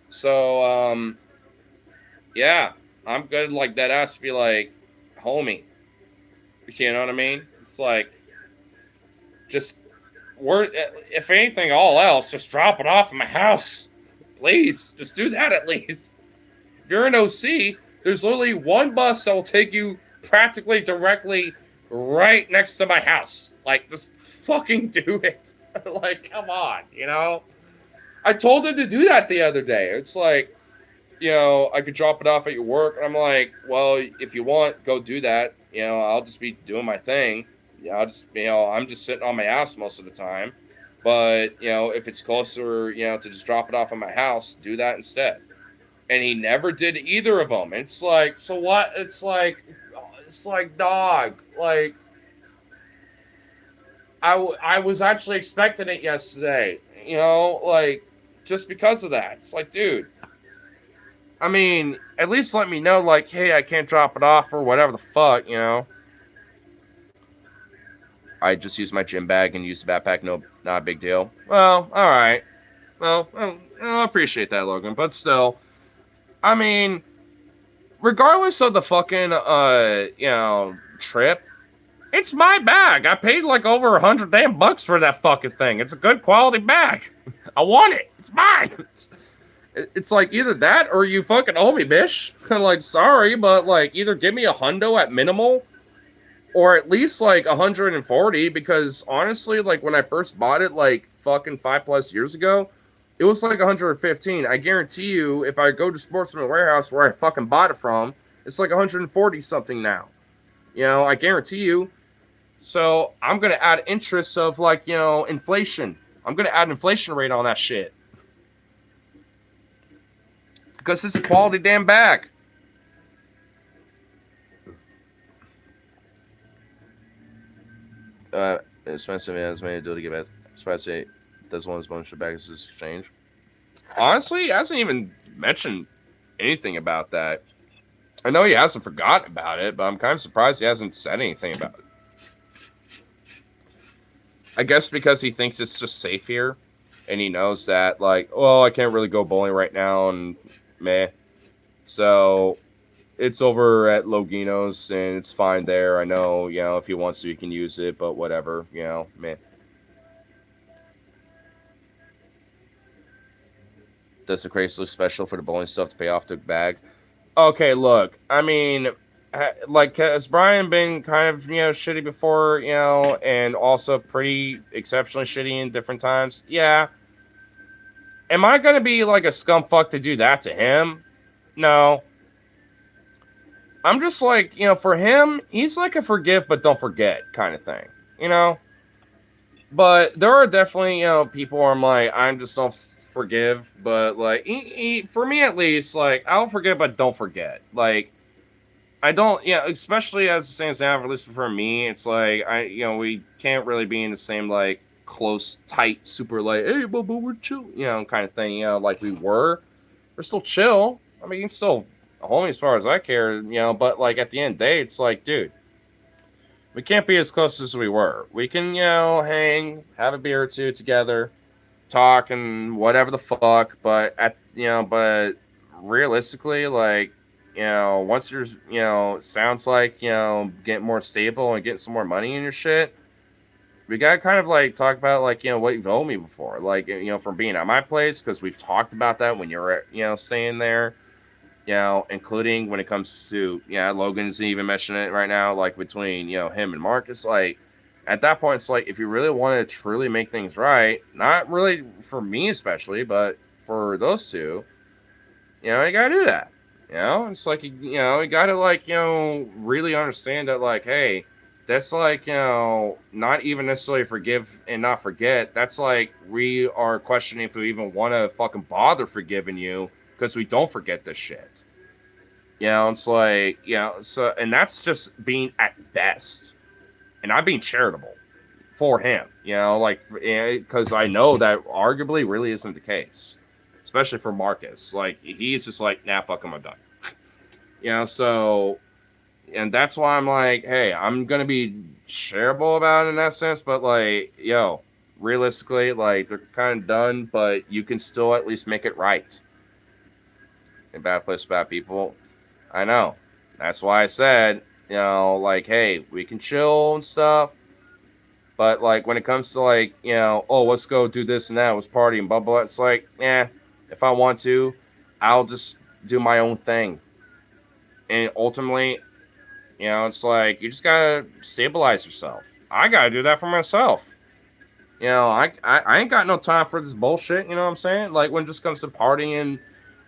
So, yeah, I'm good. Like, that has to be like, homie. You know what I mean? It's like, just. If anything, all else, just drop it off in my house. Please, just do that at least. If you're in OC, there's literally one bus that will take you practically directly right next to my house. Like, just fucking do it. Like, come on, you know? I told him to do that the other day. It's like, you know, I could drop it off at your work. And I'm like, well, if you want, go do that. You know, I'll just be doing my thing. Yeah, I'll just, you know, I'm just sitting on my ass most of the time. But, you know, if it's closer, you know, to just drop it off at my house, do that instead. And he never did either of them. It's like, so what? It's like, dog. Like, I was actually expecting it yesterday, you know, like, just because of that. It's like, dude, I mean, at least let me know, like, hey, I can't drop it off or whatever the fuck, you know. I just used my gym bag and used the backpack. No, not a big deal. Well, all right. Well, I appreciate that, Logan. But still, I mean, regardless of the fucking, you know, trip, it's my bag. I paid like over $100 damn bucks for that fucking thing. It's a good quality bag. I want it. It's mine. It's like either that or you fucking owe me, bitch. Like, sorry, but like either give me $100 at minimal. Or at least like 140, because honestly, like when I first bought it, like fucking 5+ years ago, it was like 115. I guarantee you, if I go to Sportsman Warehouse where I fucking bought it from, it's like 140 something now. You know, I guarantee you. So I'm gonna add interest of like, you know, inflation. I'm gonna add inflation rate on that shit because it's a quality damn bag. Expensive as many do to get back. Spicy does one of his bonus bags as exchange. Honestly, he hasn't even mentioned anything about that. I know he hasn't forgotten about it, but I'm kind of surprised he hasn't said anything about it. I guess because he thinks it's just safe here. and he knows that, like, oh, I can't really go bowling right now, and meh. So it's over at Logino's, and it's fine there. I know, if he wants to, he can use it, but whatever, meh. Does the Chrysler special for the bowling stuff to pay off the bag? Okay, look, I mean, like, has Brian been kind of, shitty before, and also pretty exceptionally shitty in different times? Yeah. Am I going to be like a scumfuck to do that to him? No. I'm just like, for him, he's like a forgive but don't forget kind of thing, But there are definitely, people where I'm like, I just don't forgive, but like, for me at least, like, I'll forgive but don't forget. Like, I don't, especially as it stands now, at least for me, it's like, we can't really be in the same, like, close, tight, super, like, hey, but we're chill, kind of thing, like we were. We're still chill. I mean, you can still homie as far as I care, but, like, at the end of the day, it's like, dude, we can't be as close as we were. We can, hang, have a beer or two together, talk and whatever the fuck, but but realistically, like, once you're, it sounds like, getting more stable and getting some more money in your shit, we gotta kind of like talk about like, what you've owed me before, like, from being at my place, because we've talked about that when you're, staying there, including when it comes to, Logan's even mentioning it right now, like between, him and Marcus, like, at that point, it's like, if you really want to truly make things right, not really for me especially, but for those two, you gotta do that. It's like, you gotta, like, really understand that, like, hey, that's like, not even necessarily forgive and not forget. That's like, we are questioning if we even want to fucking bother forgiving you because we don't forget this shit. It's like, so, and that's just being at best. And I'm being charitable for him, like, because I know that arguably really isn't the case, especially for Marcus. Like, he's just like, nah, fuck him, I'm done. So, and that's why I'm like, hey, I'm gonna be charitable about it in that sense, but like, realistically, like, they're kind of done, but you can still at least make it right. In Bad Place, Bad People, I know. That's why I said, like, hey, we can chill and stuff. But, like, when it comes to, like, oh, let's go do this and that, let's party and blah, blah, it's like, if I want to, I'll just do my own thing. And ultimately, it's like, you just gotta stabilize yourself. I gotta do that for myself. I ain't got no time for this bullshit, you know what I'm saying? Like, when it just comes to partying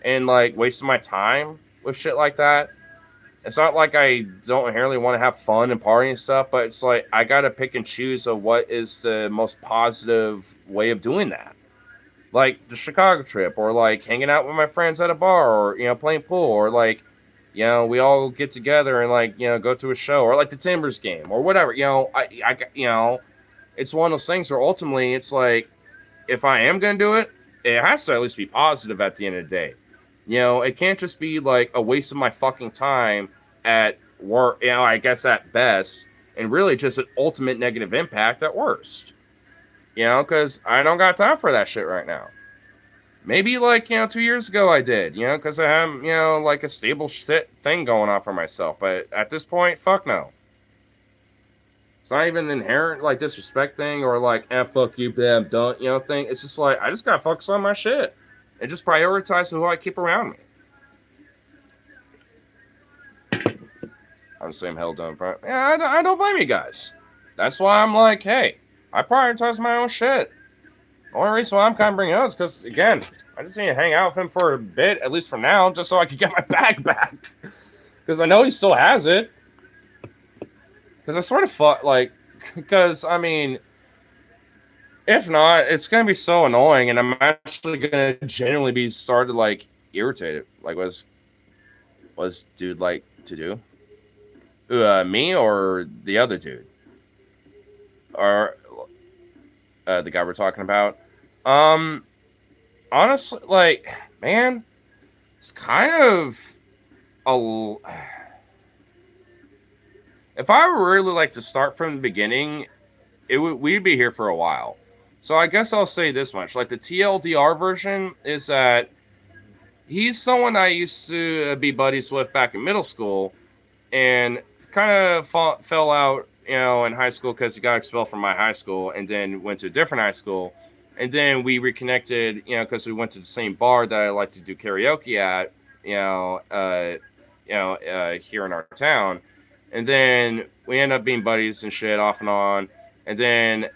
and, like, wasting my time with shit like that, it's not like I don't inherently want to have fun and party and stuff, but it's like I gotta pick and choose of what is the most positive way of doing that. Like the Chicago trip, or like hanging out with my friends at a bar, or playing pool, or like we all get together and like go to a show, or like the Timbers game, or whatever. It's one of those things where ultimately it's like, if I am gonna do it, it has to at least be positive at the end of the day. It can't just be like a waste of my fucking time at work, I guess at best, and really just an ultimate negative impact at worst. Because I don't got time for that shit right now. Maybe like, 2 years ago I did, because I have, like a stable shit thing going on for myself. But at this point, fuck no. It's not even an inherent like disrespect thing or like, fuck you, bam, don't, thing. It's just like, I just gotta focus on my shit and just prioritize who I keep around me. I'm the same hell done. Yeah, I don't blame you guys. That's why I'm like, hey, I prioritize my own shit. The only reason why I'm kind of bringing it up is because, again, I just need to hang out with him for a bit, at least for now, just so I can get my bag back. Because I know he still has it. Because I sort of because, I mean, if not, it's going to be so annoying, and I'm actually going to genuinely be started, like, irritated. Like, what's dude like to do? Me or the other dude? Or the guy we're talking about? Honestly, like, man, it's kind of a. If I were really like to start from the beginning, we'd be here for a while. So I guess I'll say this much: like the TLDR version is that he's someone I used to be buddies with back in middle school, and kind of fell out, in high school because he got expelled from my high school, and then went to a different high school, and then we reconnected, because we went to the same bar that I like to do karaoke at, here in our town, and then we end up being buddies and shit off and on, and then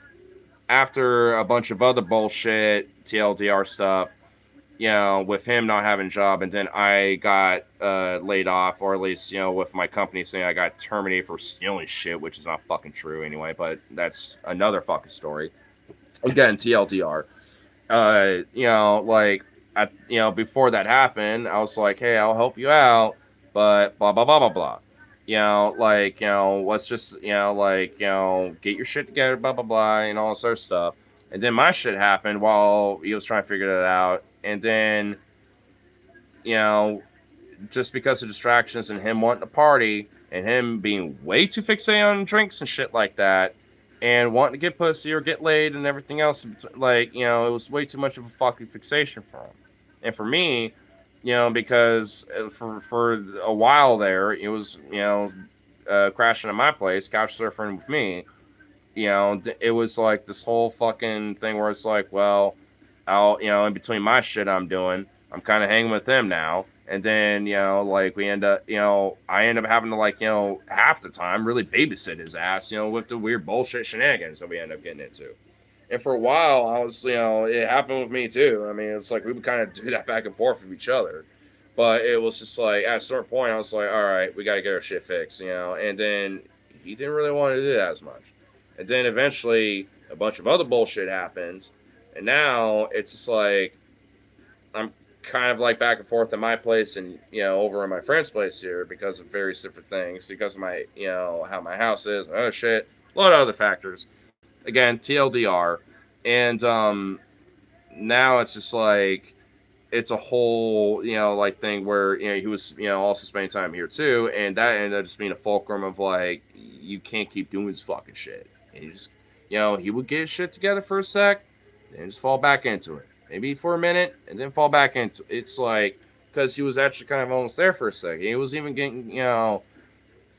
after a bunch of other bullshit TLDR stuff, with him not having a job, and then I got laid off, or at least, with my company saying I got terminated for stealing shit, which is not fucking true anyway, but that's another fucking story. Again, TLDR. Like, before that happened, I was like, hey, I'll help you out, but blah, blah, blah, blah, blah. Let's just, get your shit together, blah, blah, blah, and all this other stuff. And then my shit happened while he was trying to figure that out. And then, just because of distractions and him wanting to party and him being way too fixated on drinks and shit like that, and wanting to get pussy or get laid and everything else, like, it was way too much of a fucking fixation for him. And for me, because for a while there, it was, crashing at my place, couch surfing with me. It was like this whole fucking thing where it's like, well, I'll, in between my shit I'm doing, I'm kind of hanging with him now. And then, like we end up, I end up having to, like, half the time really babysit his ass, with the weird bullshit shenanigans that we end up getting into. And for a while, I was, it happened with me too. I mean, it's like we would kind of do that back and forth with each other. But it was just like, at a certain point, I was like, all right, we got to get our shit fixed, And then he didn't really want to do that as much. And then eventually, a bunch of other bullshit happened. And now it's just like, I'm kind of like back and forth at my place and, over at my friend's place here because of various different things. Because of my, how my house is. Oh, shit. A lot of other factors. Again, TLDR. And now it's just like, it's a whole, like thing where, he was, also spending time here too. And that ended up just being a fulcrum of like, you can't keep doing this fucking shit. And he just, he would get his shit together for a sec and just fall back into it. Maybe for a minute and then fall back into it. It's like, because he was actually kind of almost there for a second. He was even getting,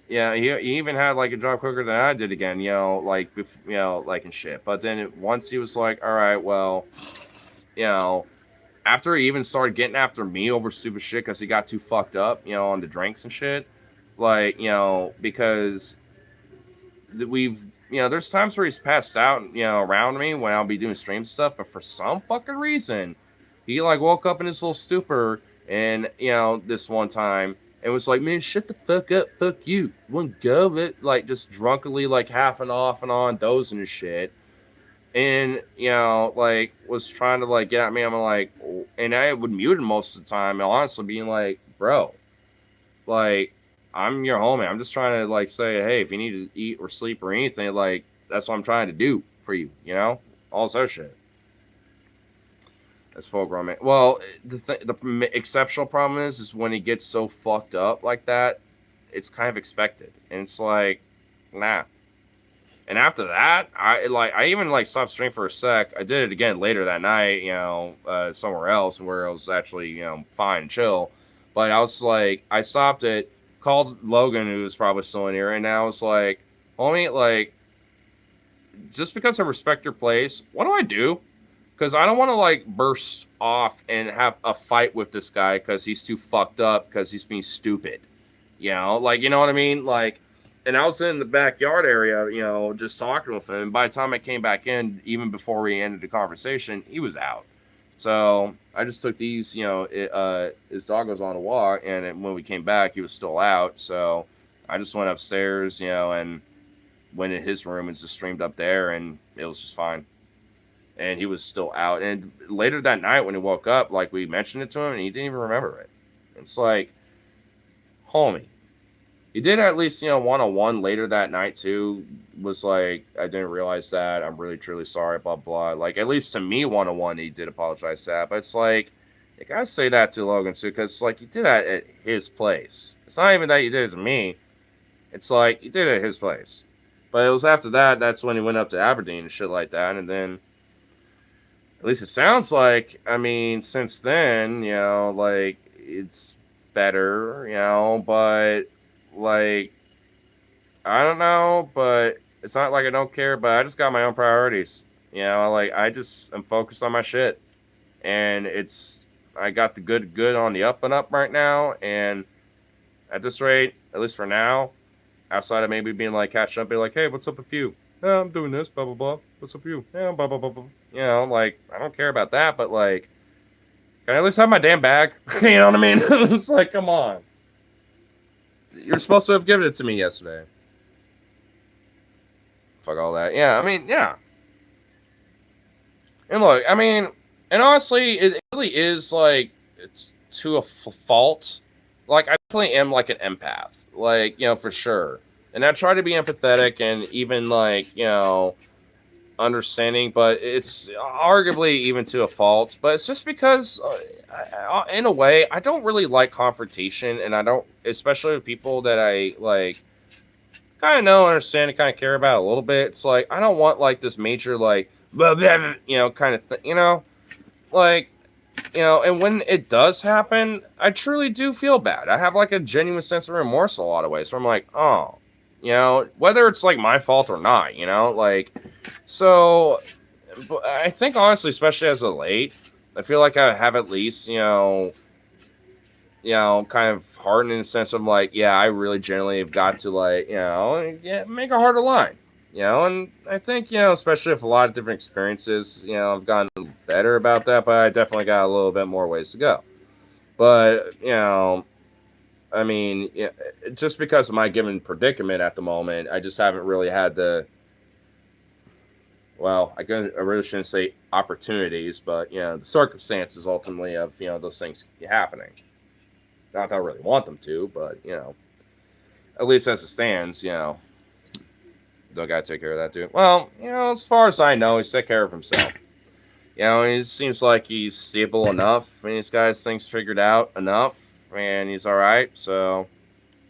he even had like a job quicker than I did again, like, like and shit. But then once he was like, all right, well, after he even started getting after me over stupid shit because he got too fucked up, on the drinks and shit, like, because we've, there's times where he's passed out, around me when I'll be doing stream stuff, but for some fucking reason, he like woke up in his little stupor and, this one time, and was like, man, shut the fuck up, fuck you, wouldn't go it, like, just drunkenly, like, half and off and on, dozing and shit. And, like, was trying to, like, get at me. I'm like, and I would mute him most of the time, and honestly being like, bro, like, I'm your homie. I'm just trying to, like, say, hey, if you need to eat or sleep or anything, like, that's what I'm trying to do for you, all this other shit. That's full grown man. Well, the exceptional problem is when he gets so fucked up like that, it's kind of expected. And it's like, nah. And after that, I even like stopped streaming for a sec. I did it again later that night, somewhere else where I was actually, fine and chill. But I was like, I stopped it, called Logan, who was probably still in here, and I was like, homie, like, just because I respect your place, what do I do? Because I don't want to like burst off and have a fight with this guy because he's too fucked up because he's being stupid. Like, you know what I mean? Like, and I was in the backyard area, just talking with him. By the time I came back in, even before we ended the conversation, he was out. So I just took these, his dog was on a walk, and when we came back, he was still out. So I just went upstairs, and went in his room and just streamed up there, and it was just fine. And he was still out. And later that night when he woke up, like, we mentioned it to him, and he didn't even remember it. It's like, homie. He did at least, one-on-one later that night, too. Was like, I didn't realize that. I'm really, truly sorry, blah, blah. Like, at least to me, one-on-one, he did apologize to that. But it's like, you gotta say that to Logan, too. Because, like, you did that at his place. It's not even that you did it to me. It's like, you did it at his place. But it was after that, that's when he went up to Aberdeen and shit like that. And then, At least it sounds like, I mean, since then, like, it's better, but, like, I don't know, but it's not like I don't care, but I just got my own priorities. Like, I just am focused on my shit. And I got the good on the up and up right now, and at this rate, at least for now, outside of maybe being like catching up, be like, hey, what's up with you? Yeah, I'm doing this, blah blah blah. What's up with you? Yeah, blah blah blah blah. Like, I don't care about that, but like, can I at least have my damn bag? You know what I mean? It's like, come on. You're supposed to have given it to me yesterday. Fuck all that. Yeah, I mean, yeah. And look, I mean, and honestly, it really is like, it's to a fault. Like, I definitely am like an empath, like, for sure. And I try to be empathetic and even like, understanding, but it's arguably even to a fault. But it's just because, in a way, I don't really like confrontation, and I don't, especially with people that I like, kind of know, understand, and kind of care about a little bit. It's like I don't want like this major like, kind of thing, like. And when it does happen, I truly do feel bad. I have like a genuine sense of remorse a lot of ways. So I'm like, oh, whether it's like my fault or not, like, so I think honestly, especially as of late, I feel like I have at least, kind of hardened in the sense of like, yeah, I really generally have got to like, make a harder line, and I think, especially with a lot of different experiences, I've gotten better about that, but I definitely got a little bit more ways to go. But, I mean, yeah, just because of my given predicament at the moment, I just haven't really had the, well, I really shouldn't say opportunities, but, the circumstances ultimately of, those things happening. Not that I really want them to, but, at least as it stands, don't gotta take care of that dude. Well, as far as I know, he's taking care of himself. He seems like he's stable enough, and he's got his things figured out enough, and he's all right. So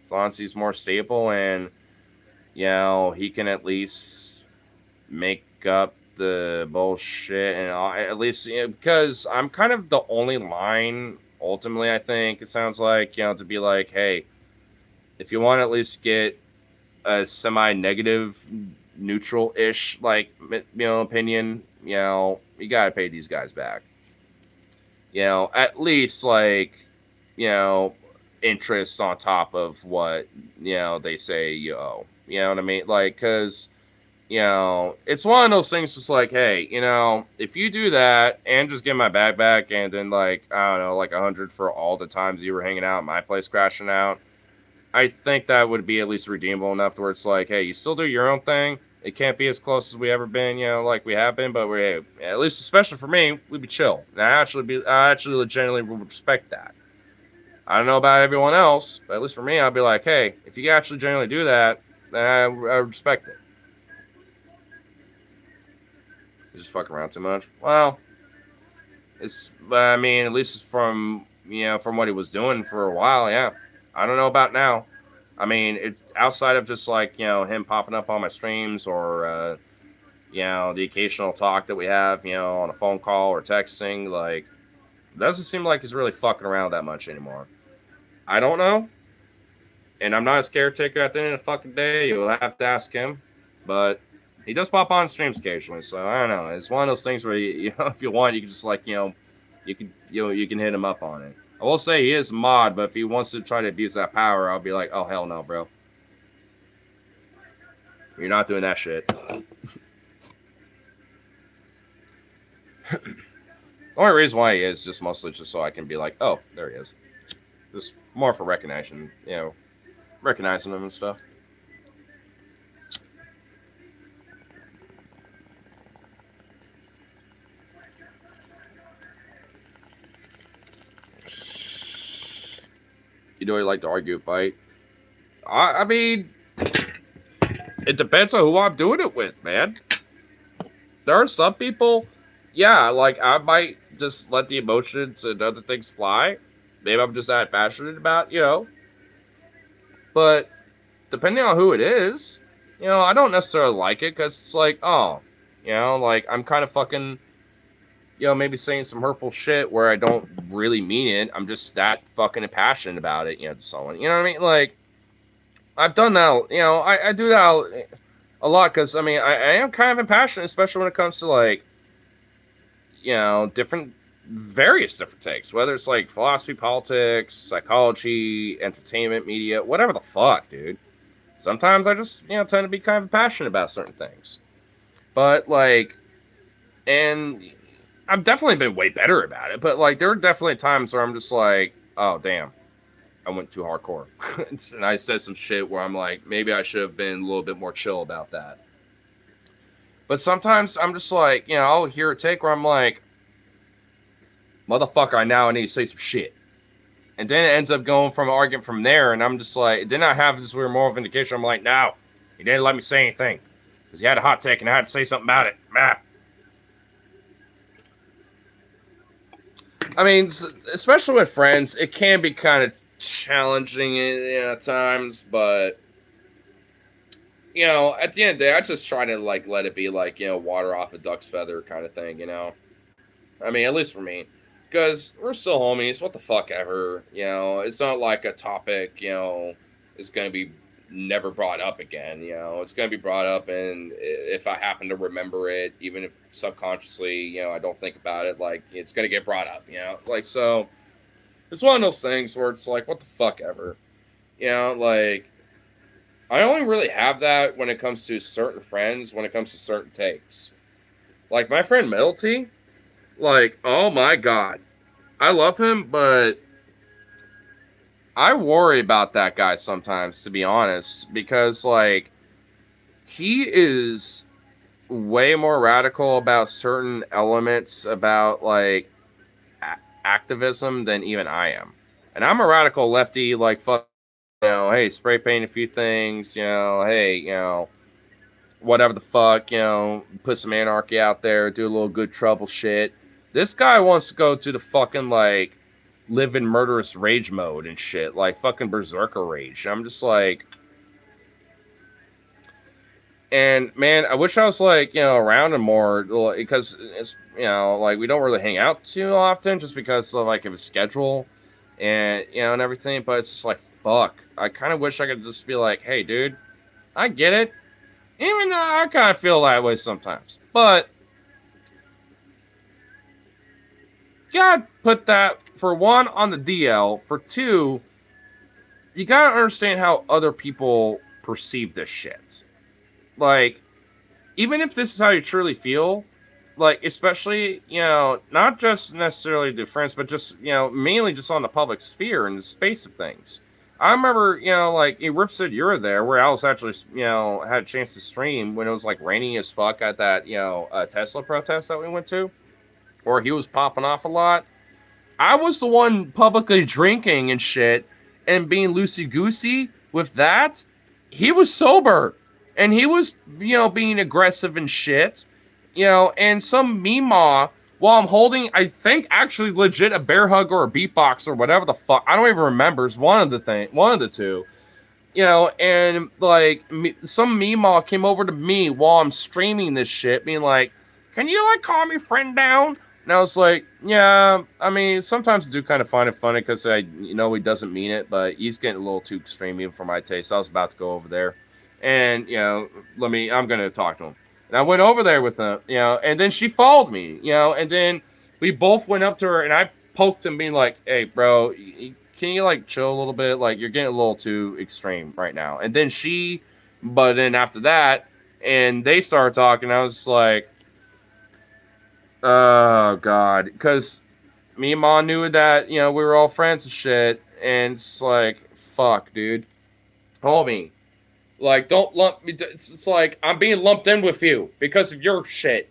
as long as he's more stable, and he can at least make up the bullshit, and at least because I'm kind of the only line. Ultimately, I think it sounds like to be like, hey, if you want to at least get a semi-negative, neutral-ish like opinion, you gotta pay these guys back. At least like interest on top of what they say you owe. You know what I mean? Like, cause it's one of those things. Just like, hey, if you do that and just get my bag back, and then like I don't know, like 100 for all the times you were hanging out at my place crashing out, I think that would be at least redeemable enough where it's like, hey, you still do your own thing. It can't be as close as we ever been, like we have been, but we're at least, especially for me, we'd be chill. And I actually legitimately would respect that. I don't know about everyone else, but at least for me, I'd be like, hey, if you actually genuinely do that, then I respect it. You just fuck around too much. Well, I mean, at least from what he was doing for a while, yeah. I don't know about now. I mean, it outside of just like him popping up on my streams or the occasional talk that we have on a phone call or texting, like it doesn't seem like he's really fucking around that much anymore. I don't know, and I'm not his caretaker at the end of the fucking day. You'll have to ask him, but he does pop on streams occasionally, so I don't know. It's one of those things where if you want, you can just like you can hit him up on it. I will say he is mod, but if he wants to try to abuse that power, I'll be like, oh, hell no, bro. You're not doing that shit. The only reason why he is just mostly just so I can be like, oh, there he is. Just more for recognition, recognizing him and stuff. You know, he like to argue, fight. I mean, it depends on who I'm doing it with, man. There are some people, yeah, like I might just let the emotions and other things fly. Maybe I'm just that passionate about, But depending on who it is, I don't necessarily like it because it's like, oh, like I'm kind of fucking maybe saying some hurtful shit where I don't really mean it. I'm just that fucking passionate about it, to someone. You know what I mean? Like, I've done that, I do that a lot because, I mean, I am kind of impassionate, especially when it comes to, like, various different takes, whether it's like philosophy, politics, psychology, entertainment, media, whatever the fuck, dude. Sometimes I just, tend to be kind of passionate about certain things. But, like, and I've definitely been way better about it, but, like, there are definitely times where I'm just like, oh, damn, I went too hardcore. And I said some shit where I'm like, maybe I should have been a little bit more chill about that. But sometimes I'm just like, I'll hear a take where I'm like, motherfucker, I need to say some shit. And then it ends up going from an argument from there, and I'm just like, then I have this weird moral vindication. I'm like, no, he didn't let me say anything. Because he had a hot take and I had to say something about it. I mean, especially with friends, it can be kind of challenging at times, but at the end of the day, I just try to like let it be like, water off a duck's feather kind of thing, I mean, at least for me. Because we're still homies, what the fuck ever, it's not like a topic, is going to be never brought up again, it's going to be brought up, and if I happen to remember it, even if subconsciously, I don't think about it, like, it's going to get brought up, like, so, it's one of those things where it's like, what the fuck ever, like, I only really have that when it comes to certain friends, when it comes to certain takes. Like, my friend Middleton, like, oh my god, I love him, but I worry about that guy sometimes, to be honest, because, like, he is way more radical about certain elements about, like, activism than even I am. And I'm a radical lefty, like, fuck, hey, spray paint a few things, hey, whatever the fuck, put some anarchy out there, do a little good trouble shit. This guy wants to go to the fucking, like, live in murderous rage mode and shit, like fucking berserker rage. I'm just like, and man, I wish I was like, around him more, because it's, like, we don't really hang out too often just because of like of his schedule and, and everything, but it's just like, fuck, I kind of wish I could just be like, hey dude, I get it, even though I kind of feel that way sometimes, but gotta put that, for one, on the DL. For two, you gotta understand how other people perceive this shit. Like, even if this is how you truly feel, like, especially, not just necessarily to friends, but just, mainly just on the public sphere and the space of things. I remember, like, in Rip Said You're There, where Alice actually, had a chance to stream when it was, like, raining as fuck at that, Tesla protest that we went to, or he was popping off a lot. I was the one publicly drinking and shit and being loosey-goosey with that. He was sober. And he was, being aggressive and shit. And some meemaw, while I'm holding, I think, actually legit a bear hug or a beatbox or whatever the fuck. I don't even remember. It's one of the two. And, like, some meemaw came over to me while I'm streaming this shit, being like, can you, like, calm your friend down? And I was like, yeah, I mean, sometimes I do kind of find it funny because he doesn't mean it, but he's getting a little too extreme even for my taste. I was about to go over there and, I'm going to talk to him. And I went over there with him, and then she followed me, and then we both went up to her and I poked him being like, hey, bro, can you, like, chill a little bit? Like, you're getting a little too extreme right now. And then but then after that, and they started talking, I was like, oh, God. Because me and Ma knew that, we were all friends and shit. And it's like, fuck, dude. Homie. Like, don't lump me. It's like, I'm being lumped in with you because of your shit.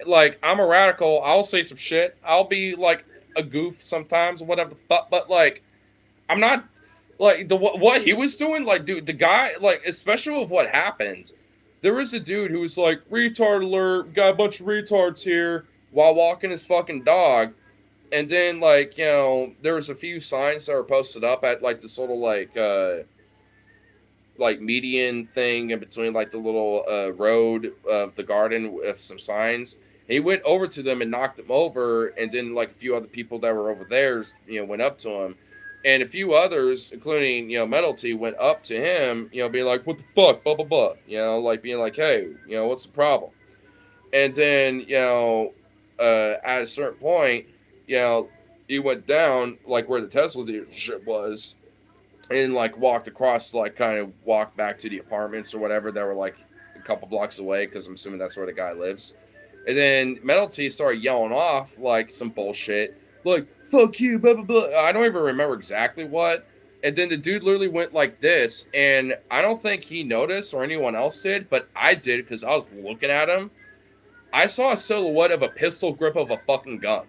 Like, I'm a radical. I'll say some shit. I'll be, like, a goof sometimes or whatever the fuck. But, like, I'm not, like, what he was doing. Like, dude, the guy, like, especially with what happened. There was a dude who was like, retard alert, got a bunch of retards here, while walking his fucking dog. And then, like, there was a few signs that were posted up at, like, this little, like median thing in between, like, the little road of the garden with some signs. He went over to them and knocked them over, and then like a few other people that were over there, went up to him, and a few others, including Metal T, went up to him, being like, "What the fuck?" Blah blah blah, like being like, "Hey, what's the problem?" And then at a certain point, he went down like where the Tesla dealership was, and like walked across, like kind of walked back to the apartments or whatever that were like a couple blocks away, because I'm assuming that's where the guy lives. And then Metal T started yelling off like some bullshit, like "fuck you," blah blah blah. I don't even remember exactly what. And then the dude literally went like this, and I don't think he noticed or anyone else did, but I did because I was looking at him. I saw a silhouette of a pistol grip of a fucking gun.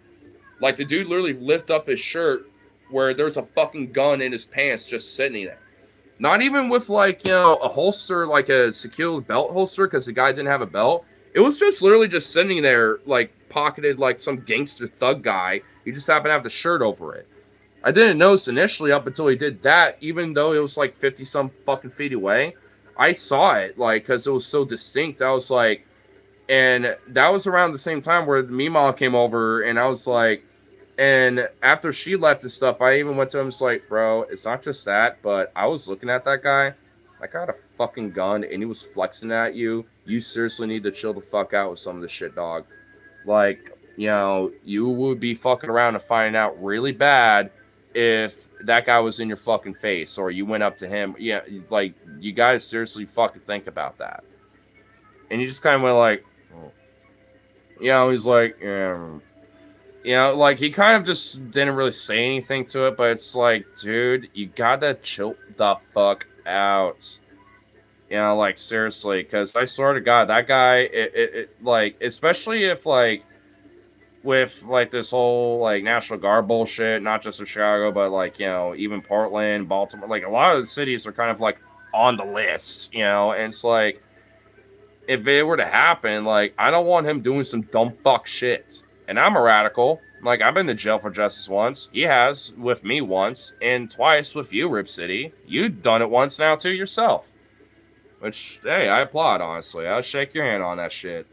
Like the dude literally lift up his shirt where there's a fucking gun in his pants just sitting there. Not even with like, a holster, like a secured belt holster, because the guy didn't have a belt. It was just literally just sitting there, like pocketed like some gangster thug guy. He just happened to have the shirt over it. I didn't notice initially up until he did that, even though it was like 50 some fucking feet away. I saw it, like, because it was so distinct. I was like, and that was around the same time where Meemaw came over, and I was like, and after she left and stuff, I even went to him, like, "Bro, it's not just that, but I was looking at that guy. That guy had a fucking gun, and he was flexing at you. You seriously need to chill the fuck out with some of this shit, dog. Like, you would be fucking around and finding out really bad if that guy was in your fucking face, or you went up to him. Yeah, like, you gotta seriously fucking think about that." And he just kind of went like, he's like, like he kind of just didn't really say anything to it, but it's like, dude, you gotta chill the fuck out. Like seriously, because I swear to God, that guy, it like, especially if like, with like this whole like National Guard bullshit, not just in Chicago, but like, even Portland, Baltimore, like a lot of the cities are kind of like on the list, and it's like, if it were to happen, like, I don't want him doing some dumb fuck shit. And I'm a radical. Like, I've been to jail for justice once. He has with me once, and twice with you, Rip City. You've done it once now, too, yourself. Which, hey, I applaud, honestly. I'll shake your hand on that shit.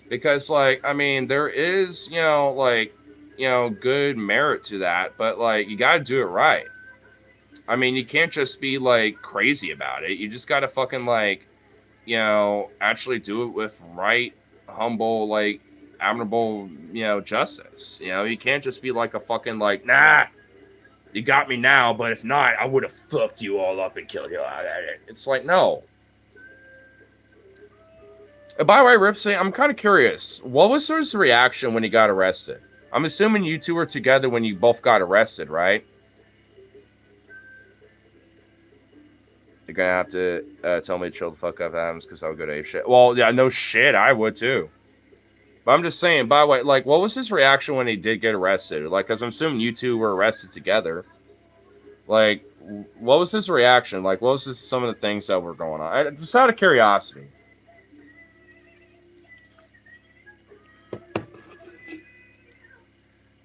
Because, like, I mean, there is, good merit to that. But, like, you gotta do it right. I mean, you can't just be, like, crazy about it. You just gotta fucking, like, actually do it with right, humble, like, admirable, justice. You can't just be like a fucking, like, "Nah, you got me now, but if not, I would have fucked you all up and killed you." It's like, no. By the way, Ripsy, I'm kind of curious. What was his reaction when he got arrested? I'm assuming you two were together when you both got arrested, right? You're gonna have to tell me to chill the fuck up, Adams, because I would go to ape shit. Well, yeah, no shit, I would too. But I'm just saying, by the way, like, what was his reaction when he did get arrested? Like, because I'm assuming you two were arrested together. Like, what was his reaction? Like, what was some of the things that were going on? Just out of curiosity.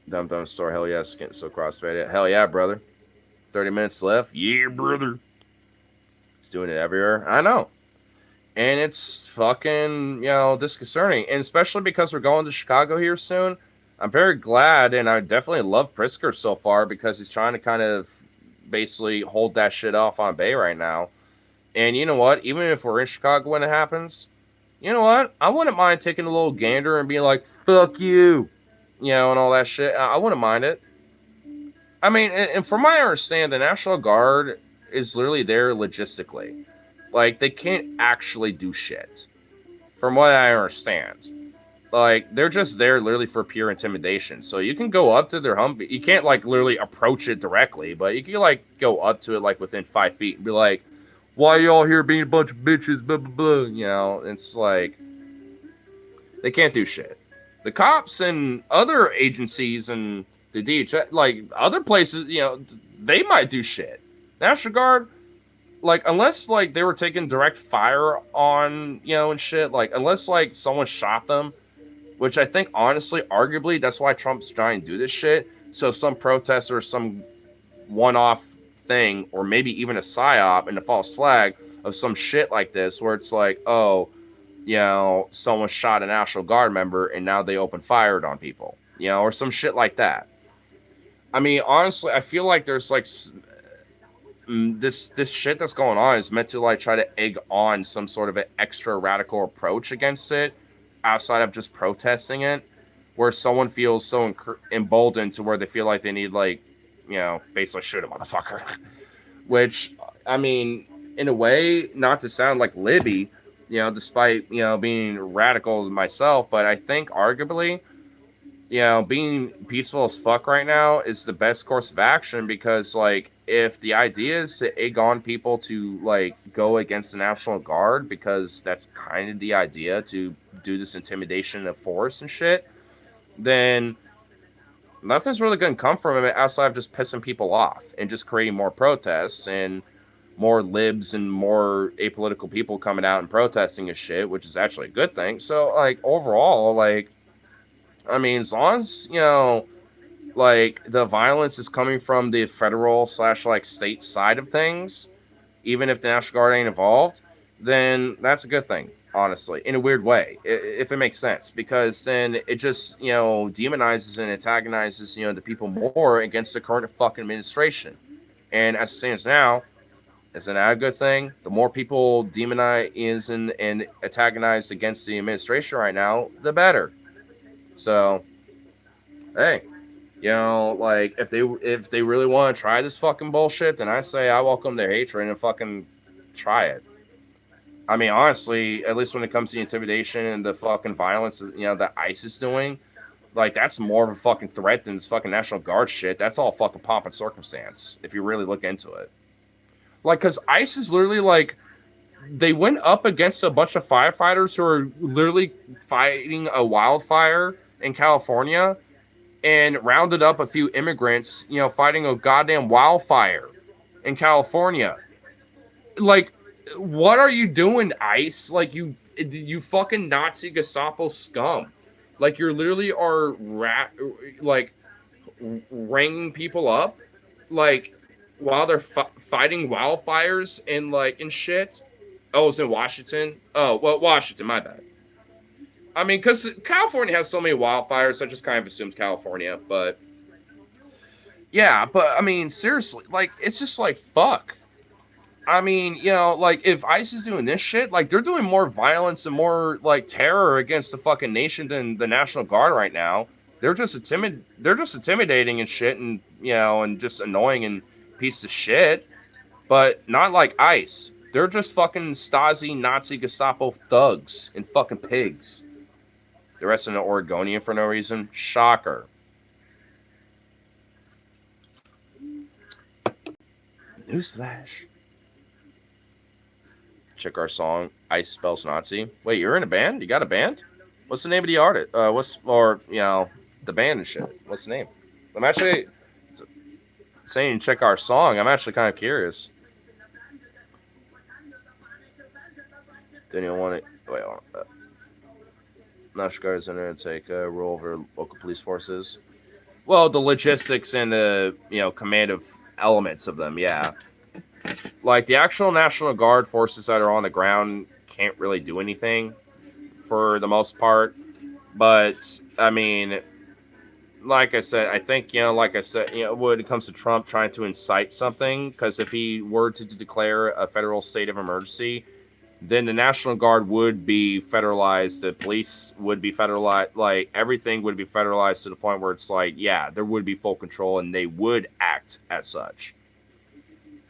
Dumb store, hell yeah, getting so crossfaded. Hell yeah, brother. 30 minutes left. Yeah, brother. He's doing it everywhere. I know. And it's fucking, disconcerting. And especially because we're going to Chicago here soon. I'm very glad, and I definitely love Pritzker so far, because he's trying to kind of basically hold that shit off on Bay right now. And you know what? Even if we're in Chicago when it happens, you know what? I wouldn't mind taking a little gander and being like, "Fuck you," and all that shit. I wouldn't mind it. I mean, and from my understanding, the National Guard is literally there logistically. Like, they can't actually do shit, from what I understand. Like, they're just there literally for pure intimidation. So you can go up to their Humvee. You can't, like, literally approach it directly, but you can, like, go up to it, like, within 5 feet and be like, "Why y'all here being a bunch of bitches, blah, blah, blah." It's like, they can't do shit. The cops and other agencies and the DHS, like, other places, they might do shit. National Guard, like, unless, like, they were taking direct fire on, and shit, like, unless, like, someone shot them, which I think, honestly, arguably, that's why Trump's trying to do this shit, so some protester, some one-off thing, or maybe even a psyop and a false flag of some shit like this, where it's like, oh, someone shot a National Guard member and now they open fire on people, or some shit like that. I mean, honestly, I feel like there's like this shit that's going on is meant to like try to egg on some sort of an extra radical approach against it outside of just protesting it, where someone feels so emboldened to where they feel like they need like, basically shoot a motherfucker. Which, I mean, in a way, not to sound like Libby, despite, being radical myself, but I think arguably, being peaceful as fuck right now is the best course of action, because, like, if the idea is to egg on people to, like, go against the National Guard, because that's kind of the idea, to do this intimidation of force and shit, then nothing's really going to come from it outside of just pissing people off and just creating more protests and more libs and more apolitical people coming out and protesting and shit, which is actually a good thing. So, like, overall, like, I mean, as long as, like, the violence is coming from the federal / like state side of things, even if the National Guard ain't involved, then that's a good thing, honestly, in a weird way, if it makes sense, because then it just, demonizes and antagonizes, the people more against the current fucking administration. And as it stands now, isn't that a good thing? The more people demonize and antagonized against the administration right now, the better. So, hey, like, if they really want to try this fucking bullshit, then I say I welcome their hatred and fucking try it. I mean, honestly, at least when it comes to the intimidation and the fucking violence, that ICE is doing, like, that's more of a fucking threat than this fucking National Guard shit. That's all fucking pomp and circumstance, if you really look into it. Like, because ICE is literally, like, they went up against a bunch of firefighters who are literally fighting a wildfire in California and rounded up a few immigrants, fighting a goddamn wildfire in California. Like, what are you doing, ICE? Like, you fucking Nazi Gestapo scum. Like, you literally are ringing people up, like, while they're fighting wildfires and shit. Oh, it's in Washington? Oh, well, Washington, my bad. I mean, because California has so many wildfires, so I just kind of assumed California, but yeah, but I mean, seriously, like, it's just like, fuck. I mean, like, if ICE is doing this shit, like, they're doing more violence and more, like, terror against the fucking nation than the National Guard right now. They're just intimidating and shit, and, and just annoying and piece of shit, but not like ICE. They're just fucking Stasi, Nazi, Gestapo thugs and fucking pigs. The rest of an Oregonian for no reason. Shocker. Newsflash. Check our song, ICE Spells Nazi. Wait, you're in a band? You got a band? What's the name of the artist? The band and shit. What's the name? I'm actually saying check our song. I'm actually kind of curious. Daniel want it. Wait, hold on. National Guard is going to take a role over local police forces. Well, the logistics and the command of elements of them, yeah. Like, the actual National Guard forces that are on the ground can't really do anything for the most part. But I mean, like I said, I think when it comes to Trump trying to incite something, because if he were to declare a federal state of emergency, then the National Guard would be federalized, the police would be federalized, like, everything would be federalized to the point where it's like, yeah, there would be full control and they would act as such.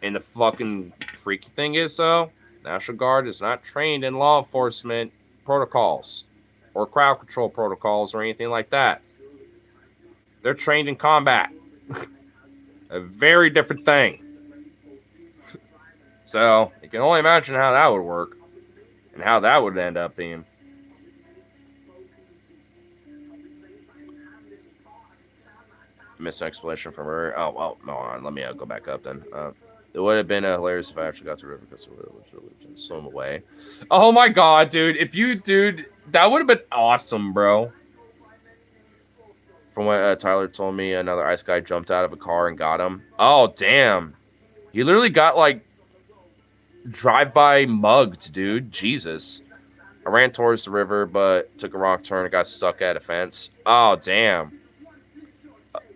And the fucking freaky thing is, though, National Guard is not trained in law enforcement protocols or crowd control protocols or anything like that. They're trained in combat. A very different thing. So, you can only imagine how that would work. And how that would end up being. Missed an explanation from her. Oh, well, no, let me go back up then. It would have been hilarious if I actually got to River because it would have swim away. Oh my god, dude. That would have been awesome, bro. From what Tyler told me, another ICE guy jumped out of a car and got him. Oh, damn. He literally got, like, drive-by mugged, dude. Jesus. I ran towards the river, but took a wrong turn and got stuck at a fence. Oh, damn.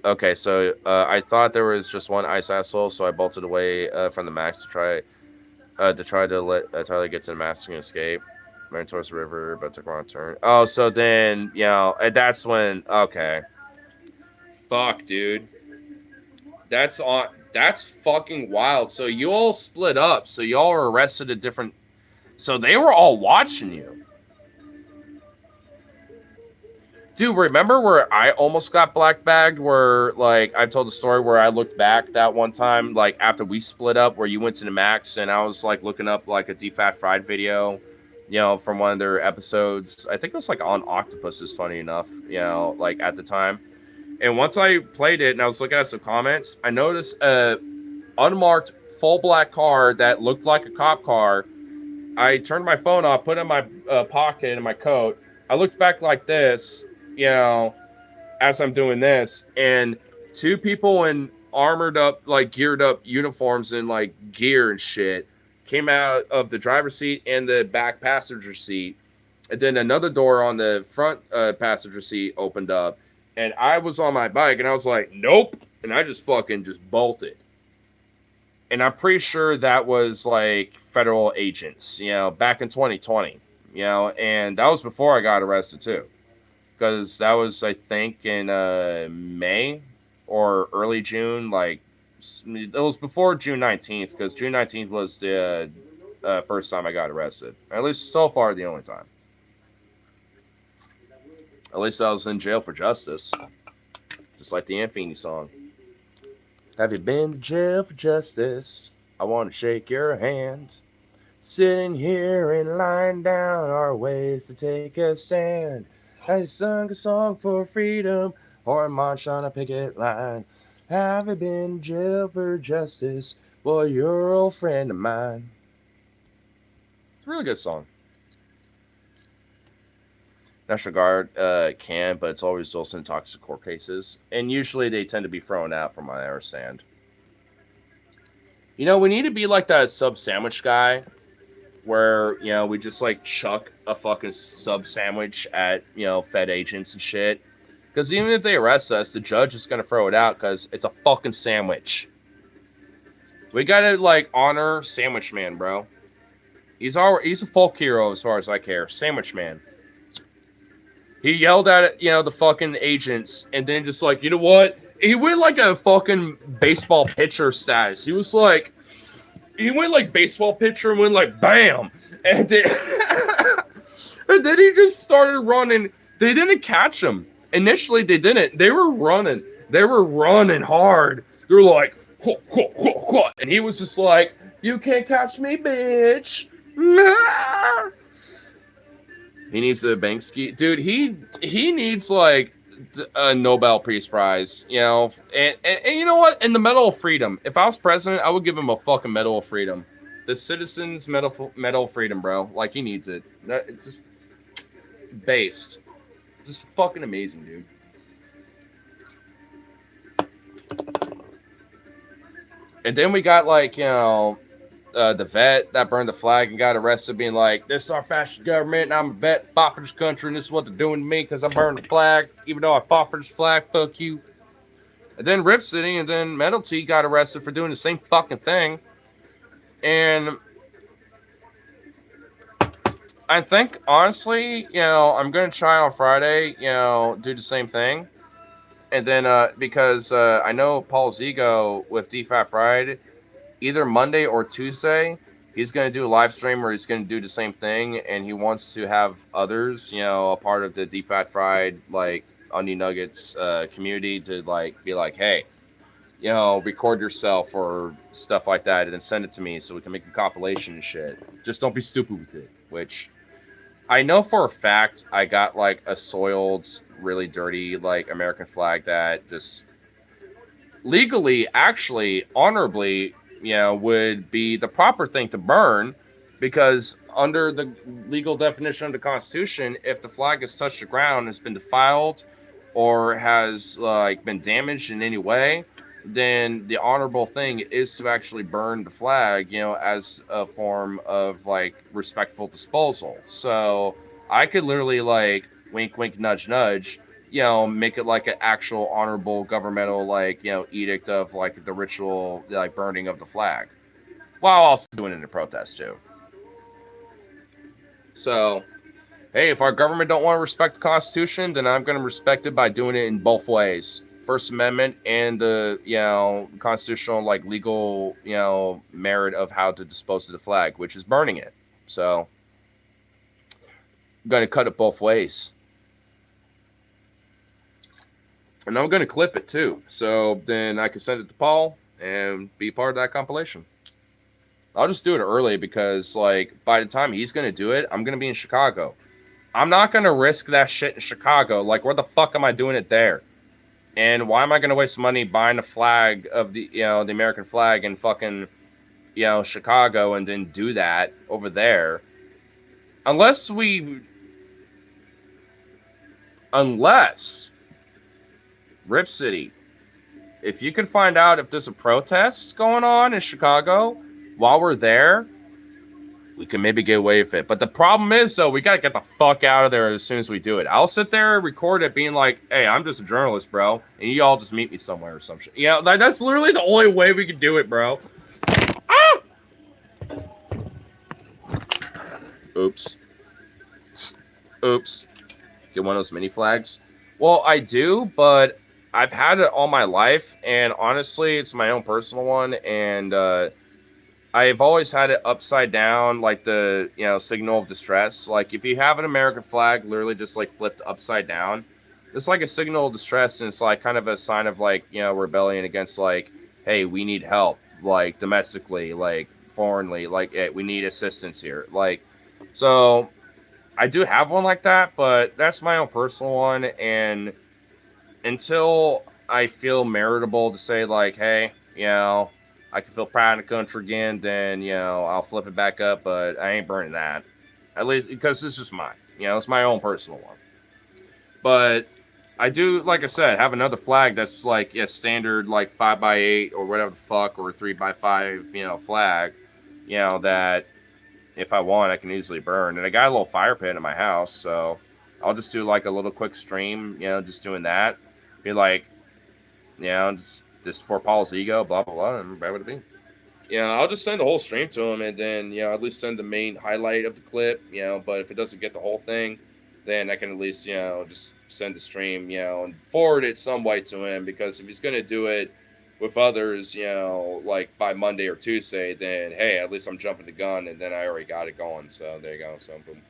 Okay, so I thought there was just one ice asshole, so I bolted away from the max to try to let Tyler get to the max and escape. Ran towards the river, but took a wrong turn. Oh, so then, you know, that's when, okay. Fuck, dude. That's fucking wild. So you all split up. So y'all were arrested at different, so they were all watching you. Dude, remember where I almost got black bagged? Where, like, I told the story where I looked back that one time, like, after we split up, where you went to the max, and I was, like, looking up, like, a Deep Fat Fried video, you know, from one of their episodes. I think it was, like, on Octopuses, funny enough, you know, like, at the time. And once I played it and I was looking at some comments, I noticed a unmarked full black car that looked like a cop car. I turned my phone off, put it in my pocket in my coat. I looked back like this, you know, as I'm doing this, and two people in armored up, like geared up uniforms and like gear and shit came out of the driver's seat and the back passenger seat. And then another door on the front passenger seat opened up, and I was on my bike and I was like, nope. And I just bolted. And I'm pretty sure that was like federal agents, you know, back in 2020, you know, and that was before I got arrested too. Because that was, I think, in May or early June. Like, it was before June 19th, because June 19th was the first time I got arrested. At least so far, the only time. At least I was in jail for justice. Just like the Anfini song. Have you been to jail for justice? I want to shake your hand. Sitting here and lying down are ways to take a stand. I sung a song for freedom or marched on a picket line. Have you been to jail for justice? Boy, you're an old friend of mine. It's a really good song. National Guard can, but it's always results in toxic court cases. And usually they tend to be thrown out from what I understand. You know, we need to be like that sub sandwich guy where, you know, we just like chuck a fucking sub sandwich at, you know, Fed agents and shit. Because even if they arrest us, the judge is going to throw it out because it's a fucking sandwich. We got to like honor Sandwich Man, bro. He's a folk hero as far as I care. Sandwich Man. He yelled at, you know, the fucking agents, and then just like, you know what? He went like a fucking baseball pitcher status. He was like, he went like baseball pitcher and went like bam, and then, and then he just started running. They didn't catch him initially. They didn't. They were running. They were running hard. They were like, hua, hua, hua, hua. And he was just like, "You can't catch me, bitch." He needs a bank ski, dude. He needs like a Nobel Peace Prize, you know. And you know what? In the Medal of Freedom, if I was president, I would give him a fucking Medal of Freedom, the Citizens Medal of Freedom, bro. Like he needs it. It's just based, just fucking amazing, dude. And then we got like, you know, the vet that burned the flag and got arrested, being like, "This is our fascist government, and I'm a vet, fought for this country, and this is what they're doing to me because I burned the flag, even though I fought for this flag. Fuck you." And then Rip City and then Metal T got arrested for doing the same fucking thing. And I think, honestly, you know, I'm going to try on Friday, you know, do the same thing. And then, because I know Paul Zigo with Deep Fat Fried, either Monday or Tuesday, he's going to do a live stream where he's going to do the same thing, and he wants to have others, you know, a part of the Deep Fat Fried, like, Onion Nuggets community to, like, be like, hey, you know, record yourself or stuff like that and then send it to me so we can make a compilation and shit. Just don't be stupid with it, which I know for a fact I got, like, a soiled, really dirty, like, American flag that just legally, actually, honorably, you know, would be the proper thing to burn, because under the legal definition of the Constitution, if the flag has touched the ground, has been defiled, or has like been damaged in any way, then the honorable thing is to actually burn the flag, as a form of like respectful disposal. So I could literally like wink, wink, nudge, nudge, make it like an actual honorable governmental like edict of like the ritual like burning of the flag, while also doing it in a protest too. So hey, if our government don't want to respect the Constitution, then I'm going to respect it by doing it in both ways. First Amendment and the, constitutional, like, legal, merit of how to dispose of the flag, which is burning it. So, I'm going to cut it both ways. And I'm going to clip it, too. So, then I can send it to Paul and be part of that compilation. I'll just do it early because, like, by the time he's going to do it, I'm going to be in Chicago. I'm not going to risk that shit in Chicago. Like, where the fuck am I doing it there? And why am I going to waste money buying a flag of the, the American flag in fucking, Chicago and then do that over there? Unless Rip City, if you can find out if there's a protest going on in Chicago while we're there, we can maybe get away with it. But the problem is, though, we got to get the fuck out of there as soon as we do it. I'll sit there and record it being like, hey, I'm just a journalist, bro. And you all just meet me somewhere or some shit. That's literally the only way we can do it, bro. Ah! Oops. Get one of those mini flags. Well, I do, but I've had it all my life. And honestly, it's my own personal one. And, I've always had it upside down, like the, signal of distress. Like, if you have an American flag literally just, like, flipped upside down, it's like a signal of distress, and it's, like, kind of a sign of, like, rebellion against, like, hey, we need help, like, domestically, like, foreignly, like, hey, we need assistance here. Like, so, I do have one like that, but that's my own personal one, and until I feel meritable to say, like, hey, I can feel proud of the country again, then, I'll flip it back up, but I ain't burning that. At least, because it's just mine. It's my own personal one. But I do, like I said, have another flag that's, like, a standard, like, 5x8 or whatever the fuck, or 3x5, flag, that if I want, I can easily burn. And I got a little fire pit in my house, so I'll just do, like, a little quick stream, just doing that. Be like, just for Paul's ego, blah, blah, blah, and where would it be? I'll just send the whole stream to him, and then, at least send the main highlight of the clip, but if it doesn't get the whole thing, then I can at least, just send the stream, and forward it some way to him, because if he's going to do it with others, like by Monday or Tuesday, then, hey, at least I'm jumping the gun, and then I already got it going, so there you go, so boom.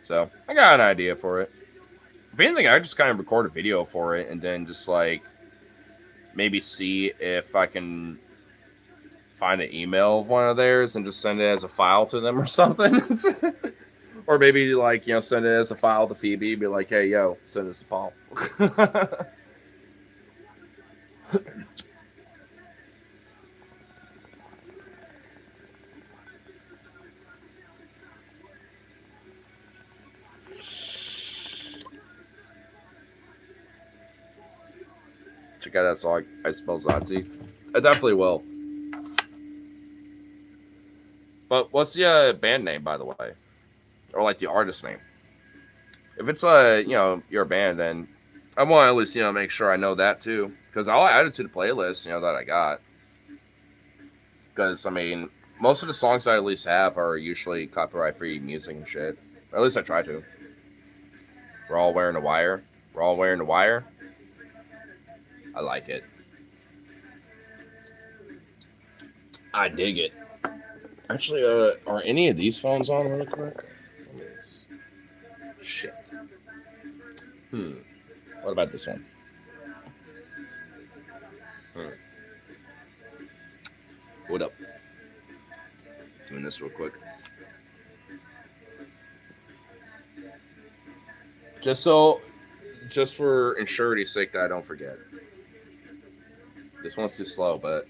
So, I got an idea for it. If anything, I just kind of record a video for it and then just like maybe see if I can find an email of one of theirs and just send it as a file to them or something. Or maybe like, send it as a file to Phoebe, be like, hey, yo, send this to Paul. Check out that song, I Spell Zazie. I definitely will. But what's the band name, by the way? Or like the artist name? If it's you're a band, then I want to at least make sure I know that too, because I'll add it to the playlist that I got. Because I mean, most of the songs I at least have are usually copyright free music and shit. Or at least I try to. We're all wearing a wire. We're all wearing a wire. I like it. I dig it. Actually, are any of these phones on really quick? Shit. What about this one? What up? Doing this real quick. Just for insurity's sake that I don't forget. This one's too slow, but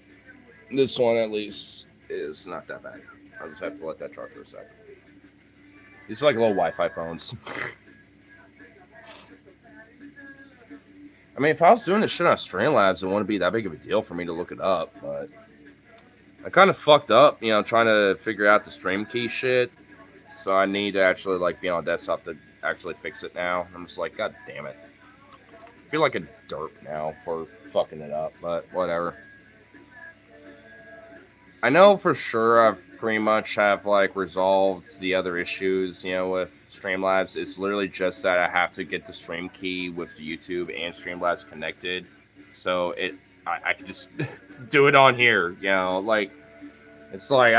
this one at least is not that bad. I'll just have to let that charge for a sec. These are like little Wi-Fi phones. I mean, if I was doing this shit on Streamlabs, it wouldn't be that big of a deal for me to look it up, but I kind of fucked up, you know, trying to figure out the stream key shit. So I need to actually, like, be on desktop to actually fix it now. I'm just like, god damn it. I feel like a derp now for fucking it up, but whatever. I know for sure I've pretty much have, like, resolved the other issues, you know, with Streamlabs. It's literally just that I have to get the stream key with YouTube and Streamlabs connected. So I can just do it on here, you know, like, it's like,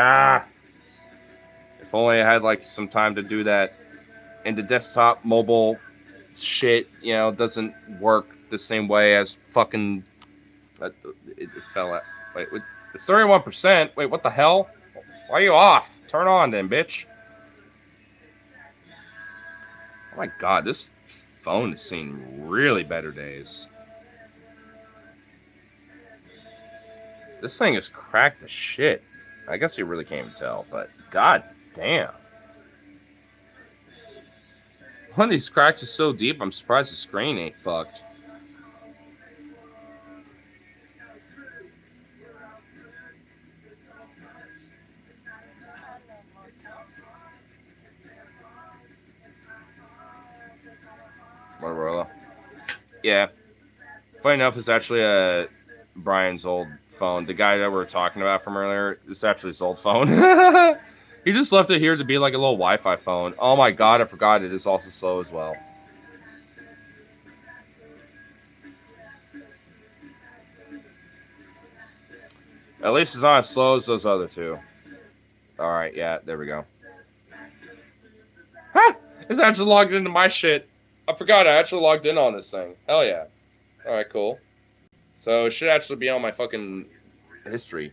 if only I had, like, some time to do that. And the desktop mobile shit, you know, doesn't work the same way as fucking, it fell out. Wait, it's 31%. Wait, what the hell? Why are you off? Turn on then, bitch. Oh my god, this phone has seen really better days. This thing is cracked as shit. I guess you really can't even tell, but god damn. One of these cracks is so deep, I'm surprised the screen ain't fucked. Motorola. Yeah. Funny enough, it's actually Brian's old phone. The guy that we were talking about from earlier, it's actually his old phone. He just left it here to be like a little Wi-Fi phone. Oh my god, I forgot it is also slow as well. At least it's not as slow as those other two. Alright, yeah, there we go. Ha! It's actually logged into my shit. I forgot I actually logged in on this thing. Hell yeah. Alright, cool. So it should actually be on my fucking history.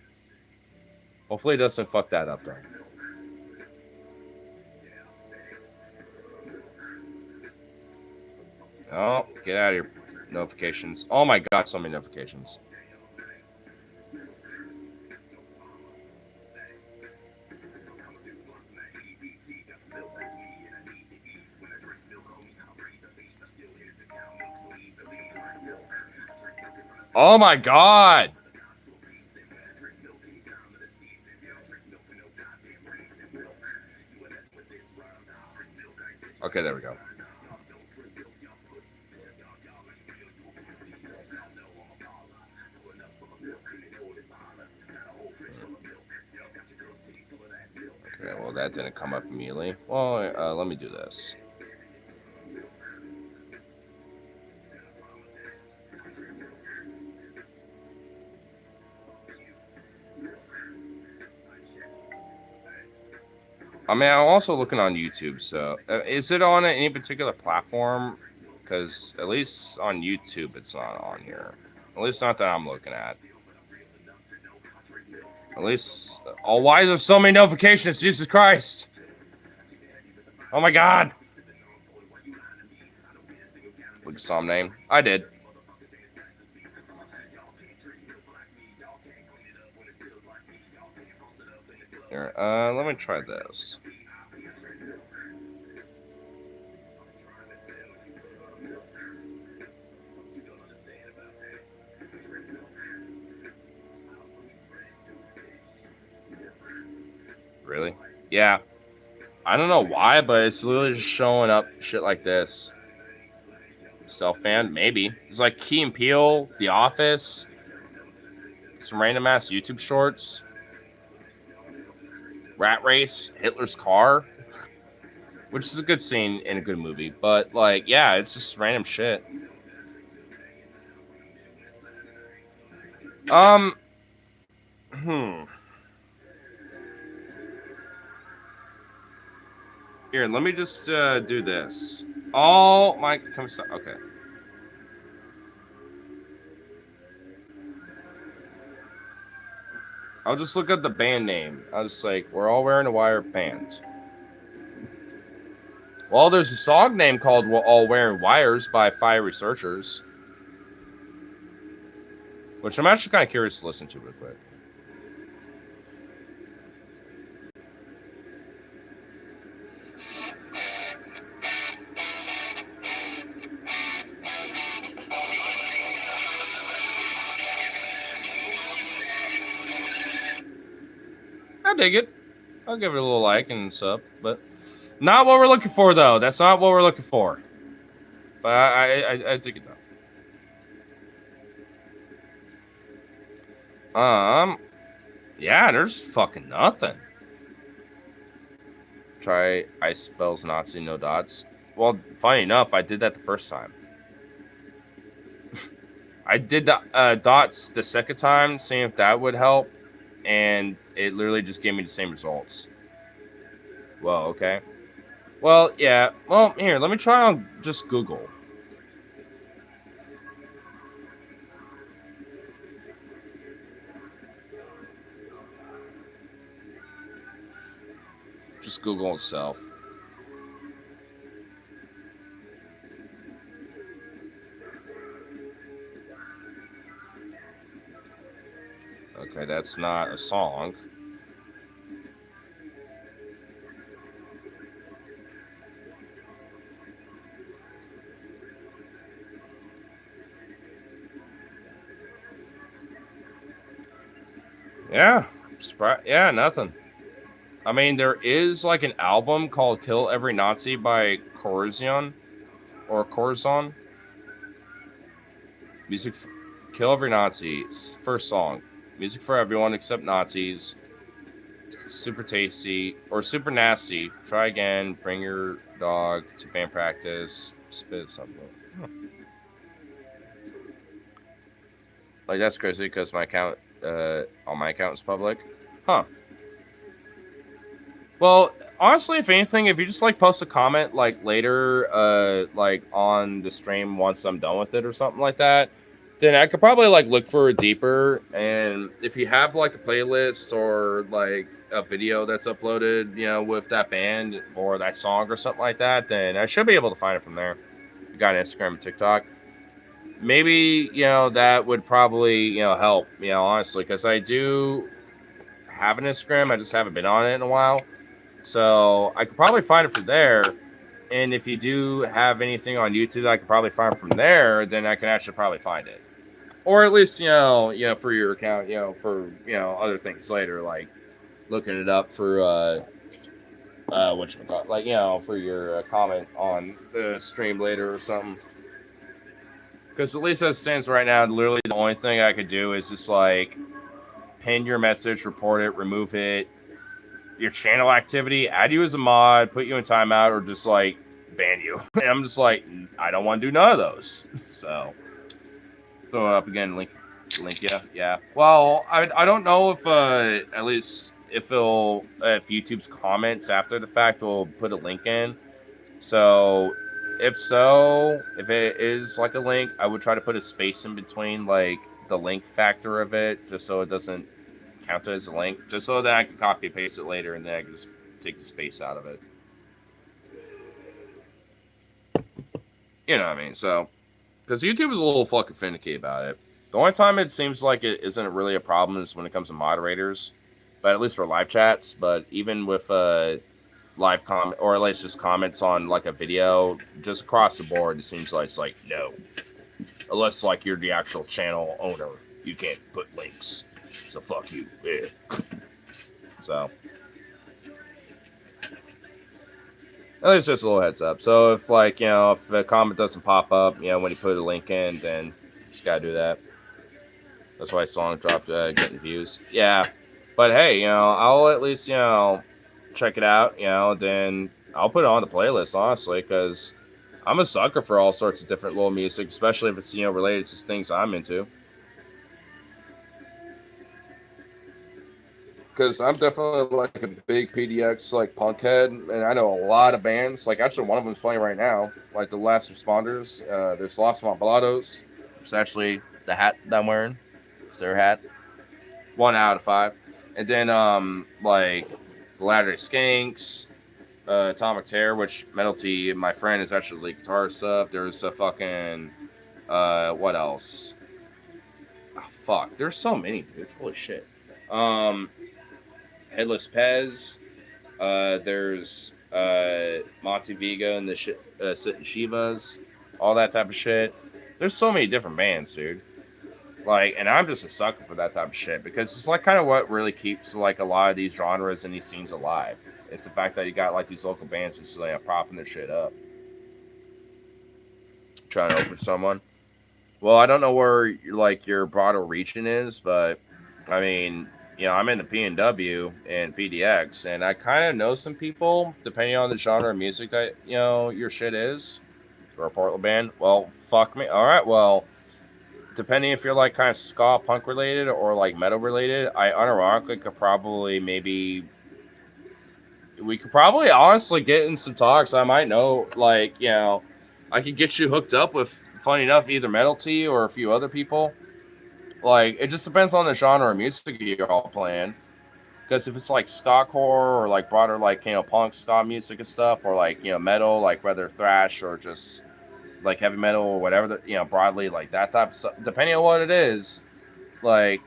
Hopefully it doesn't fuck that up though. Oh, get out of here. Notifications. Oh my god, so many notifications. Oh my god! Okay, there we go. Okay, well that didn't come up immediately. Well, let me do this. I mean, I'm also looking on YouTube, so is it on any particular platform? Because at least on YouTube, it's not on here. At least not that I'm looking at. At least, oh, why is there so many notifications? Jesus Christ! Oh my god! Look, saw him name. I did. Here, let me try this. Really? Yeah. I don't know why, but it's literally just showing up shit like this. Stealth Band? Maybe. It's like Key and Peele, The Office, some random ass YouTube shorts. Rat Race, Hitler's Car, which is a good scene in a good movie, but like, yeah, it's just random shit. Here, let me just do this. Oh my, come stop. Okay. I'll just look up the band name. I was just like, we're all wearing a wire band. Well, there's a song name called All Wearing Wires by Fire Researchers, which I'm actually kind of curious to listen to real quick. I dig it. I'll give it a little like and sub, but not what we're looking for, though. That's not what we're looking for. But I dig it, though. Yeah, there's fucking nothing. Try ice spells Nazi, no dots. Well, funny enough, I did that the first time. I did the dots the second time, seeing if that would help, and it literally just gave me the same results. Well, okay. Well, yeah. Well, here, let me try on just Google. Just Google itself. Okay, that's not a song. Yeah, yeah, nothing. I mean, there is like an album called "Kill Every Nazi" by Corazon, or Corazon. Music, "Kill Every Nazi." First song. Music for everyone except Nazis. Super tasty or super nasty. Try again. Bring your dog to band practice. Spit something. Huh. Like that's crazy because my account, on my account is public. Huh. Well, honestly, if anything, if you just like post a comment like later, like on the stream once I'm done with it or something like that, then I could probably like look for it deeper. And if you have like a playlist or like a video that's uploaded, you know, with that band or that song or something like that, then I should be able to find it from there. You got Instagram and TikTok. Maybe, you know, that would probably, you know, help, you know, honestly, because I do have an Instagram. I just haven't been on it in a while. So I could probably find it from there. And if you do have anything on YouTube that I could probably find from there, then I can actually probably find it. Or at least, you know, for your account, you know, for, you know, other things later, like looking it up for, whatchamacallit, like, you know, for your comment on the stream later or something. Because at least as it stands right now, literally the only thing I could do is just like pin your message, report it, remove it, your channel activity, add you as a mod, put you in timeout, or just like ban you. And I'm just like, I don't want to do none of those. So throw it up again, link, yeah. Well, I don't know if at least if YouTube's comments after the fact will put a link in. So if it is like a link, I would try to put a space in between like the link factor of it, just so it doesn't count it as a link, just so that I can copy and paste it later, and then I can just take the space out of it. You know what I mean? So, because YouTube is a little fucking finicky about it. The only time it seems like it isn't really a problem is when it comes to moderators, but at least for live chats. But even with live comment, or at least just comments on like a video, just across the board, it seems like it's like no, unless like you're the actual channel owner, you can't put links. So fuck you. Yeah. So at least just a little heads up. So if like, you know, if a comment doesn't pop up, you know, when you put a link in, then just gotta do that. That's why song dropped getting views. Yeah. But hey, you know, I'll at least, you know, check it out, you know, then I'll put it on the playlist, honestly, because I'm a sucker for all sorts of different little music, especially if it's, you know, related to things I'm into. Because I'm definitely like a big PDX like punk head, and I know a lot of bands. Like actually, one of them's playing right now. Like the Last Responders. There's Los Montblados. It's actually the hat that I'm wearing. It's their hat. 1 out of 5. And then like the Latter-day Skanks, Atomic Terror, which Metal T, my friend, is actually lead guitar stuff. There's a fucking what else? Oh, fuck, there's so many, dude. Holy shit. Headless Pez. There's Monty Viga and the Sit and Shivas, all that type of shit. There's so many different bands, dude. Like, and I'm just a sucker for that type of shit because it's like kind of what really keeps like a lot of these genres and these scenes alive. It's the fact that you got like these local bands just like propping their shit up, trying to open someone. Well, I don't know where like your broader region is, but I mean, you know, I'm in the PNW and PDX, and I kind of know some people depending on the genre of music that you know your shit is, or a Portland band. Well, fuck me. All right, well, depending if you're like kind of ska punk related or like metal related, I unironically could probably maybe we could probably honestly get in some talks. I might know, like, you know, I could get you hooked up with, funny enough, either Metal T or a few other people. Like, it just depends on the genre of music you're all playing. Because if it's like ska-core or like broader, like, you know, punk, ska music and stuff, or like, you know, metal, like whether thrash or just like heavy metal or whatever, you know, broadly, like that type of stuff, depending on what it is, like,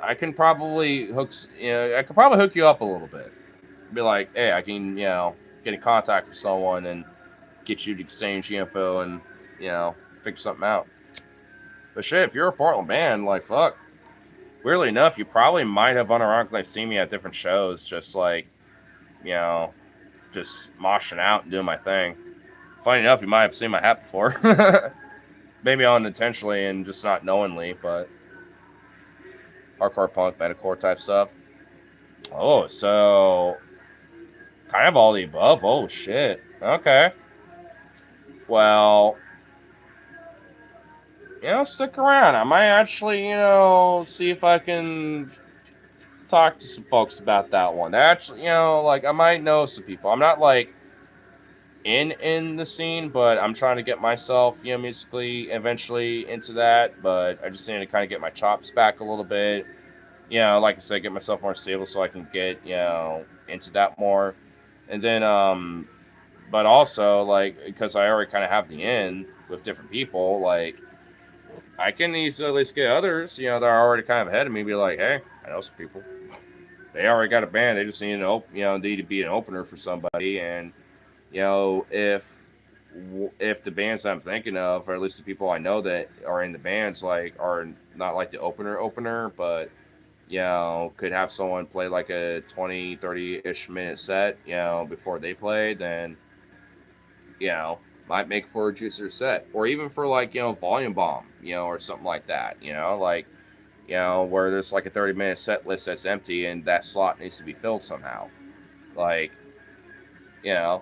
I can probably I could probably hook you up a little bit. Be like, hey, I can, you know, get in contact with someone and get you to exchange info and, you know, figure something out. But shit, if you're a Portland band, like, fuck. Weirdly enough, you probably might have unironically seen me at different shows, just like, you know, just moshing out and doing my thing. Funny enough, you might have seen my hat before. Maybe unintentionally and just not knowingly, but hardcore punk, metalcore type stuff. Oh, so kind of all the above. Oh shit. Okay. Well, you know, stick around. I might actually, you know, see if I can talk to some folks about that one. Actually, you know, like I might know some people. I'm not like in the scene, but I'm trying to get myself, you know, musically eventually into that. But I just need to kind of get my chops back a little bit. You know, like I said, get myself more stable so I can get, you know, into that more. And then but also like because I already kind of have the in with different people, like I can easily at least get others, you know, that are already kind of ahead of me, be like, hey, I know some people. They already got a band. They just need to, you know, need to be an opener for somebody. And you know, if the bands I'm thinking of, or at least the people I know that are in the bands, like are not like the opener, but you know, could have someone play like a 20, 30-ish minute set, you know, before they play, then you know, might make for a juicier set. Or even for like, you know, Volume Bomb, you know, or something like that, you know, like, you know, where there's like a 30-minute set list that's empty and that slot needs to be filled somehow. Like, you know,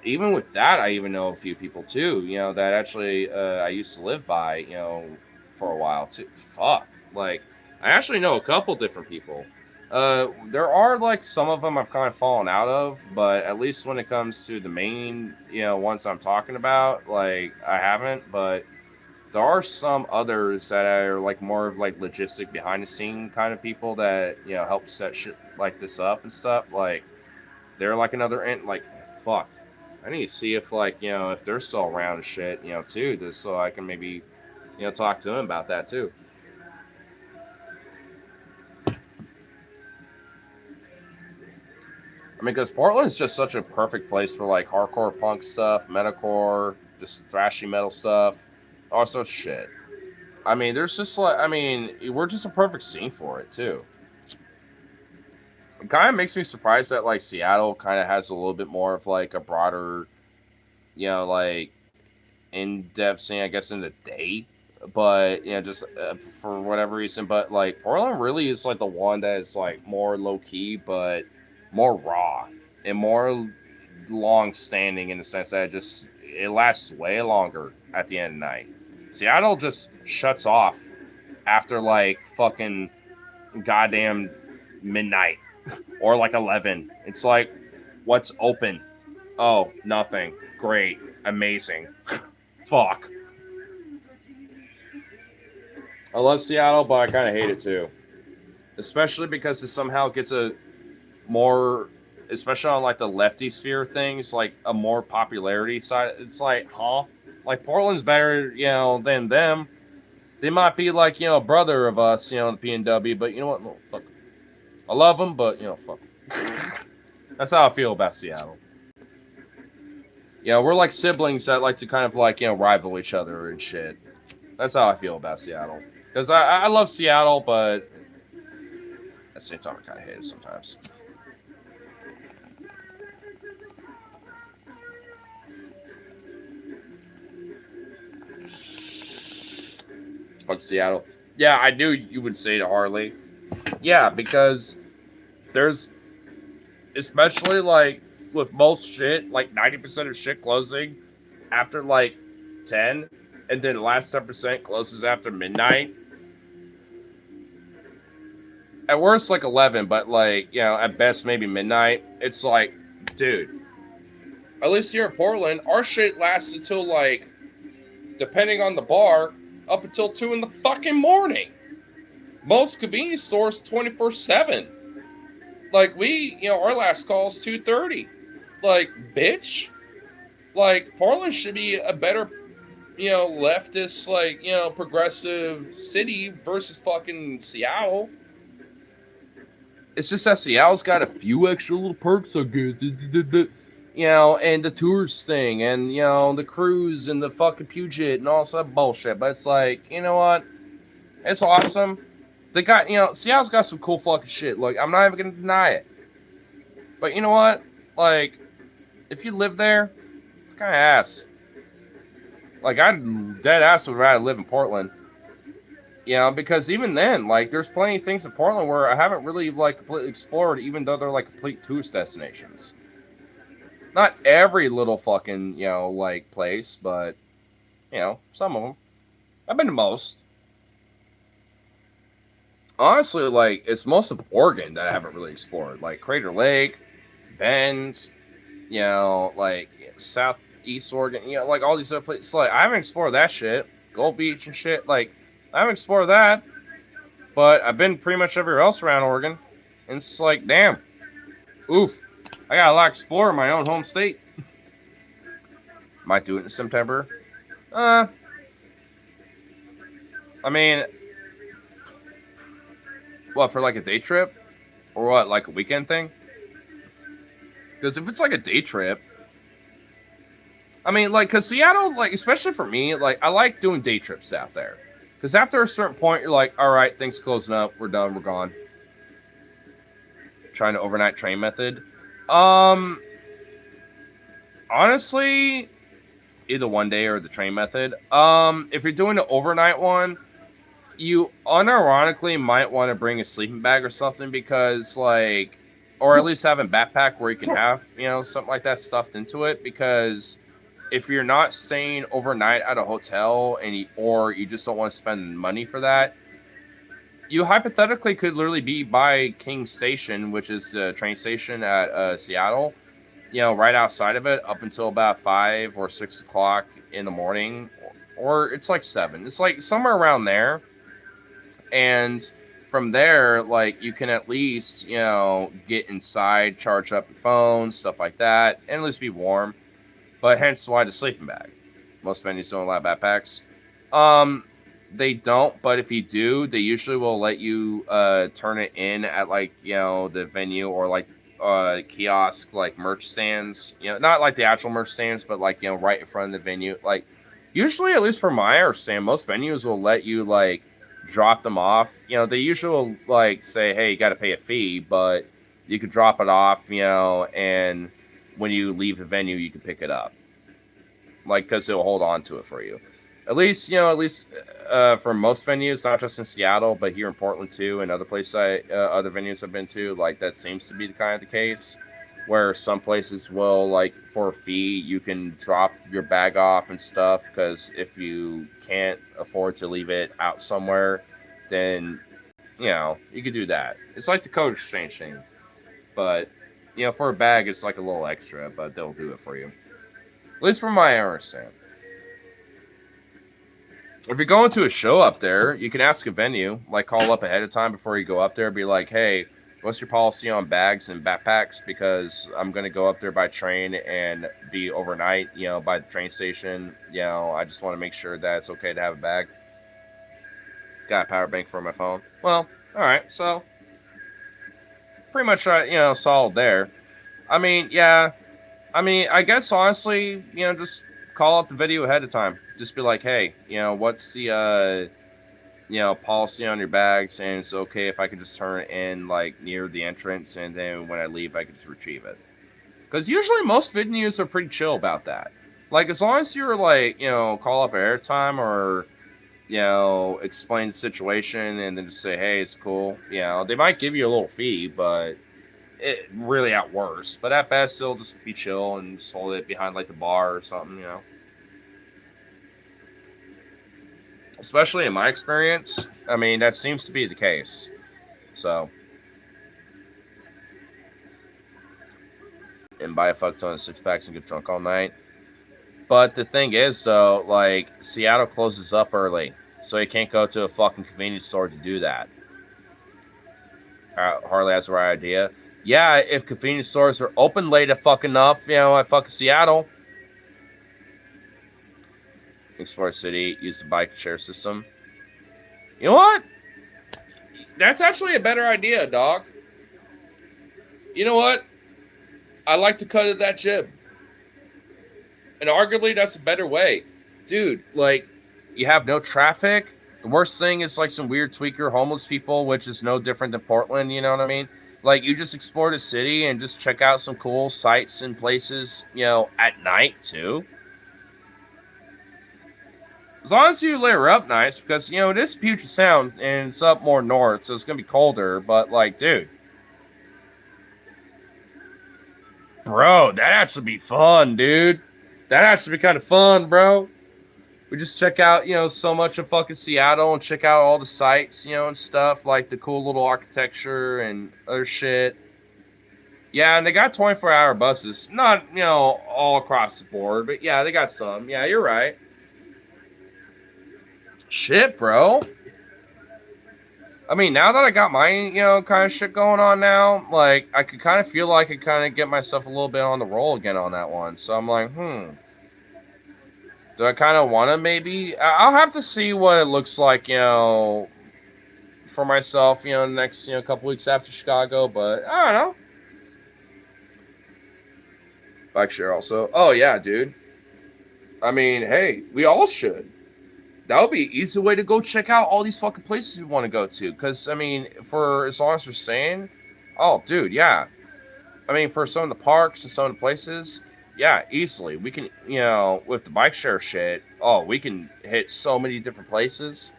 even with that, I even know a few people too, you know, that actually I used to live by, you know, for a while too. Fuck. Like, I actually know a couple different people. There are like some of them I've kind of fallen out of, but at least when it comes to the main, you know, ones I'm talking about, like I haven't. But there are some others that are like more of like logistic behind the scene kind of people that you know help set shit like this up and stuff. Like they're like another like fuck. I need to see if like you know if they're still around and shit, you know, too, just so I can maybe you know talk to them about that too. I mean, because Portland's just such a perfect place for like hardcore punk stuff, metalcore, just thrashy metal stuff, all sorts of shit. I mean, there's just like, I mean, we're just a perfect scene for it too. It kind of makes me surprised that like Seattle kind of has a little bit more of like a broader, you know, like in-depth scene, I guess, in the day. But you know, just for whatever reason, but like Portland really is like the one that is like more low key, but more raw and more long standing in the sense that it lasts way longer at the end of the night. Seattle just shuts off after like fucking goddamn midnight or like 11. It's like, what's open? Oh, nothing. Great. Amazing. Fuck. I love Seattle, but I kind of hate it too. Especially because it somehow gets a more, especially on like the lefty sphere of things, like a more popularity side. It's like, huh? Like Portland's better, you know, than them. They might be like, you know, a brother of us, you know, the PNW, but you know what? No, fuck. I love them, but you know, fuck. That's how I feel about Seattle. You know, we're like siblings that like to kind of like, you know, rival each other and shit. That's how I feel about Seattle. Because I love Seattle, but at the same time, I kind of hate it sometimes. Fuck Seattle. Yeah, I knew you would say to Harley. Yeah, because there's, especially like with most shit, like 90% of shit closing after like 10, and then the last 10% closes after midnight. At worst, like 11, but like, you know, at best, maybe midnight. It's like, dude, at least here in Portland, our shit lasts until like, depending on the bar, up until 2 in the fucking morning. Most convenience stores 24/7. Like we, you know, our last call is 2:30. Like, bitch. Like, Portland should be a better, you know, leftist, like, you know, progressive city versus fucking Seattle. It's just that Seattle's got a few extra little perks, I guess. You know, and the tourist thing, and, you know, the cruise, and the fucking Puget, and all that bullshit. But it's like, you know what? It's awesome. They got, you know, Seattle's got some cool fucking shit. Like, I'm not even gonna deny it. But you know what? Like, if you live there, it's kind of ass. Like, I'd dead ass would rather live in Portland. You know, because even then, like, there's plenty of things in Portland where I haven't really, like, completely explored, even though they're, like, complete tourist destinations. Not every little fucking, you know, like, place, but, you know, some of them. I've been to most. Honestly, like, it's most of Oregon that I haven't really explored. Like, Crater Lake, Bend, you know, like, Southeast Oregon, you know, like, all these other places. Like, I haven't explored that shit. Gold Beach and shit, like, I haven't explored that, but I've been pretty much everywhere else around Oregon, and it's like, damn, oof, I got a lot to explore in my own home state. Might do it in September. I mean, what, for like a day trip, or what, like a weekend thing? Because if it's like a day trip, I mean, like, because Seattle, like, especially for me, like, I like doing day trips out there. Because after a certain point, you're like, all right, things closing up. We're done. We're gone. Trying to overnight train method. Honestly, either one day or the train method. If you're doing the overnight one, you unironically might want to bring a sleeping bag or something because, like, or at least have a backpack where you can have, you know, something like that stuffed into it. Because if you're not staying overnight at a hotel and or you just don't want to spend money for that, you hypothetically could literally be by King Station, which is the train station at Seattle, you know, right outside of it up until about 5 or 6 o'clock in the morning, or it's like 7. It's like somewhere around there. And from there, like, you can at least, you know, get inside, charge up your phone, stuff like that, and at least be warm. But hence why the sleeping bag. Most venues don't allow backpacks. They don't, but if you do, they usually will let you turn it in at, like, you know, the venue or like kiosk, like merch stands. You know, not like the actual merch stands, but like, you know, right in front of the venue. Like, usually, at least from my understanding, most venues will let you like drop them off. You know, they usually will like say, hey, you got to pay a fee, but you could drop it off, you know, and when you leave the venue, you can pick it up. Like, because they'll hold on to it for you. At least, you know, for most venues, not just in Seattle, but here in Portland too, and other places, other venues I've been to, like, that seems to be the kind of the case, where some places will, like, for a fee, you can drop your bag off and stuff, because if you can't afford to leave it out somewhere, then, you know, you could do that. It's like the code exchange thing, but, you know, for a bag, it's like a little extra, but they'll do it for you. At least from my understanding. If you're going to a show up there, you can ask a venue, like, call up ahead of time before you go up there, be like, hey, what's your policy on bags and backpacks? Because I'm going to go up there by train and be overnight, you know, by the train station. You know, I just want to make sure that it's okay to have a bag. Got a power bank for my phone. Well, all right, so pretty much, you know, solid there. I mean, yeah. I mean, I guess, honestly, you know, just call up the video ahead of time. Just be like, hey, what's the policy on your bags, and it's okay if I could just turn it in like near the entrance, and then when I leave, I can just retrieve it. Because usually most venues are pretty chill about that. Like, as long as you're like, call up airtime or, explain the situation and then just say, hey, it's cool. They might give you a little fee, but it really at worst. But at best, it'll just be chill and just hold it behind like the bar or something, Especially in my experience, I mean, that seems to be the case. So. And buy a fuck ton of 6-packs and get drunk all night. But the thing is, though, like, Seattle closes up early, so you can't go to a fucking convenience store to do that. Harley has the right idea. Yeah, if convenience stores are open late enough, at fucking Seattle. Explore City, use the bike share system. You know what? That's actually a better idea, dog. You know what? I like to cut at that jib. And arguably, that's a better way. Dude, like, you have no traffic. The worst thing is, like, some weird tweaker homeless people, which is no different than Portland, you know what I mean? Like, you just explore the city and just check out some cool sights and places, at night, too. As long as you layer up nice, because, it is Puget Sound, and it's up more north, so it's going to be colder, but, like, dude. Bro, that'd actually be fun, dude. That'd actually be kind of fun, bro. We just check out, so much of fucking Seattle and check out all the sights, and stuff, like the cool little architecture and other shit. Yeah, and they got 24-hour buses. Not, all across the board, but yeah, they got some. Yeah, you're right. Shit, bro. I mean, now that I got my, kind of shit going on now, like, I could kind of feel like I could kind of get myself a little bit on the roll again on that one. So I'm like, do I kind of want to maybe? I'll have to see what it looks like, for myself, the next, couple weeks after Chicago. But I don't know. Bike share also. Oh, yeah, dude. I mean, hey, we all should. That would be an easy way to go check out all these fucking places we want to go to. Because, I mean, for as long as we're staying, oh, dude, yeah. I mean, for some of the parks and some of the places, yeah, easily. We can, with the bike share shit, we can hit so many different places.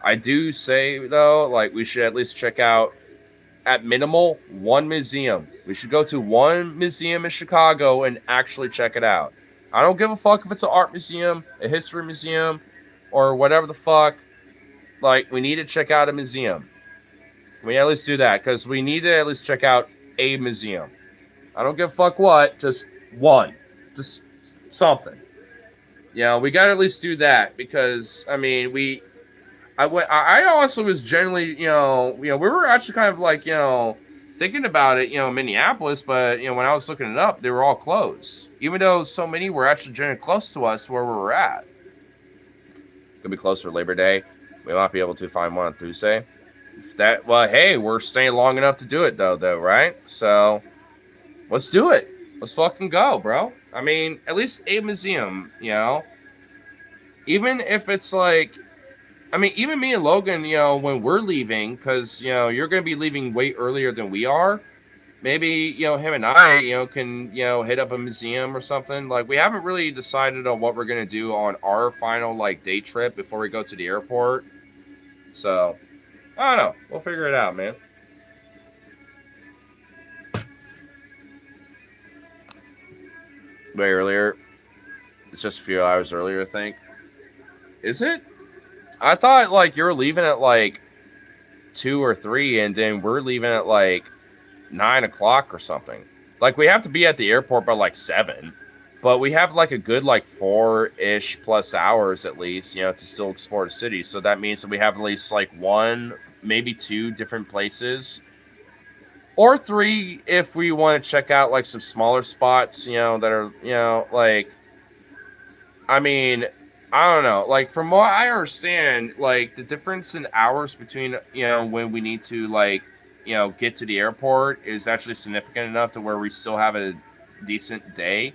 I do say, though, like, we should at least check out, at minimal, one museum. We should go to one museum in Chicago and actually check it out. I don't give a fuck if it's an art museum, a history museum, or whatever the fuck. Like, we need to check out a museum. We at least do that, because we need to at least check out a museum. I don't give a fuck what, just one. Just something. We gotta at least do that, because, I mean, I also was generally, we were actually kind of like, thinking about it, Minneapolis, but, when I was looking it up, they were all closed. Even though so many were actually generally close to us where we were at. Could be close for Labor Day. We might be able to find one on Tuesday. Hey, we're staying long enough to do it, though, right? So, let's do it. Let's fucking go, bro. I mean, at least a museum, Even if it's like, I mean, even me and Logan, when we're leaving, because, you're going to be leaving way earlier than we are. Maybe, him and I, can, hit up a museum or something. Like, we haven't really decided on what we're going to do on our final, like, day trip before we go to the airport. So, I don't know. We'll figure it out, man. Way earlier. It's just a few hours earlier, I think. Is it? I thought, like, you were leaving at, like, 2 or 3, and then we're leaving at, like, 9 o'clock or something. Like, we have to be at the airport by, like, 7. But we have, like, a good, like, 4-ish plus hours, at least, to still explore the city. So that means that we have at least, like, 1, maybe 2 different places. Or 3 if we want to check out, like, some smaller spots, that are, like... I mean... I don't know. Like, from what I understand, like, the difference in hours between, when we need to, like, get to the airport is actually significant enough to where we still have a decent day.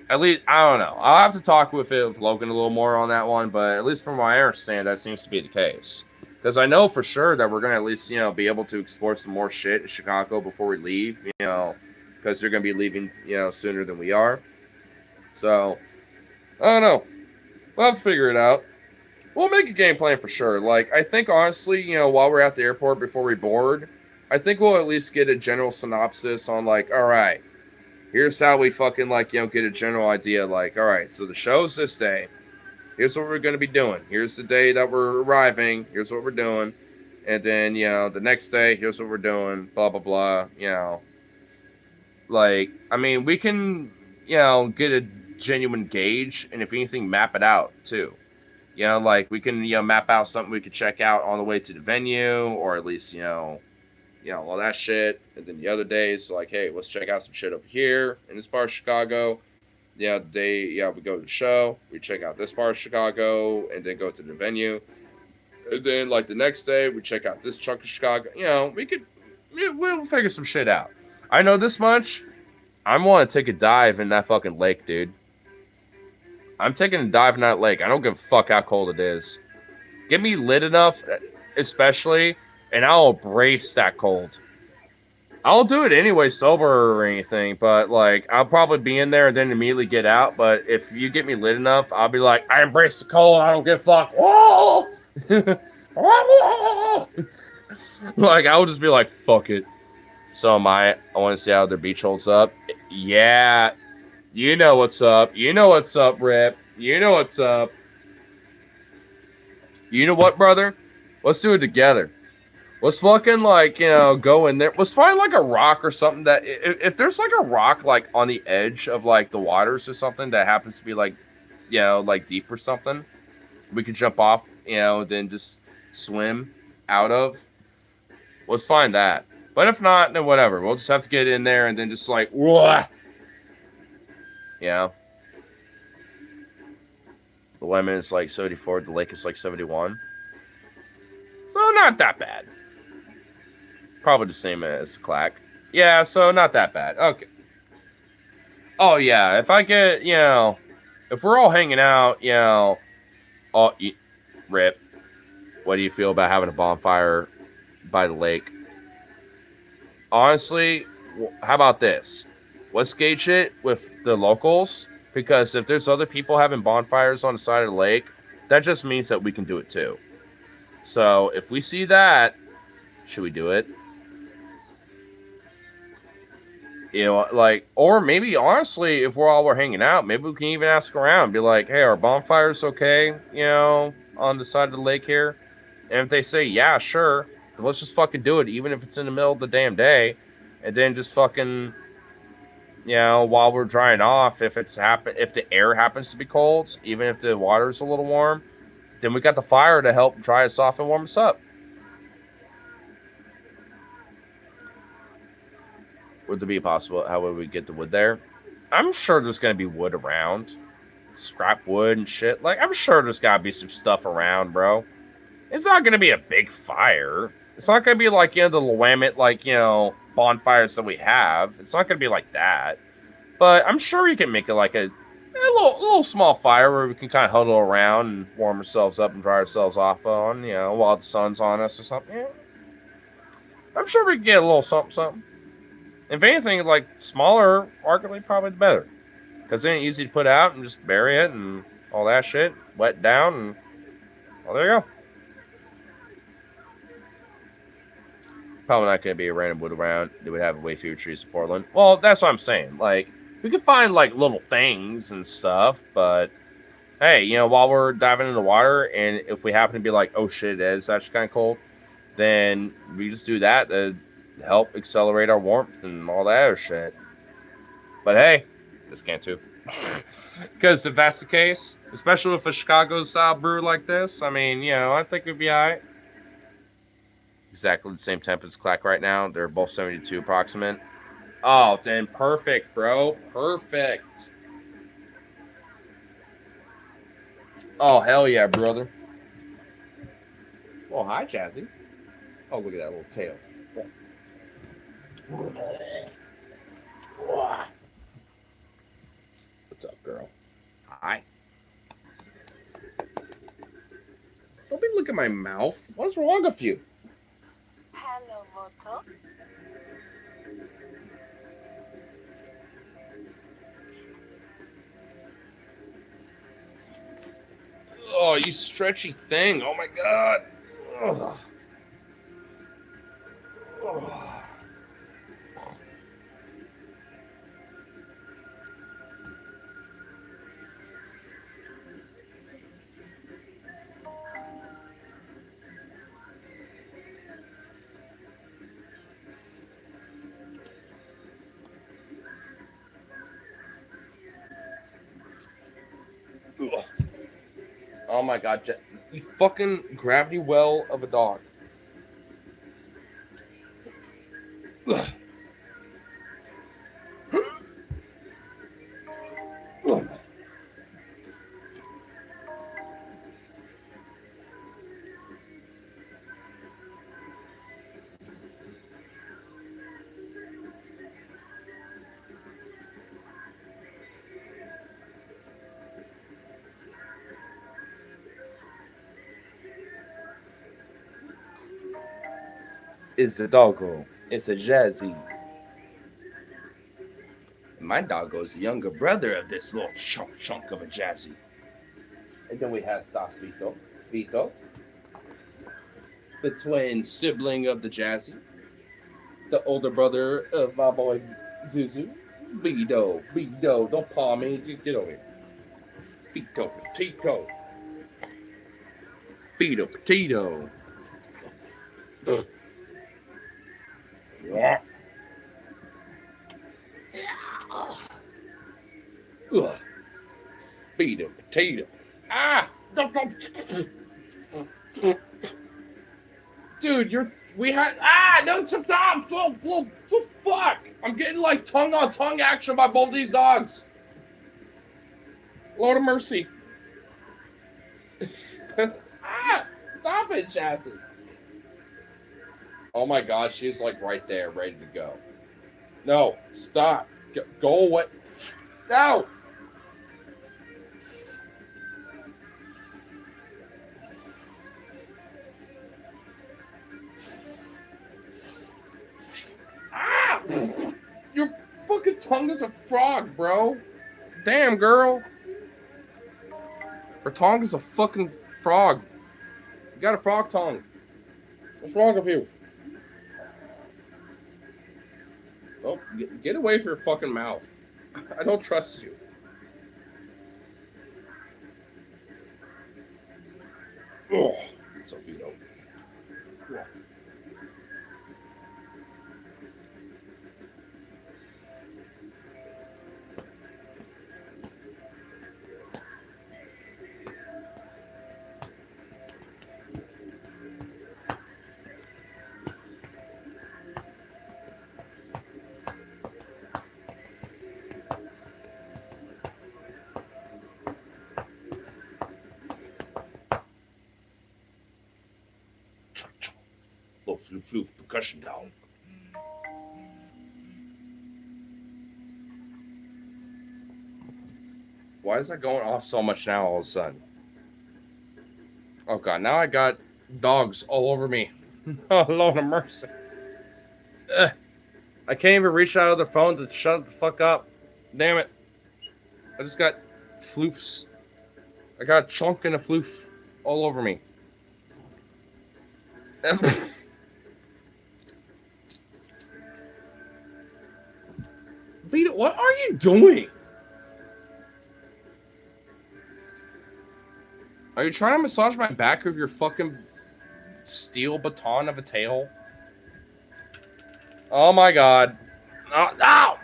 At least I don't know. I'll have to talk with Logan a little more on that one, but at least from what I understand, that seems to be the case. Because I know for sure that we're gonna at least be able to explore some more shit in Chicago before we leave. Because they're gonna be leaving sooner than we are. So I don't know. We'll have to figure it out. We'll make a game plan for sure. Like I think honestly, while we're at the airport before we board, I think we'll at least get a general synopsis on like, all right. Here's how we fucking get a general idea. Like, all right, so the show's this day. Here's what we're gonna be doing. Here's the day that we're arriving. Here's what we're doing, and then the next day, here's what we're doing. Blah blah blah. Like I mean, we can get a genuine gauge, and if anything, map it out too. Like we can map out something we could check out on the way to the venue, or at least all that shit. And then the other days, like, hey, let's check out some shit over here in this part of Chicago. The day, we go to the show, we check out this part of Chicago, and then go to the venue. And then, like, the next day, we check out this chunk of Chicago. We'll figure some shit out. I know this much. I want to take a dive in that fucking lake, dude. I'm taking a dive in that lake. I don't give a fuck how cold it is. Get me lit enough, especially, and I'll embrace that cold. I'll do it anyway, sober or anything, but like I'll probably be in there and then immediately get out. But if you get me lit enough, I'll be like, I embrace the cold. I don't give a fuck. Whoa! Like I would just be like, fuck it. So I want to see how their beach holds up. Yeah, you know what's up. You know what's up, Rip. You know what's up. You know what, brother? Let's do it together. Let's fucking go in there. Let's find like a rock or something that if there's like a rock like on the edge of like the waters or something that happens to be like like deep or something, we could jump off then just swim out of. Let's find that. But if not, then whatever. We'll just have to get in there and then just like whoa. The lemon is like 74. The lake is like 71. So not that bad. Probably the same as Clack. Yeah, so not that bad. Okay. Oh, yeah. If I get, if we're all hanging out, Rip, what do you feel about having a bonfire by the lake? Honestly, how about this? Let's gauge it with the locals, because if there's other people having bonfires on the side of the lake, that just means that we can do it too. So if we see that, should we do it? Or maybe honestly, if we're hanging out, maybe we can even ask around, be like, hey, are bonfires okay, on the side of the lake here? And if they say, yeah, sure, then let's just fucking do it, even if it's in the middle of the damn day. And then just fucking, while we're drying off, if the air happens to be cold, even if the water's a little warm, then we got the fire to help dry us off and warm us up. Would there be possible? How would we get the wood there? I'm sure there's going to be wood around. Scrap wood and shit. Like, I'm sure there's got to be some stuff around, bro. It's not going to be a big fire. It's not going to be like, the Willamette, bonfires that we have. It's not going to be like that. But I'm sure we can make it like a little small fire where we can kind of huddle around and warm ourselves up and dry ourselves off on, while the sun's on us or something. Yeah. I'm sure we can get a little something. If anything, like smaller, arguably probably the better. Because then it's easy to put out and just bury it and all that shit. Wet down and, well, there you go. Probably not going to be a random wood around. They would have way fewer trees in Portland. Well, that's what I'm saying. Like, we could find, like, little things and stuff. But, hey, while we're diving in the water, and if we happen to be like, oh shit, it is actually kind of cold, then we just do that to help accelerate our warmth and all that other shit. But hey, this can't too. Because if that's the case, especially with a Chicago style brew like this, I mean, I think we'd be alright. Exactly the same temp as Clack right now. They're both 72 approximate. Oh, then perfect, bro. Perfect. Oh, hell yeah, brother. Oh, hi, Jazzy. Oh, look at that little tail. What's up, girl? Hi. Don't be looking at my mouth. What's wrong with you? Hello, Moto. Oh, you stretchy thing. Oh my god. Ugh. Ugh. Ugh. Oh my god, you fucking gravity well of a dog. Ugh. Ugh. It's a doggo. It's a Jazzy. My doggo's the younger brother of this little chunk of a Jazzy. And then we have Stas Vito. Vito. The twin sibling of the Jazzy. The older brother of my boy Zuzu. Vito. Vito. Don't paw me. Get over here. Vito Potato. Vito Potato. Yeah. Ugh. Vito Potato. Ah! Dude, no, stop! Fuck! I'm getting like tongue on tongue action by both these dogs. Lord of mercy. Ah! Stop it, Chassis. Oh my god, she's like right there, ready to go. No, stop. Go away. No! Ah! Your fucking tongue is a frog, bro. Damn, girl. Her tongue is a fucking frog. You got a frog tongue. What's wrong with you? Oh, get away from your fucking mouth. I don't trust you. Oh, it's a Vito. Yeah. Little floof percussion down. Why is that going off so much now all of a sudden? Oh god, now I got dogs all over me. Oh, Lord of mercy. Ugh. I can't even reach out of the phone to shut the fuck up. Damn it. I just got floofs. I got a chunk and a floof all over me. Vito, what are you doing? Are you trying to massage my back with your fucking steel baton of a tail? Oh my god. Ow!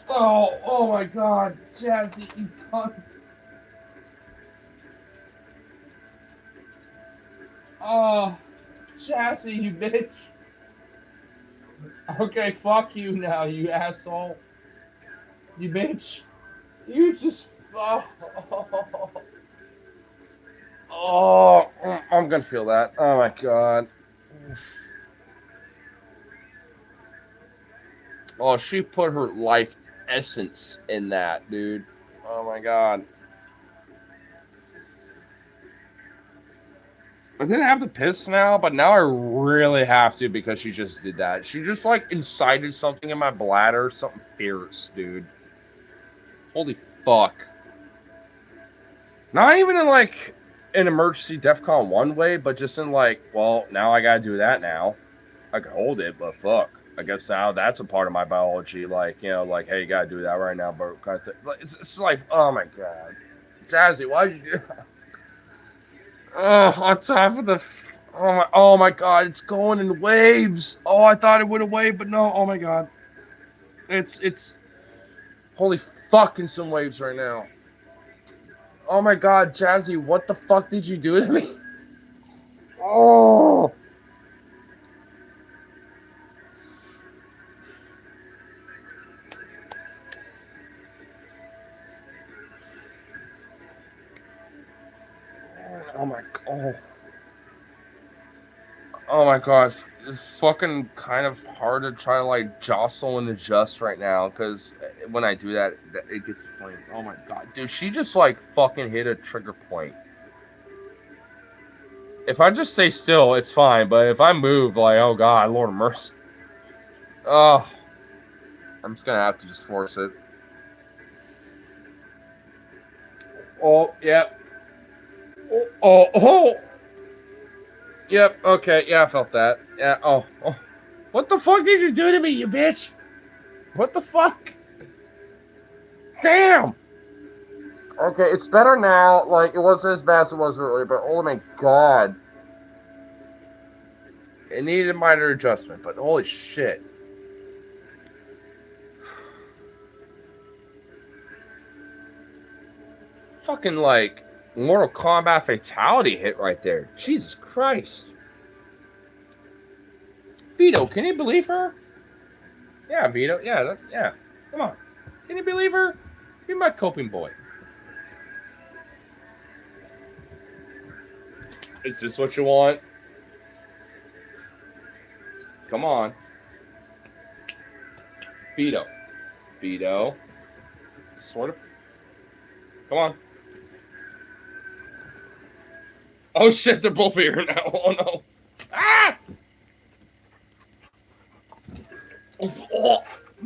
Oh my god. Jazzy, you cunt. Oh, Jazzy, you bitch. Okay, fuck you now, you asshole. You bitch. You just... Oh, I'm gonna feel that. Oh my god. Oh, she put her life essence in that, dude. Oh my god. I didn't have to piss now, but now I really have to because she just did that. She just like incited something in my bladder, something fierce, dude. Holy fuck. Not even in like an emergency DEFCON 1 way, but just in like, well, now I gotta do that now. I could hold it, but fuck. I guess now that's a part of my biology. Like, you know, like, hey, you gotta do that right now, bro. Kind of thing. It's like, oh my god. Jazzy, why'd you do that? Oh, on top of the... Oh my god, it's going in waves. Oh, I thought it would have waved, but no. Oh my god. It's... Holy fucking some waves right now. Oh my god, Jazzy, what the fuck did you do to me? Oh... Oh my gosh, it's fucking kind of hard to try to like jostle and adjust right now because when I do that, it gets funny. Oh my god, dude, she just like fucking hit a trigger point. If I just stay still, it's fine, but if I move, like, oh god, Lord of mercy. Oh, I'm just gonna have to just force it. Oh, yep. Oh. Yep, okay, yeah, I felt that. Yeah, oh. What the fuck did you do to me, you bitch? What the fuck? Damn! Okay, it's better now. Like, it wasn't as bad as it was earlier, but oh my god. It needed a minor adjustment, but holy shit. Fucking, like, Mortal Kombat fatality hit right there. Jesus Christ. Vito, can you believe her? Yeah, Vito. Yeah, yeah. Come on. Can you believe her? Be my coping boy. Is this what you want? Come on. Vito. Vito. Sort of. Come on. Oh shit, they're both here now. Oh no. Ah! Oh,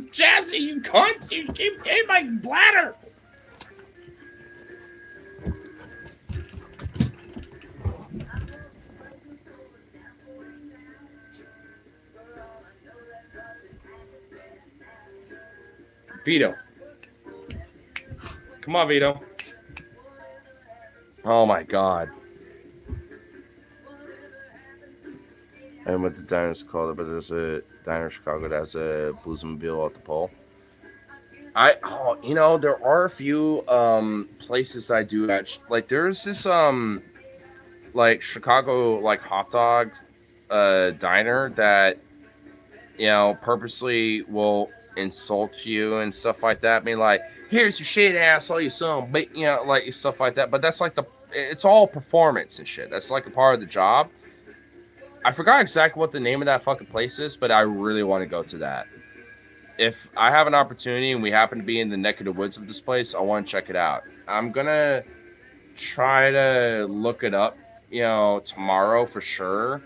Jazzy, you cunt! You keep in my bladder! Vito. Come on, Vito. Oh my god. And with the diners called it, but there's a diner in Chicago that has a Bluesmobile at the pole. You know, there are a few places I do actually like. There's this like Chicago like hot dog diner that, you know, purposely will insult you and stuff like that. Being like, here's your shit, asshole, you son, but you know, like stuff like that. But that's like it's all performance and shit. That's like a part of the job. I forgot exactly what the name of that fucking place is, but I really want to go to that. If I have an opportunity and we happen to be in the neck of the woods of this place, I want to check it out. I'm gonna try to look it up, you know, tomorrow for sure,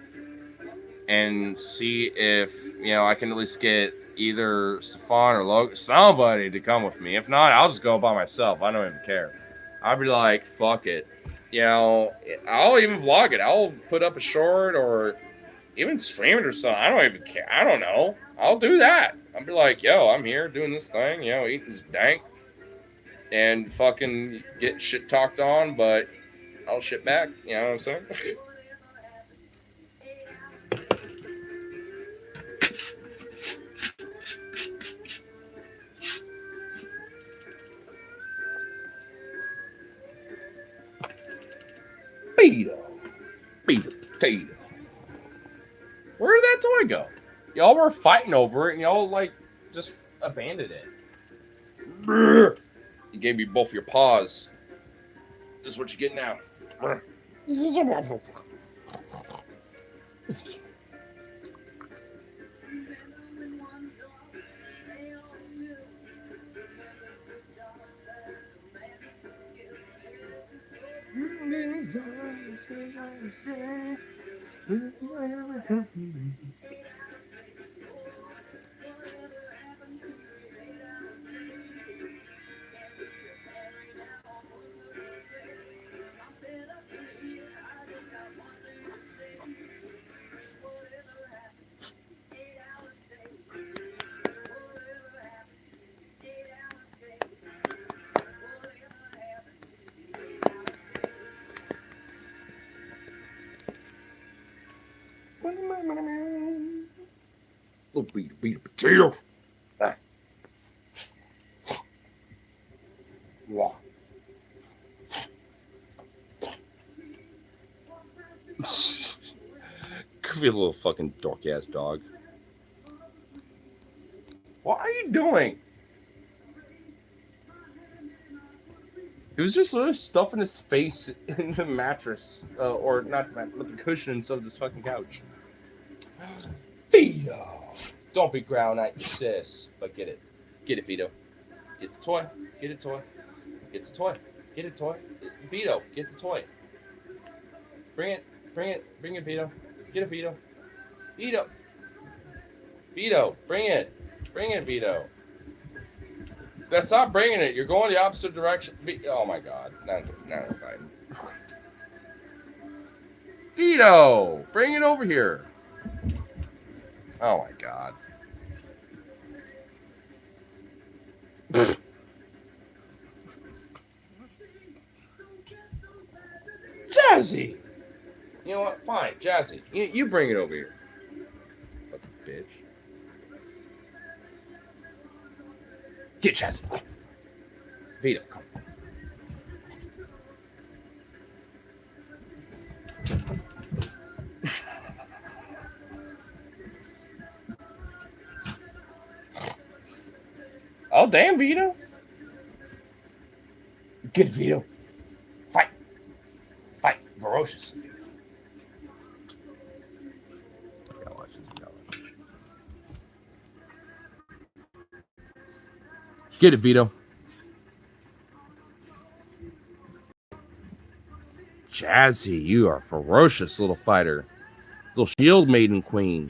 and see if, you know, I can at least get either Stefan or Logan, somebody to come with me. If not, I'll just go by myself. I don't even care. I'll be like, fuck it. You know, I'll even vlog it. I'll put up a short or even stream it or something. I don't even care. I don't know. I'll do that. I'll be like, yo, I'm here doing this thing, you know, eating this dank and fucking get shit talked on, but I'll shit back. You know what I'm saying? Beat a potato. Where did that toy go? Y'all were fighting over it, and y'all like just abandoned it. You gave me both your paws. This is what you're getting now. Little beat of potato. Ah. Wow. Could be a little fucking dorky ass dog. What are you doing? He was just literally stuffing his face in the mattress, or not the mattress, but the cushions of this fucking couch. Vito. Don't be growling at your sis, but get it. Get it, Vito. Get the toy. Get it, toy. Get the toy. Get it, toy. Vito, get the toy. Bring it. Bring it. Bring it, Vito. Get it, Vito. Vito. Vito, bring it. Bring it, Vito. That's not bringing it. You're going the opposite direction. Oh my god. Now it's fine. Vito, bring it over here. Oh my god. Jazzy! You know what? Fine, Jazzy. You bring it over here. Fucking bitch. Get Jazzy. Vito, come. Oh, damn, Vito. Get Vito. Fight. Fight. Ferocious. Gotta watch this. Get it, Vito. Jazzy, you are a ferocious little fighter. Little shield maiden queen.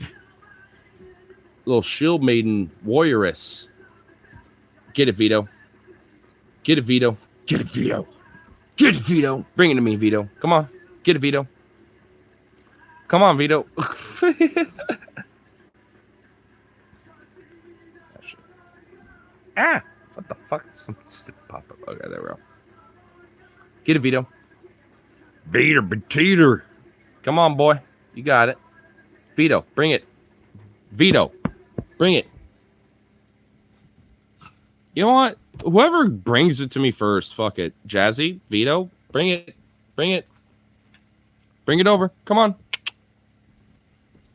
Little shield maiden warrioress. Get it, Vito. Get it, Vito. Get it, Vito. Get it, Vito. Bring it to me, Vito. Come on. Get it, Vito. Come on, Vito. Ah! What the fuck? Some stupid pop-up. Okay, there we go. Get it, Vito. Vito potato. Come on, boy. You got it. Vito, bring it. Vito, bring it. You know what? Whoever brings it to me first, fuck it. Jazzy, Vito, bring it. Bring it. Bring it over. Come on.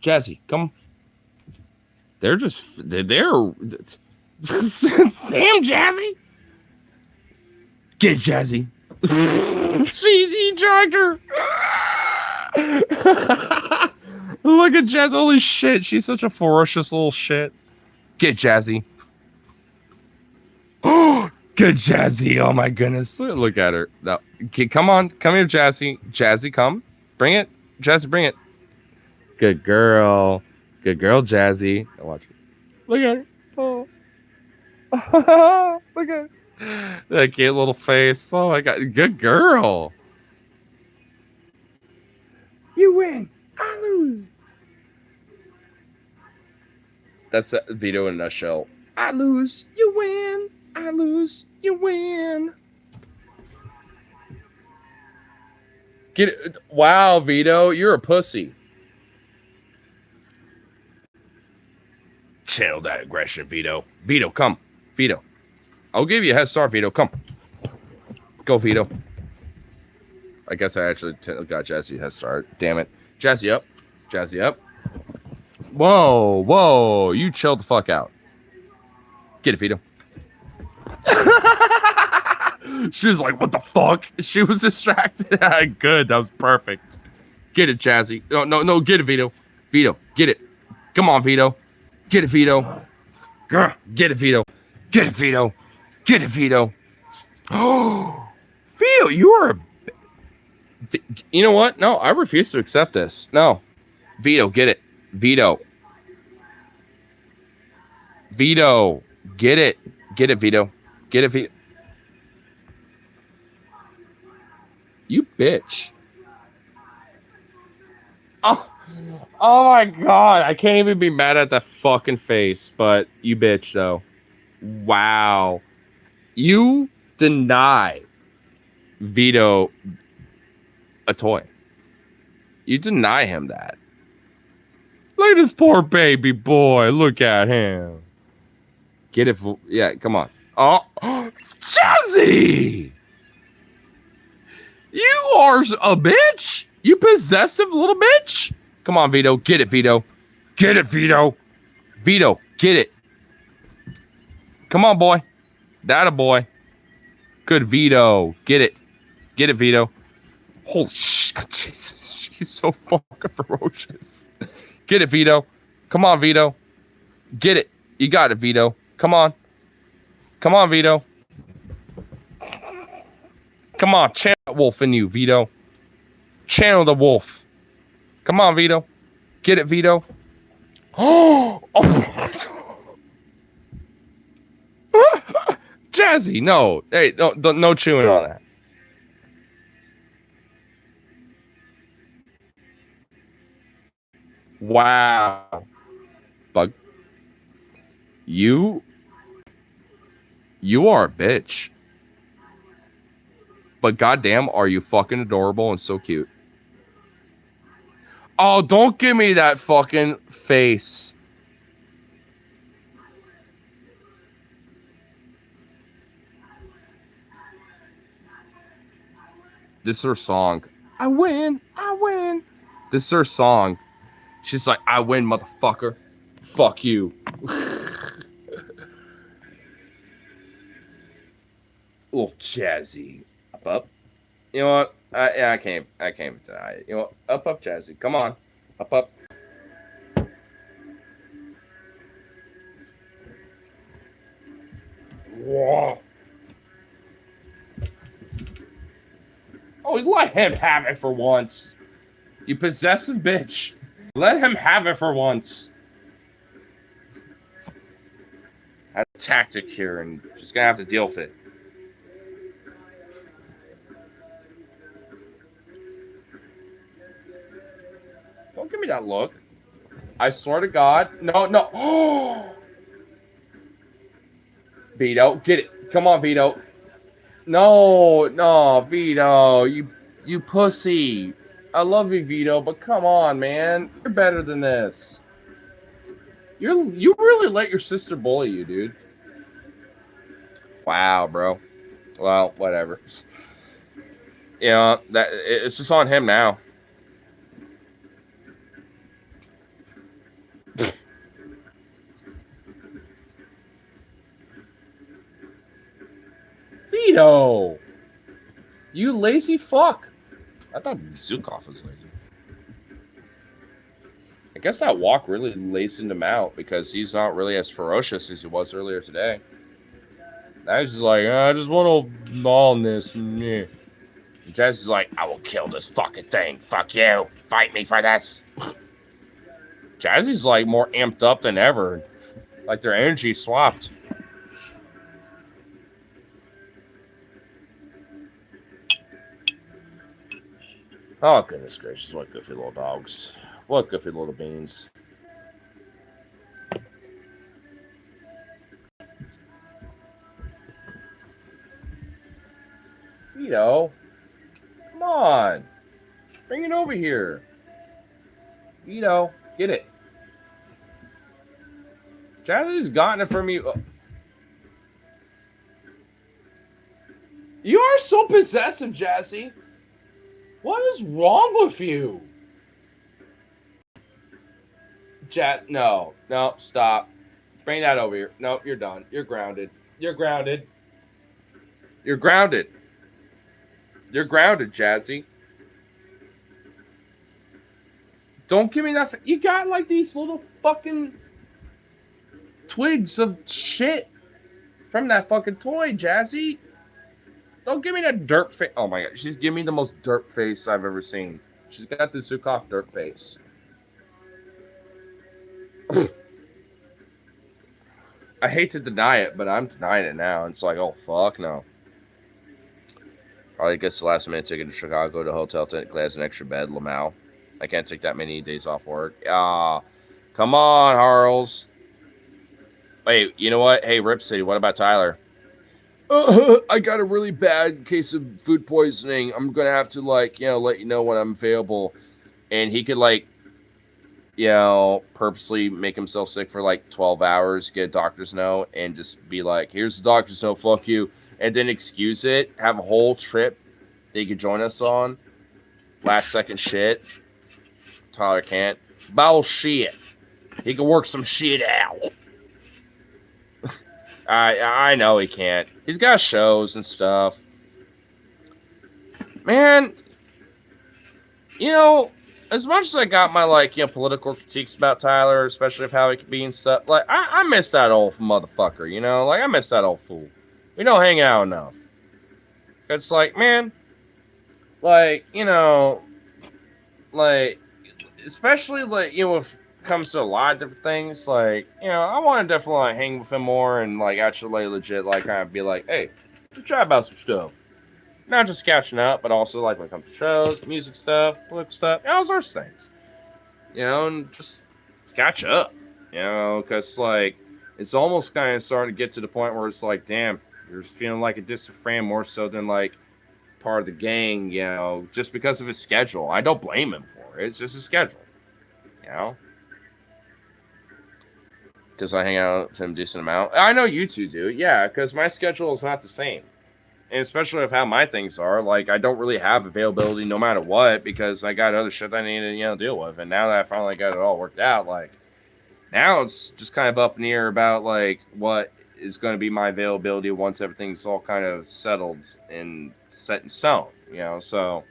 Jazzy, come. They're Damn, Jazzy. Get Jazzy. She dragged her. Look at Jazzy. Holy shit. She's such a ferocious little shit. Get Jazzy. Oh, good Jazzy. Oh my goodness. Look at her. No. Okay, come on. Come here, Jazzy. Jazzy, come. Bring it. Jazzy, bring it. Good girl. Good girl, Jazzy. Watch it. Look at her. Oh. Look at her. That cute little face. Oh my god. Good girl. You win. I lose. That's Vito in a nutshell. I lose. You win. I lose. You win. Get it. Wow, Vito. You're a pussy. Channel that aggression, Vito. Vito, come. Vito. I'll give you a head start, Vito. Come. Go, Vito. I guess I actually got Jazzy a head start. Damn it. Jazzy up. Jazzy up. Whoa, whoa. You chill the fuck out. Get it, Vito. She was like, what the fuck? She was distracted. Good. That was perfect. Get it, Jazzy. No. Get it, Vito. Vito, get it. Come on, Vito. Get it, Vito. Get it, Vito. Get it, Vito. Get it, Vito. Oh, Vito, you are a You know what? No, I refuse to accept this. No. Vito, get it. Vito. Vito. Get it. Get it, Vito. Get it, Vito. You bitch. Oh my god. I can't even be mad at that fucking face, but you bitch, though. Wow. You deny Vito a toy. You deny him that. Look at this poor baby boy. Look at him. Get it. Yeah, come on. Oh, Jazzy! You are a bitch. You possessive little bitch. Come on, Vito. Get it, Vito. Get it, Vito. Vito, get it. Come on, boy. That a boy. Good, Vito. Get it. Get it, Vito. Holy shit. Jesus. She's so fucking ferocious. Get it, Vito. Come on, Vito. Get it. You got it, Vito. Come on. Come on, Vito. Come on. Channel that wolf in you, Vito. Channel the wolf. Come on, Vito. Get it, Vito. Oh my God. Jazzy, no. Hey, no chewing on that. Wow. Bug. You are a bitch. But goddamn, are you fucking adorable and so cute. Oh, don't give me that fucking face. This is her song. I win. I win. This is her song. She's like, I win, motherfucker. Fuck you. Little Jazzy. Up. You know what? I can't deny it. You know what? Up, Jazzy. Come on. Up. Whoa. Oh, let him have it for once. You possessive bitch. Let him have it for once. I have a tactic here, and she's gonna have to deal with it. Don't give me that look. I swear to God. No. Vito, get it. Come on, Vito. No, Vito. You pussy. I love you, Vito, but come on, man. You're better than this. You really let your sister bully you, dude. Wow, bro. Well, whatever. You know, it's just on him now. Vito! You lazy fuck. I thought Zukov was lazy. I guess that walk really laced him out because he's not really as ferocious as he was earlier today. Now he's just like, I just want to maul this. And Jazz is like, I will kill this fucking thing. Fuck you. Fight me for this. Jazzy's like more amped up than ever. Like their energy swapped. Oh, goodness gracious. What goofy little dogs. What goofy little beans. Vito. Come on. Bring it over here. Vito. Get it. Jazzy's gotten it from you. You are so possessive, Jazzy. What is wrong with you? No, stop. Bring that over here. No, you're done. You're grounded. You're grounded. You're grounded. You're grounded, Jazzy. Don't give me that. You got like these little fucking twigs of shit from that fucking toy, Jazzy. Don't give me that derp face. Oh my god, she's giving me the most derp face I've ever seen. She's got the Zukov derp face. I hate to deny it, but I'm denying it now. It's like, oh fuck no. Probably gets the last minute ticket to Chicago to hotel technically has an extra bed, Lamau. I can't take that many days off work. Ah, come on, Harles. Wait, you know what? Hey, Rip City, what about Tyler? I got a really bad case of food poisoning. I'm gonna have to let you know when I'm available. And he could purposely make himself sick for 12 hours, get a doctor's note, and just be like, here's the doctor's note, fuck you. And then excuse it, have a whole trip that you could join us on. Last second shit. Tyler can't. Bullshit. He can work some shit out. I know he can't. He's got shows and stuff. Man, as much as I got my political critiques about Tyler, especially of how he could be and stuff, I miss that old motherfucker, I miss that old fool. We don't hang out enough. It's man, especially if it comes to a lot of different things, I want to definitely hang with him more and actually legit kind of be like, hey, let's chat about some stuff. Not just catching up, but also when it comes to shows, music stuff, political stuff, all sorts of things. And just catch up. Because it's almost kind of starting to get to the point where it's damn, you're feeling like a distant friend more so than part of the gang, just because of his schedule. I don't blame him for it. It's just his schedule. Because I hang out with him a decent amount. I know you two do, yeah, because my schedule is not the same. And especially with how my things are, I don't really have availability no matter what because I got other shit that I need to, deal with. And now that I finally got it all worked out, now it's just kind of up in the air about, what is going to be my availability once everything's all kind of settled and set in stone, So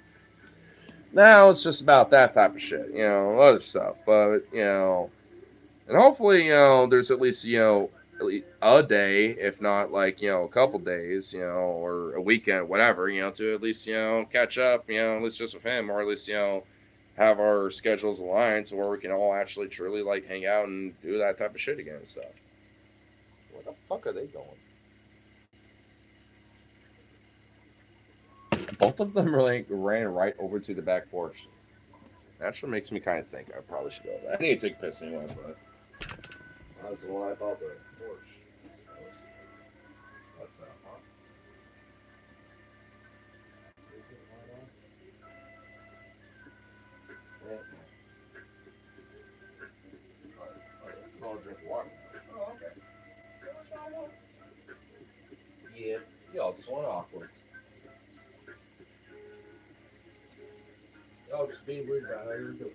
now it's just about that type of shit, other stuff. But, and hopefully, there's at least, a day, if not a couple days, or a weekend, whatever, to at least, catch up, at least just with him, or at least, have our schedules aligned to where we can all actually truly hang out and do that type of shit again and stuff. Where the fuck are they going? Both of them ran right over to the back porch. That actually makes me kind of think I probably should go over that. I need to take a piss anyway, but that's the one I thought the porch. What's that, huh? I'll drink water. Oh, okay. Yeah, y'all just want awkward. Y'all just being weird about how you're doing.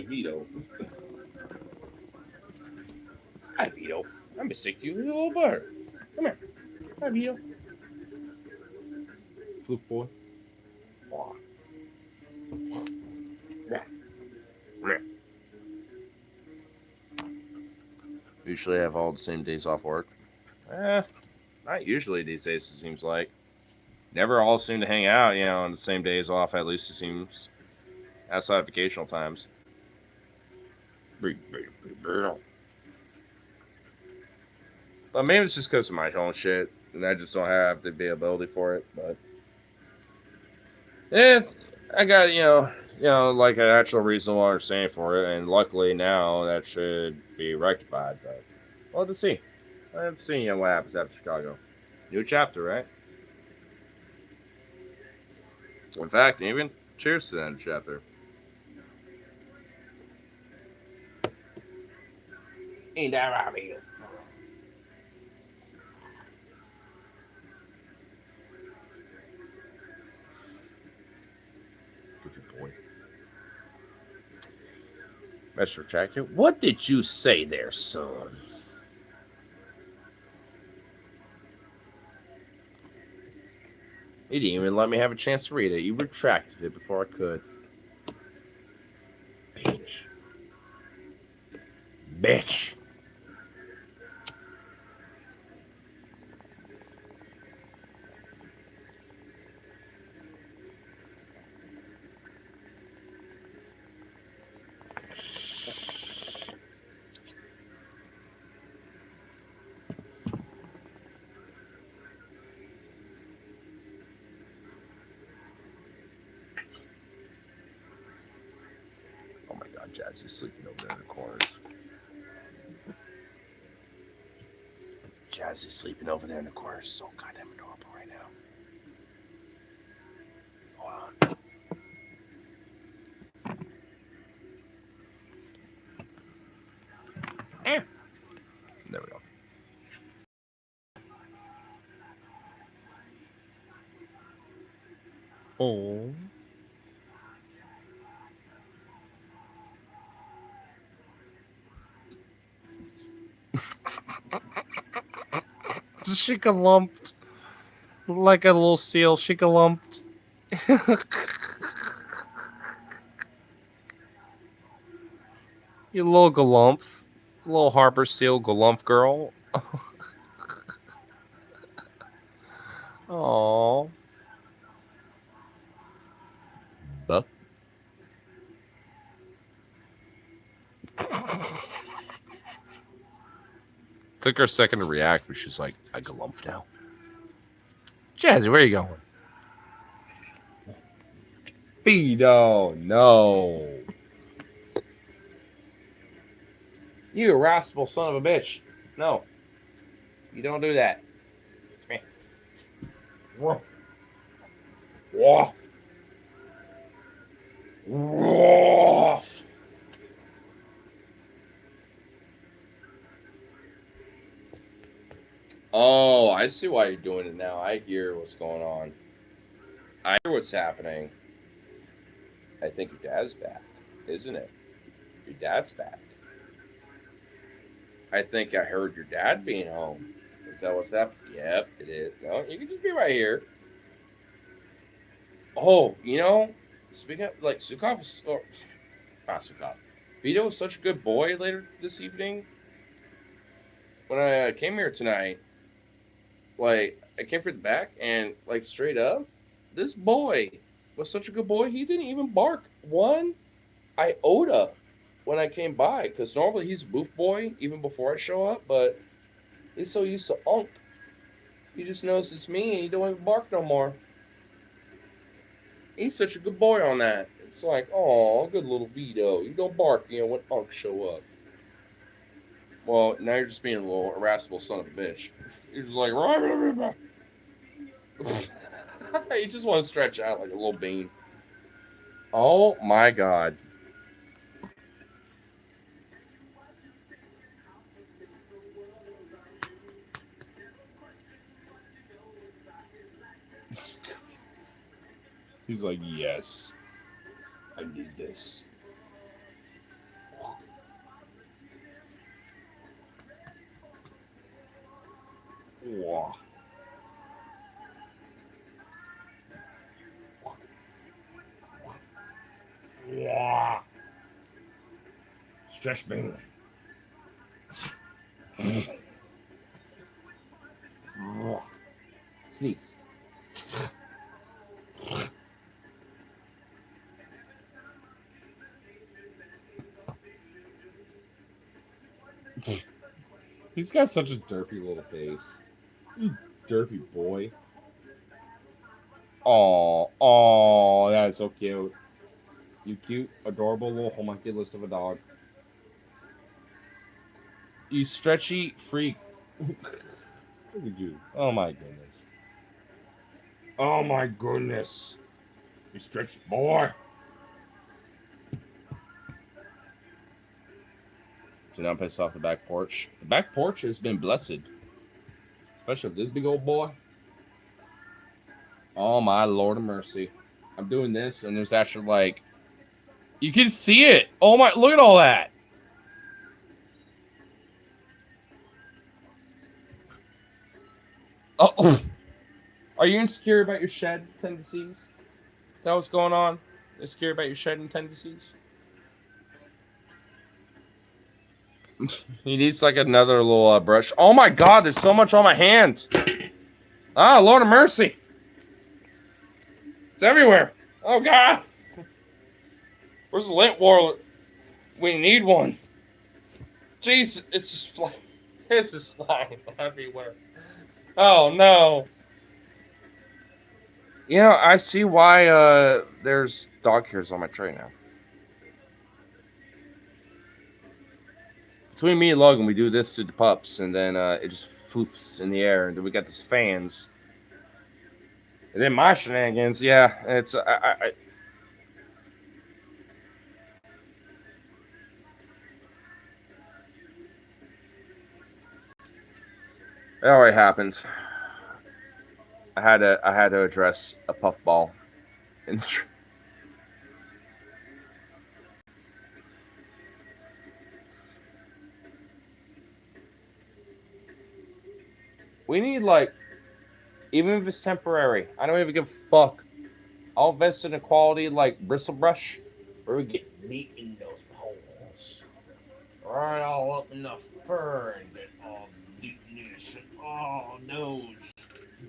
Vito. Hi, Vito. I'm a sick you little bird. Come here. Hi, Vito. Fluke boy. Usually have all the same days off work. Not usually these days, it seems like. Never all seem to hang out, on the same days off, at least it seems. Outside of vacational times. But maybe it's just because of my own shit, and I just don't have the availability for it. But I got like an actual reasonable understanding for it, and luckily now that should be rectified. But we'll have to see. I have to see what happens after Chicago. New chapter, right? In fact, even cheers to that chapter. Ain't that right, Vito? Goofy boy. Mr. Tractor, what did you say there, son? He didn't even let me have a chance to read it. You retracted it before I could. Bitch. Bitch. Oh my god, Jazzy's sleeping over there in the corners. Jazzy's sleeping over there in the corners. So goddamn adorable right now. Hold on. There we go. Oh. She lumped like a little seal. She lumped. You little galump. Little harbor seal galump girl. Aww. Buck. Took her a second to react, but she's like, I galump now. Jazzy, where are you going? Vito, no. You irascible son of a bitch. No. You don't do that. Come here. Woof. Woof. Oh, I see why you're doing it now. I hear what's going on. I hear what's happening. I think your dad's back, isn't it? Your dad's back. I think I heard your dad being home. Is that what's happening? Yep, it is. No, you can just be right here. Oh, speaking of, like, Sukov is... Oh, not Sukov. Vito was such a good boy later this evening. When I came here tonight, like, I came from the back, and, like, straight up, this boy was such a good boy, he didn't even bark one iota when I came by, because normally he's a boof boy, even before I show up, but he's so used to Unk. He just knows it's me, and he don't even bark no more. He's such a good boy on that. It's like, oh, good little Vito. You don't bark, when Unk show up. Well, now you're just being a little irascible son of a bitch. You're just like, you just want to stretch out like a little bean. Oh my god. He's like, yes, I need this. Whoa. Yeah. Stretch me. Sneeze. He's got such a derpy little face. You derpy boy. Oh, that is so cute. You cute, adorable little homunculus of a dog. You stretchy freak. Look at you. Oh my goodness. Oh my goodness. You stretchy boy. Do not piss off the back porch. The back porch has been blessed. Especially this big old boy. Oh my Lord of mercy. I'm doing this and there's actually like... You can see it! Oh my... Look at all that! Oh! Are you insecure about your shed tendencies? Is that what's going on? Insecure about your shedding tendencies? He needs like another little brush. Oh my god, there's so much on my hand. Ah, Lord of mercy. It's everywhere. Oh god. Where's the lint warler? We need one. Jeez, it's just flying. It's just flying everywhere. Oh no. You know, I see why there's dog hairs on my tray now. Between me and Logan, we do this to the pups, and then it just floofs in the air, and then we got these fans. And then my shenanigans, yeah, it's it already happened. I had to address a puffball in the We need, like, even if it's temporary, I don't even give a fuck. I'll invest in a quality, like, bristle brush where we get meat in those holes. Right all up in the fur and get all deepness and all those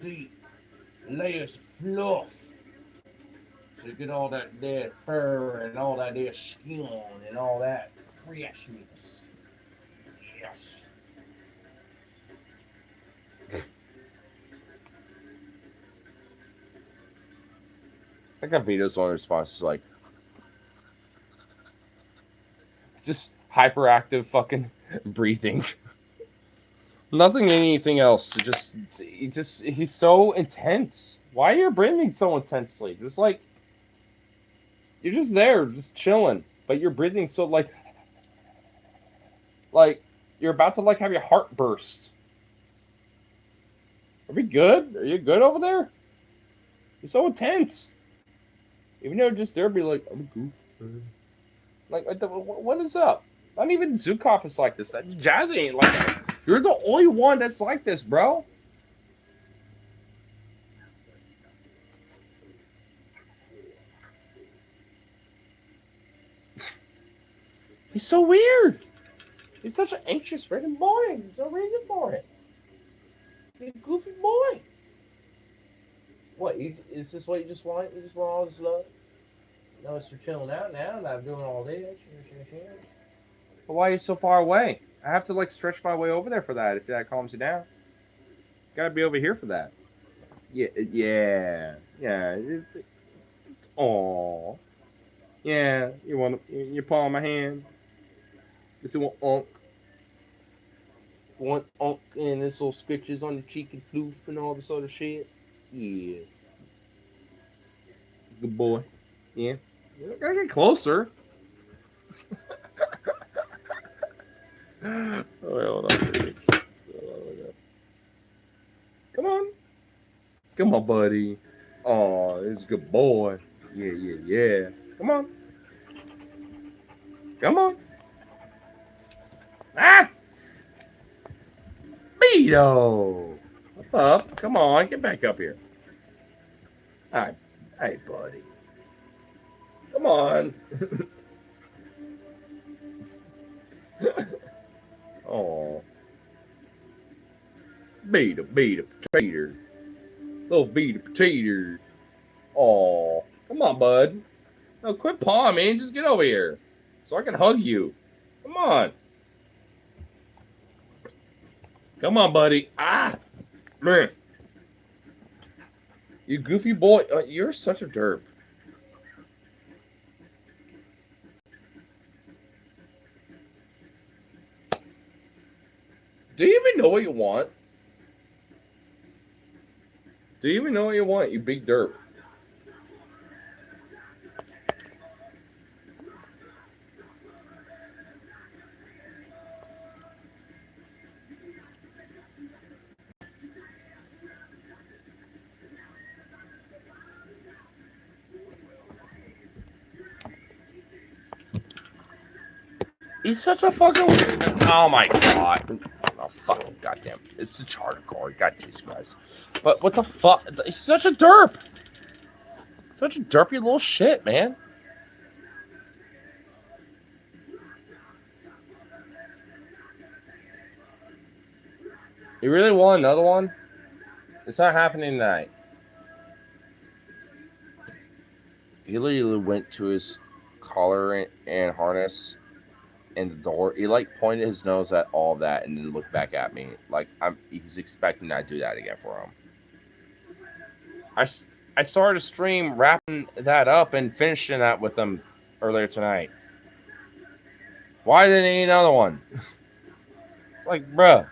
deep layers of fluff. So you get all that dead fur and all that dead skin and all that freshness. Yes. I got Vito's only response is like just hyperactive fucking breathing. Nothing anything else. He's so intense. Why are you breathing so intensely? Just like you're just there, just chilling, but you're breathing so like you're about to like have your heart burst. Are we good? Are you good over there? You're so intense. Even though just there, be like, I'm a goof. Like, what is up? Not even Zukov is like this. Jazzy ain't like that. You're the only one that's like this, bro. He's so weird. He's such an anxious freaking boy. There's no reason for it. He's a goofy boy. What? Is this what you just want? You just want all this love? No, it's for chilling out now, and I'm doing all this. But why are you so far away? I have to like stretch my way over there for that. If that calms you down, gotta be over here for that. Yeah. It's aw. Yeah, you want your paw on my hand? This one unk. One unk and this little scritches on the cheek and floof and all this other shit. Yeah. Good boy. Yeah. You gotta get closer. Oh, wait, hold on, please. Come on. Come on, buddy. Oh, this is a good boy. Yeah. Come on. Come on. Ah! Vito! What's up? Come on, get back up here. Hi, hey, buddy. Come on. Oh, beat a potato. Little beat a potato. Oh, come on, bud. No, quit pawing me and just get over here so I can hug you. Come on. Come on, buddy. Ah, man. You goofy boy. You're such a derp. Do you even know what you want? Do you even know what you want, you big derp? He's such a fucking. Oh my god. Oh fucking goddamn. It's the charter card. God Jesus Christ. But what the fuck? He's such a derp. Such a derpy little shit, man. You really want another one? It's not happening tonight. He literally went to his collar and harness and the door. He like pointed his nose at all that and then looked back at me like he's expecting I do that again for him. I started a stream wrapping that up and finishing that with him earlier tonight. Why didn't he eat another one? It's like, bruh.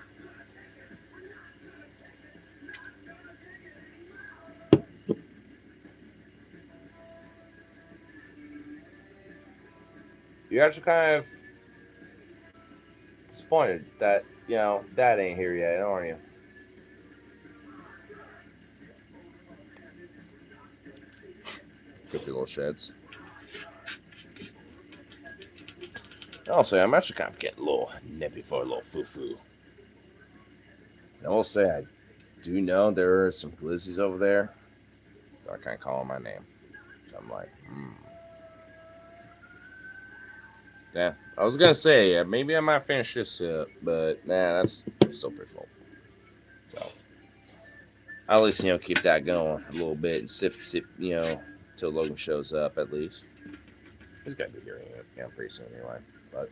You're actually kind of disappointed that, you know, Dad ain't here yet, aren't you? Goofy little sheds. Also, I'm actually kind of getting a little nippy for a little foo-foo. I will say I do know there are some glizzies over there. So I can't call them my name. So I'm like, Yeah, I was gonna say maybe I might finish this up, but nah, that's still pretty full. So I'll at least keep that going a little bit and sip till Logan shows up at least. He's gonna be hearing it pretty soon anyway. But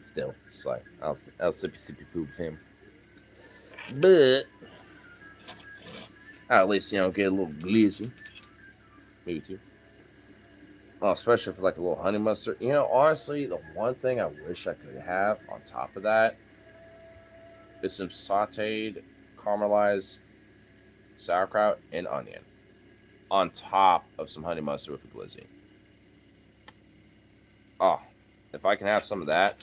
still, it's like I'll sippy poop with him. But I'll at least get a little glizzy, maybe two. Oh, especially for like a little honey mustard. Honestly, the one thing I wish I could have on top of that is some sauteed, caramelized sauerkraut and onion on top of some honey mustard with a glizzy. Oh, if I can have some of that,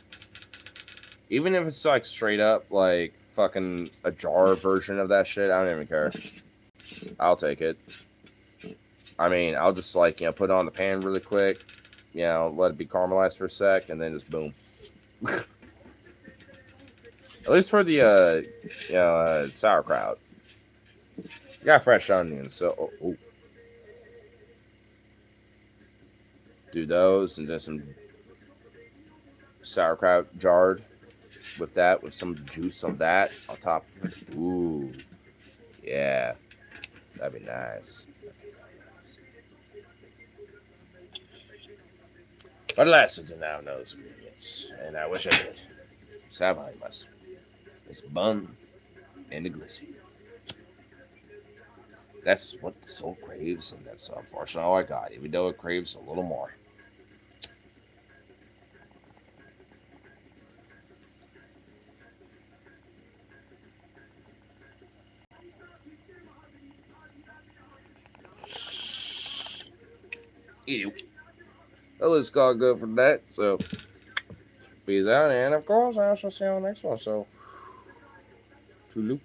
even if it's like straight up like fucking a jar version of that shit, I don't even care. I'll take it. I mean, I'll just put it on the pan really quick, let it be caramelized for a sec, and then just boom. At least for the sauerkraut, you got fresh onions, so do those, and then some sauerkraut jarred with that, with some juice on that on top of it. Ooh, yeah, that'd be nice. But alas, I didn't have those ingredients, and I wish I did. So have honey mustard, this bun, and the glizzy. That's what the soul craves, and that's unfortunately all I got, even though it craves a little more. Ew. Well, it's got good for that, so peace out, and of course, I shall see you on the next one, so toodaloo.